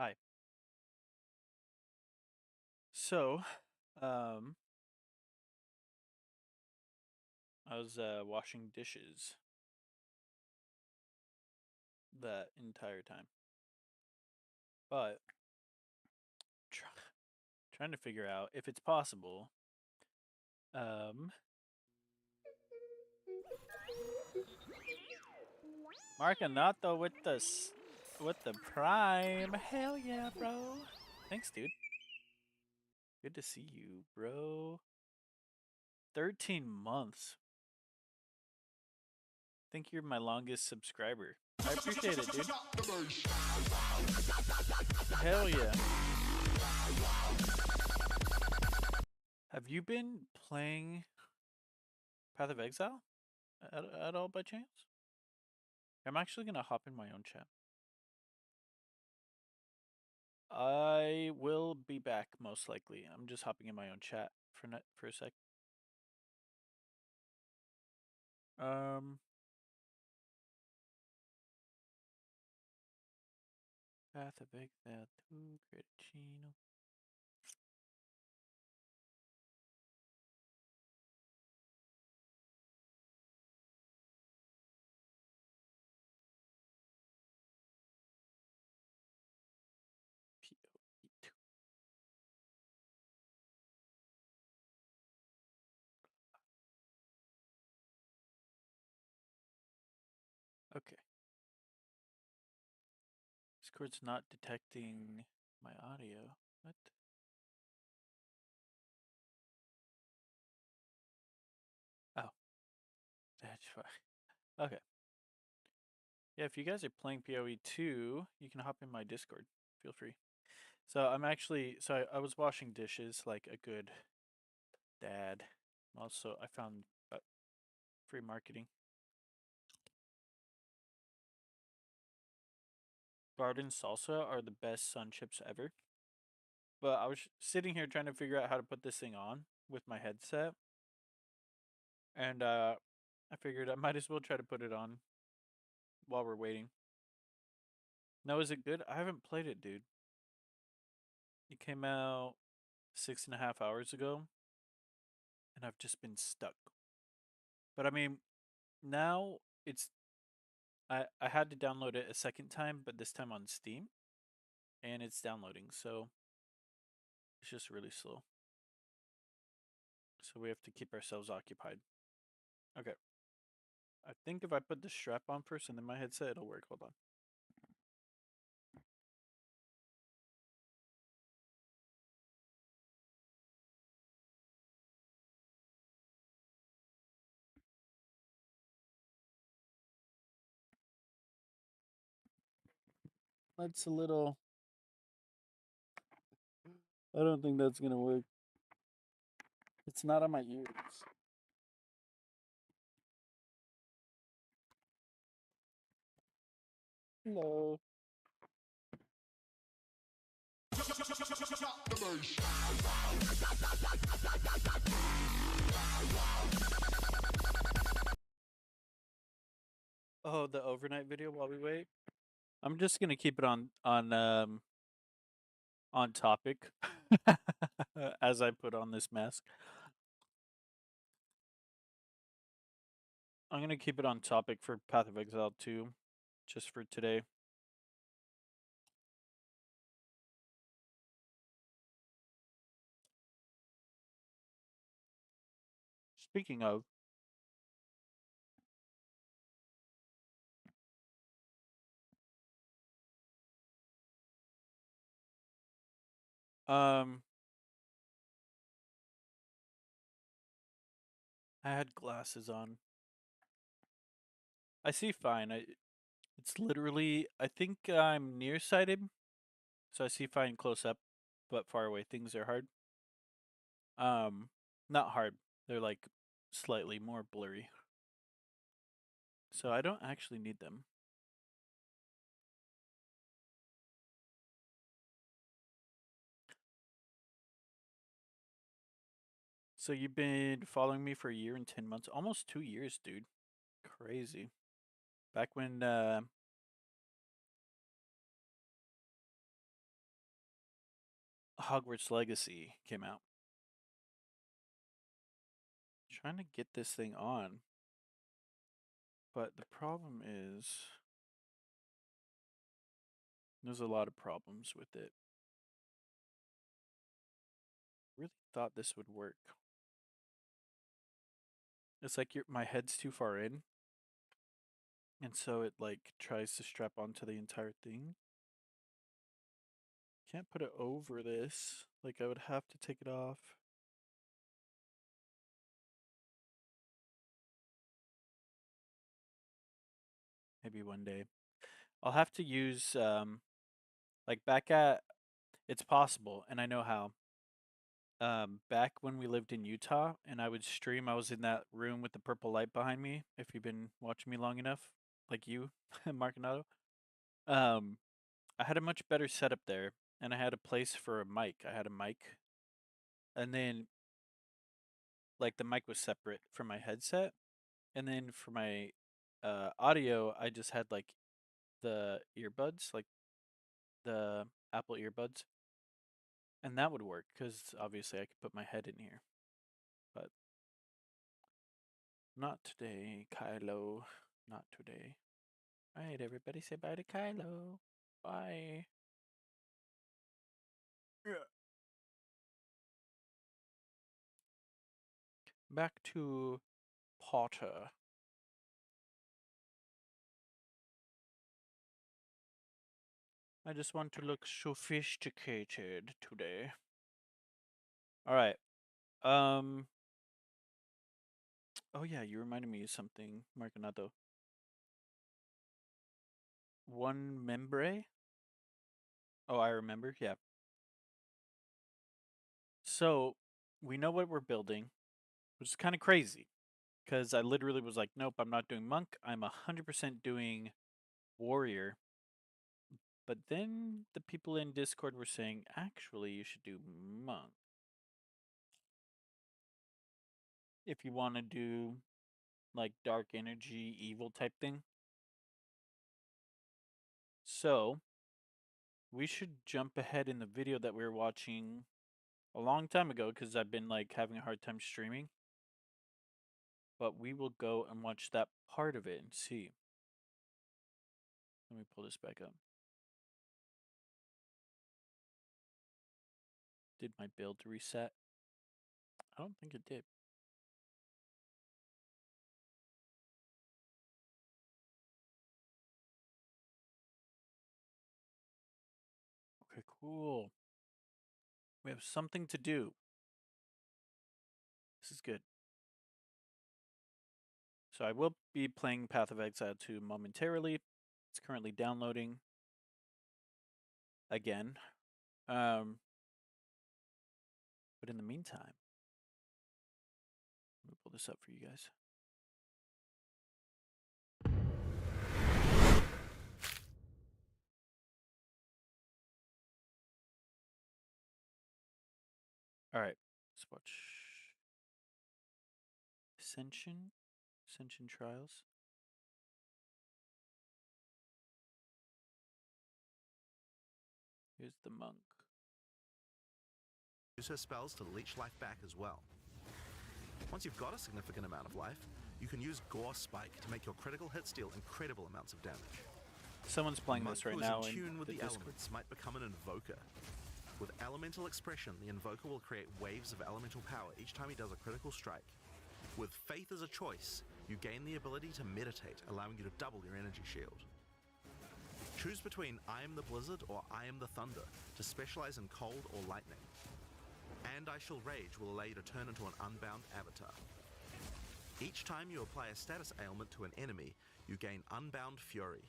Hi. So, um, I was washing dishes that entire time, but try, trying to figure out if it's possible. Um, Marcanato with the prime. Hell yeah, bro. Thanks, dude. Good to see you, bro. 13 months. Think you're my longest subscriber. I appreciate it, dude. Hell yeah. Have you been playing Path of Exile at all by chance? I'm actually gonna hop in my own chat. I will be back most likely. I'm just hopping in my own chat for a sec. Um, Path of Exile 2, Cretino. PoE2. Okay. Discord's not detecting my audio. What? Oh, that's fine. Okay. Yeah, if you guys are playing PoE2, you can hop in my Discord. Feel free. So I'm actually, I was washing dishes like a good dad. Also, I found free marketing. Garden salsa are the best sun chips ever. But I was sitting here trying to figure out how to put this thing on with my headset, and I figured I might as well try to put it on while we're waiting. No, is it good? I haven't played it, dude. It came out 6.5 hours ago, and I've just been stuck. But I mean, now it's I had to download it a second time, but this time on Steam, and it's downloading, so it's just really slow. So we have to keep ourselves occupied. Okay. I think if I put the strap on first and then my headset, it'll work. Hold on. That's a little. I don't think that's gonna work. It's not on my ears. Hello. Oh, the overnight video while we wait. I'm just gonna keep it on topic as I put on this mask. I'm gonna keep it on topic for Path of Exile 2, just for today. Speaking of, um, I had glasses on. I see fine. It's literally, I think I'm nearsighted, so I see fine close up, but far away things are hard. Um, Not hard. They're like slightly more blurry. So I don't actually need them. So you've been following me for a year and 10 months, almost 2 years, dude. Crazy. Back when Hogwarts Legacy came out. Trying to get this thing on. But the problem is there's a lot of problems with it. Really thought this would work. It's like my head's too far in, and so it like tries to strap onto the entire thing. Can't put it over this. Like I would have to take it off. Maybe one day. I'll have to use like back at it's possible, and I know how. Back when we lived in Utah and I would stream, I was in that room with the purple light behind me. If you've been watching me long enough, like you, Markinato, um, I had a much better setup there, and I had a place for a mic. I had a mic, and then like the mic was separate from my headset, and then for my audio, I just had like the earbuds, like the Apple earbuds, and that would work because obviously I could put my head in here, but not today, Kylo. Not today. All right, everybody, say bye to Kylo. Bye. Yeah. Back to Potter. I just want to look sophisticated today. All right. Um. Oh yeah, you reminded me of something, Marconato. One membre. Oh, I remember. Yeah. So we know what we're building, which is kind of crazy because I literally was like, nope, I'm not doing monk. I'm 100% doing warrior. But then the people in Discord were saying, actually, you should do monk if you want to do like dark energy, evil type thing. So we should jump ahead in the video that we were watching a long time ago because I've been like having a hard time streaming. But we will go and watch that part of it and see. Let me pull this back up. Did my build reset? I don't think it did. Okay, cool. We have something to do. This is good. So I will be playing Path of Exile 2 momentarily. It's currently downloading again. Um, but in the meantime, let me pull this up for you guys. All right, let's watch Ascension Trials. Here's the monk. Use her spells to leech life back as well. Once you've got a significant amount of life, you can use Gore Spike to make your critical hits deal incredible amounts of damage. Someone's playing Monk this right who is now in in tune with the the Discord. elements might become an invoker. With elemental expression, the invoker will create waves of elemental power each time he does a critical strike. With faith as a choice, you gain the ability to meditate, allowing you to double your energy shield. Choose between I am the Blizzard or I am the Thunder to specialize in cold or lightning. And I Shall Rage will allow you to turn into an unbound avatar. Each time you apply a status ailment to an enemy, you gain Unbound Fury.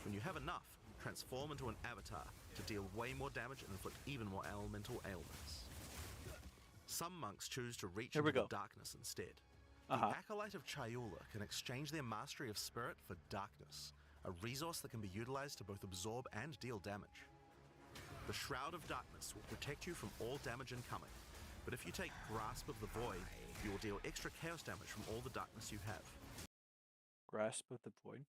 When you have enough, transform into an avatar to deal way more damage and inflict even more elemental ailments. Some monks choose to reach Here we into go. the darkness instead. Uh-huh. The Acolyte of Chayula can exchange their mastery of spirit for darkness, a resource that can be utilized to both absorb and deal damage. The Shroud of Darkness will protect you from all damage incoming, but if you take Grasp of the Void, you will deal extra chaos damage from all the darkness you have. Grasp of the Void.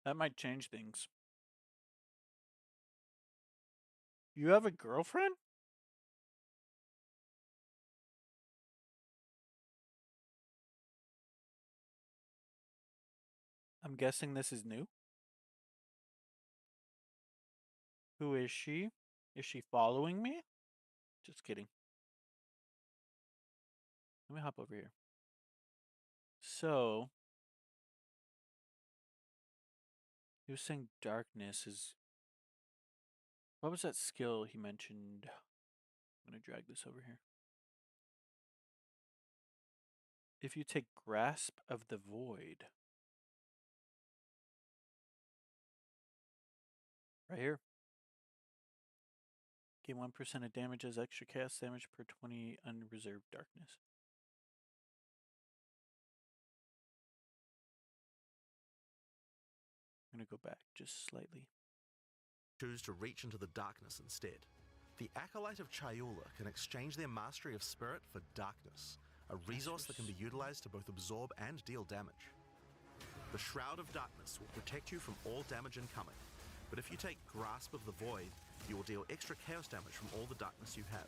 That might change things. You have a girlfriend? I'm guessing this is new. Who is she? Is she following me? Just kidding. Let me hop over here. So, he was saying darkness is... What was that skill he mentioned? I'm going to drag this over here. If you take Grasp of the Void. Right here. Gain 1% of damage as extra cast damage per 20 unreserved darkness. I'm going to go back just slightly. Choose to reach into the darkness instead. The Acolyte of Chayula can exchange their mastery of spirit for darkness, a resource that can be utilized to both absorb and deal damage. The Shroud of Darkness will protect you from all damage incoming, but if you take Grasp of the Void, you will deal extra chaos damage from all the darkness you have.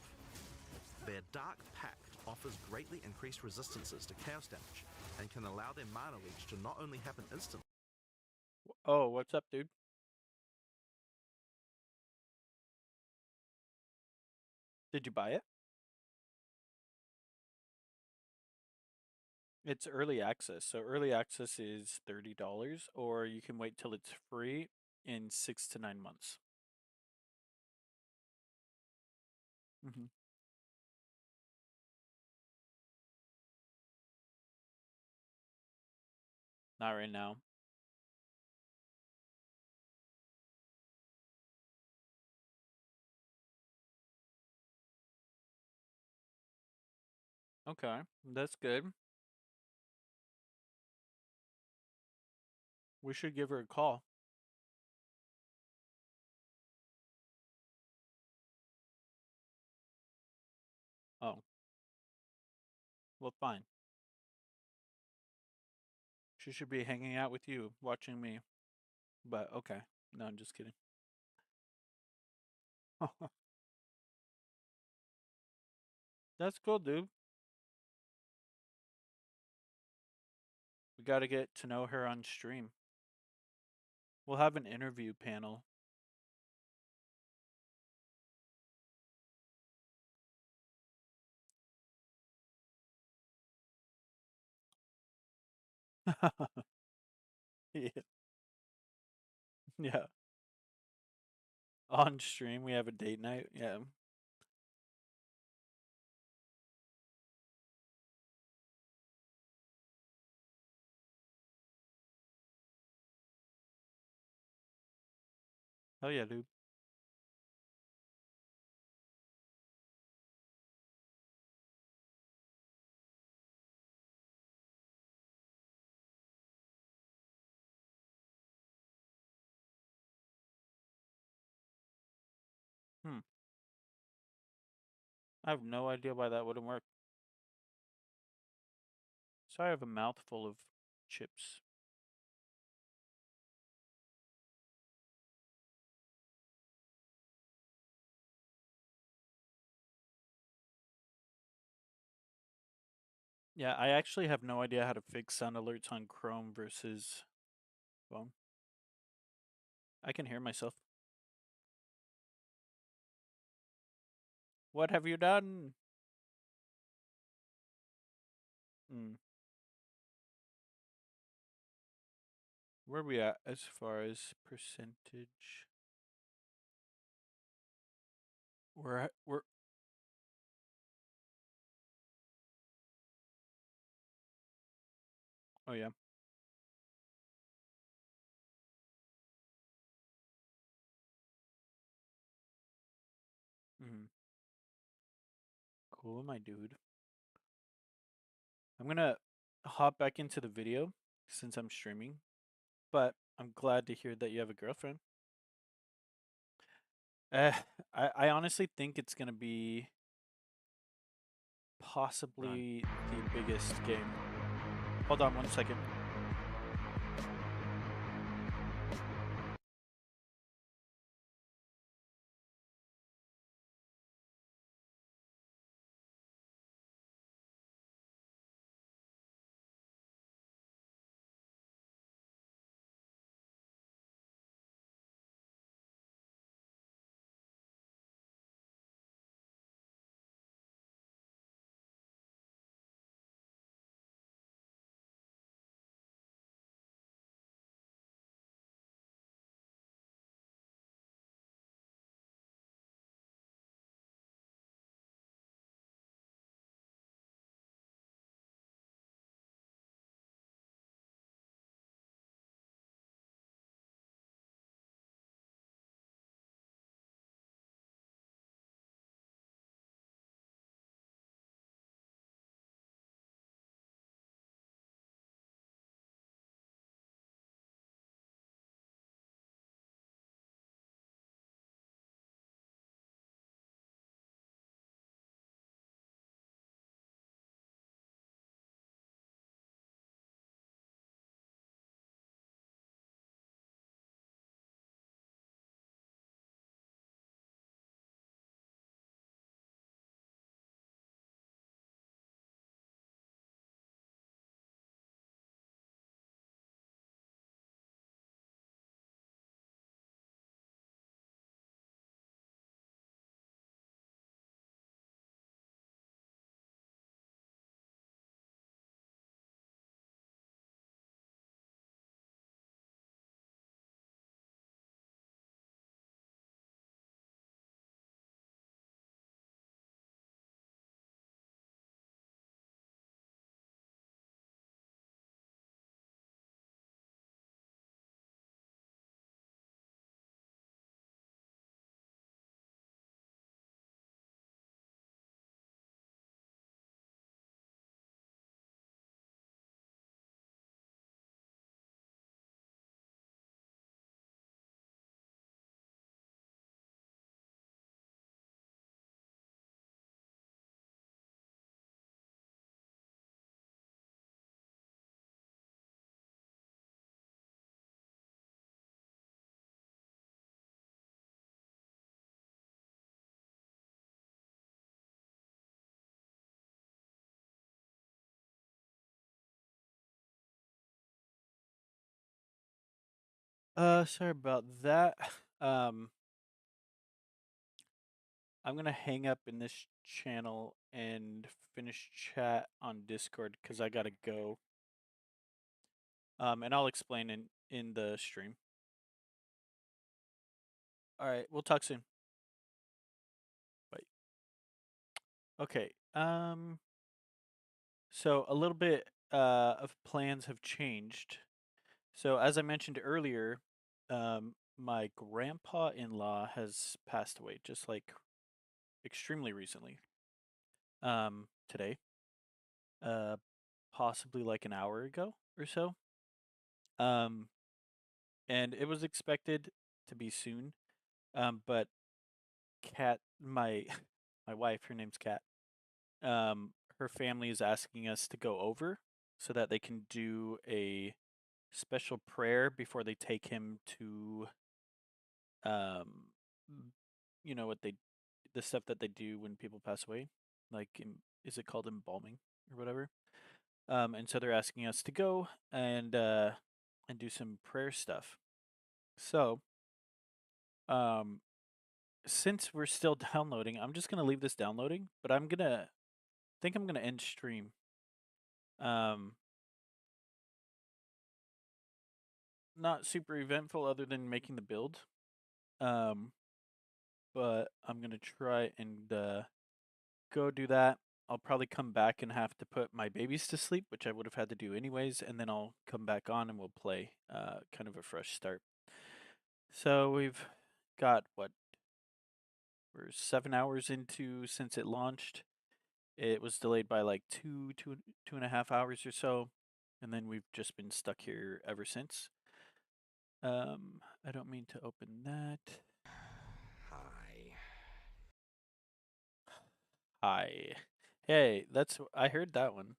Their Dark Pact offers greatly increased resistances to chaos damage, and can allow their mana leech to not only happen instantly. Oh, what's up, dude? Did you buy it? It's early access. So early access is $30, or you can wait till it's free in 6 to 9 months. Mm-hmm. Not right now. Okay, that's good. We should give her a call. Oh, well, fine. She should be hanging out with you, watching me. But okay. No, I'm just kidding. That's cool, dude. We got to get to know her on stream. We'll have an interview panel. Yeah. Yeah. On stream, we have a date night. Yeah. Oh, yeah, dude. Hmm. I have no idea why that wouldn't work. So I have a mouthful of chips. Yeah, I actually have no idea how to fix sound alerts on Chrome versus phone. I can hear myself. What have you done? Hmm. Where are we at as far as percentage? We're oh yeah. Hmm. Cool, my dude. I'm gonna hop back into the video since I'm streaming, but I'm glad to hear that you have a girlfriend. Uh, I honestly think it's gonna be possibly the biggest game. Hold on 1 second. Sorry about that. Um, I'm gonna hang up in this channel and finish chat on Discord because I gotta go. And I'll explain in the stream. All right, we'll talk soon. Bye. Okay. So a little bit of plans have changed. So as I mentioned earlier, my grandpa-in-law has passed away, just like extremely recently. Today, uh, possibly like an hour ago or so. Um, and it was expected to be soon. But Kat, my my wife, her name's Kat. Her family is asking us to go over. so that they can do a special prayer before they take him to um you know what they the stuff that they do when people pass away, like is it called embalming or whatever? And so they're asking us to go and do some prayer stuff. So um since we're still downloading, I'm just gonna leave this downloading, but I'm gonna end stream. Um, Not super eventful other than making the build. Um, but I'm gonna try and go do that. I'll probably come back and have to put my babies to sleep, which I would have had to do anyways, and then I'll come back on and we'll play kind of a fresh start. So we've got what, we're 7 hours into since it launched. It was delayed by like 2.5 hours or so, and then we've just been stuck here ever since. I don't mean to open that. Hi. Hi. Hey, I heard that one.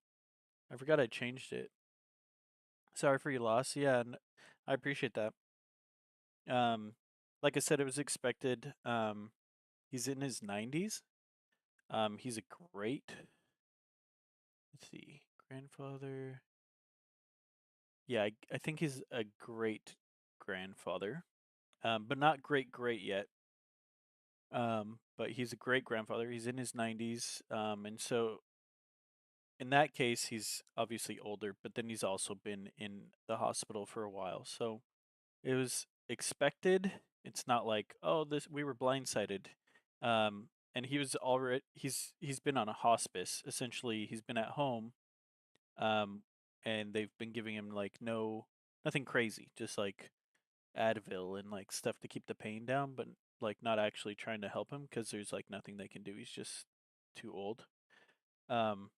I forgot I changed it. Sorry for your loss. Yeah, I appreciate that. Um, like I said, it was expected. He's in his 90s. He's a great, let's see, grandfather. Yeah, I think he's a great grandfather. But not great great yet. But he's a great grandfather. He's in his 90s. And so in that case, he's obviously older, but then he's also been in the hospital for a while. So it was expected. It's not like, oh, this we were blindsided. And he's been on a hospice. Essentially, he's been at home. Um, and they've been giving him like nothing crazy, just like Advil and like stuff to keep the pain down, but like not actually trying to help him because there's like nothing they can do. He's just too old. Um,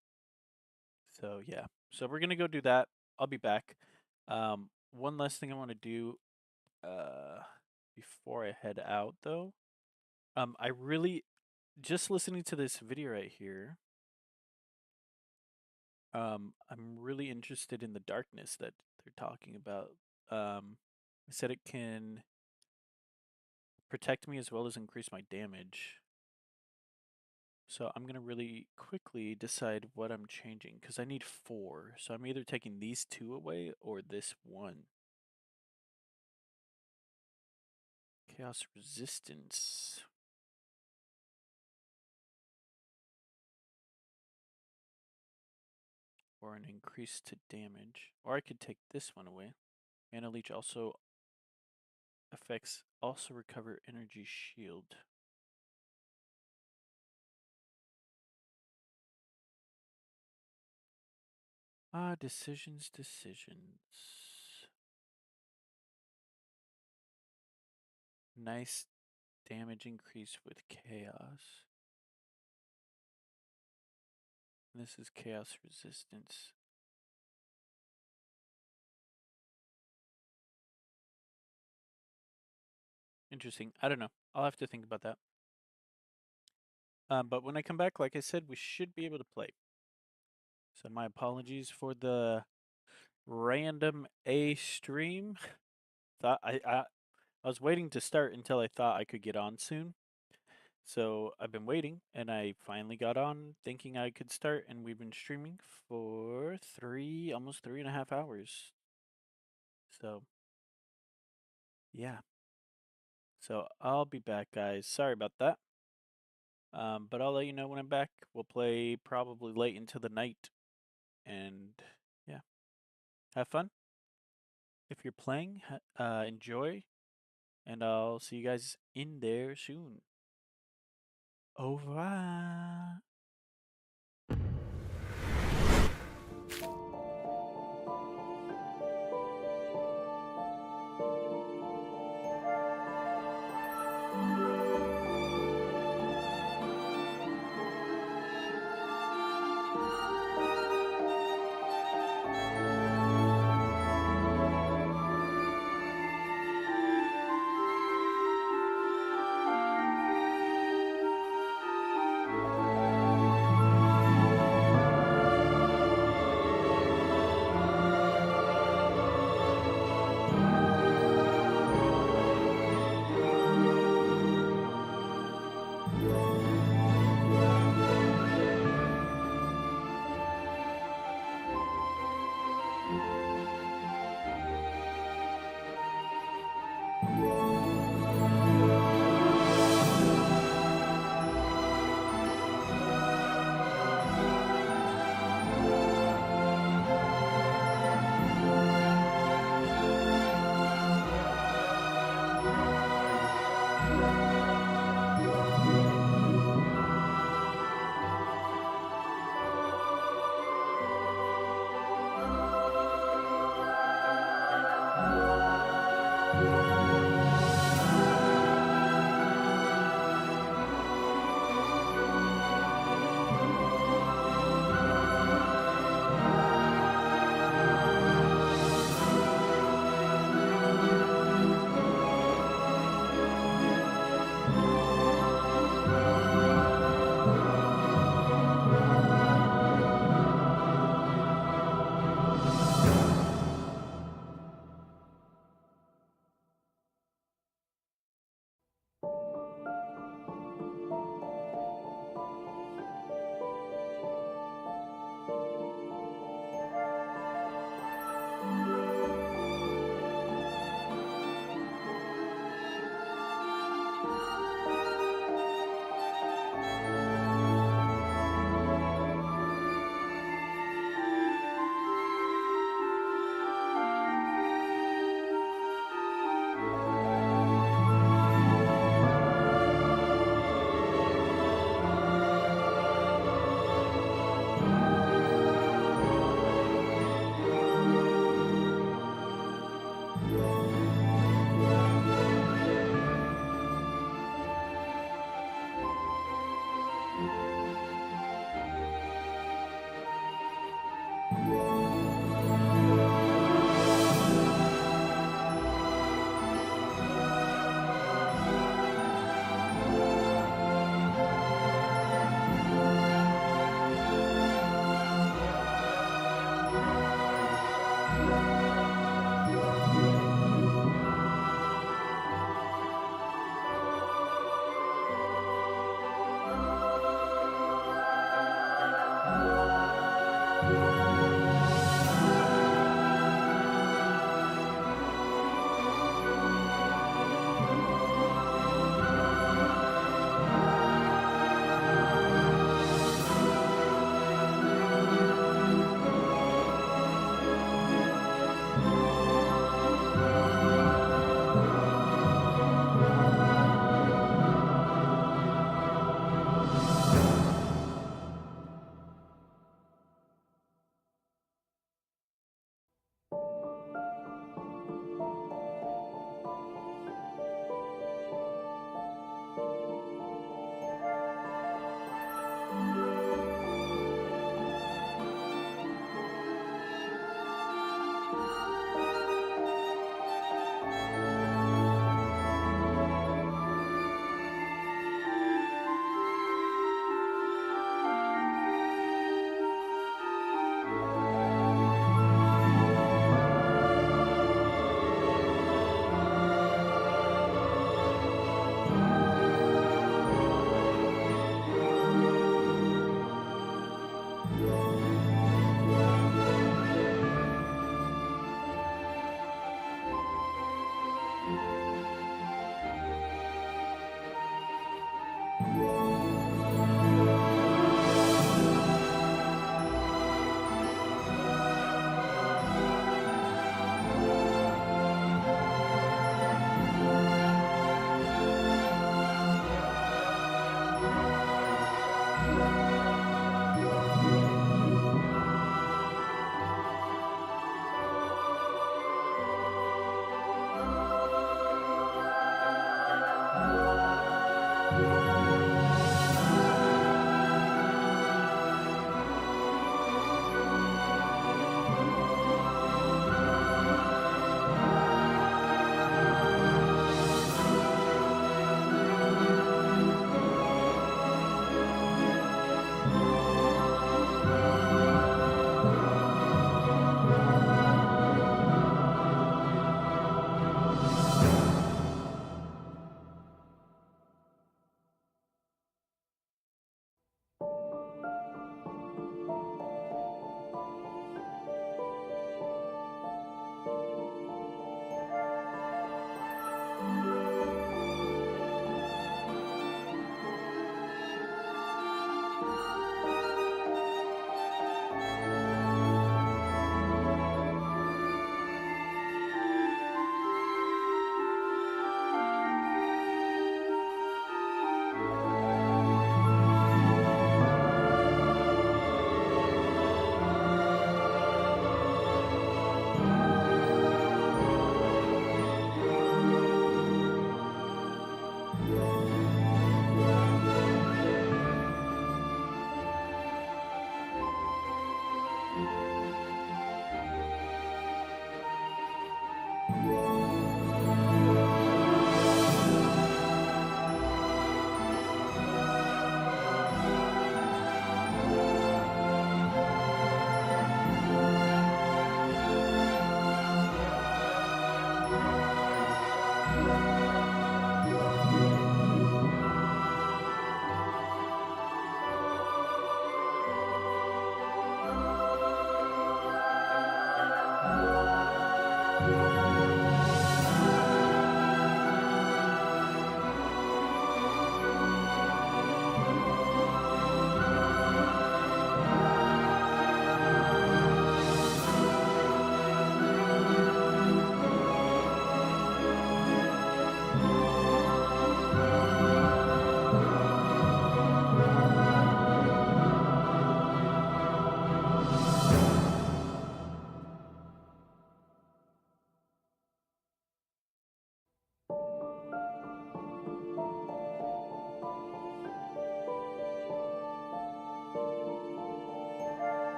so yeah. So we're gonna go do that. I'll be back. One last thing I want to do before I head out though. I really just listening to this video right here. I'm really interested in the darkness that they're talking about. I said it can protect me as well as increase my damage. So I'm going to really quickly decide what I'm changing because I need 4. So I'm either taking these 2 away or this 1. Chaos resistance. Or an increase to damage. Or I could take this one away. Mana Leech also affects also recover energy shield. Decisions. Nice damage increase with chaos. This is chaos resistance. Interesting. I don't know. I'll have to think about that. But when I come back, like I said, we should be able to play. So my apologies for the random A stream. Thought I was waiting to start until I thought I could get on soon. So I've been waiting, and I finally got on thinking I could start, and we've been streaming for almost 3.5 hours. So yeah. So I'll be back, guys. Sorry about that. But I'll let you know when I'm back. We'll play probably late into the night, and yeah, have fun. If you're playing, enjoy, and I'll see you guys in there soon. Au revoir.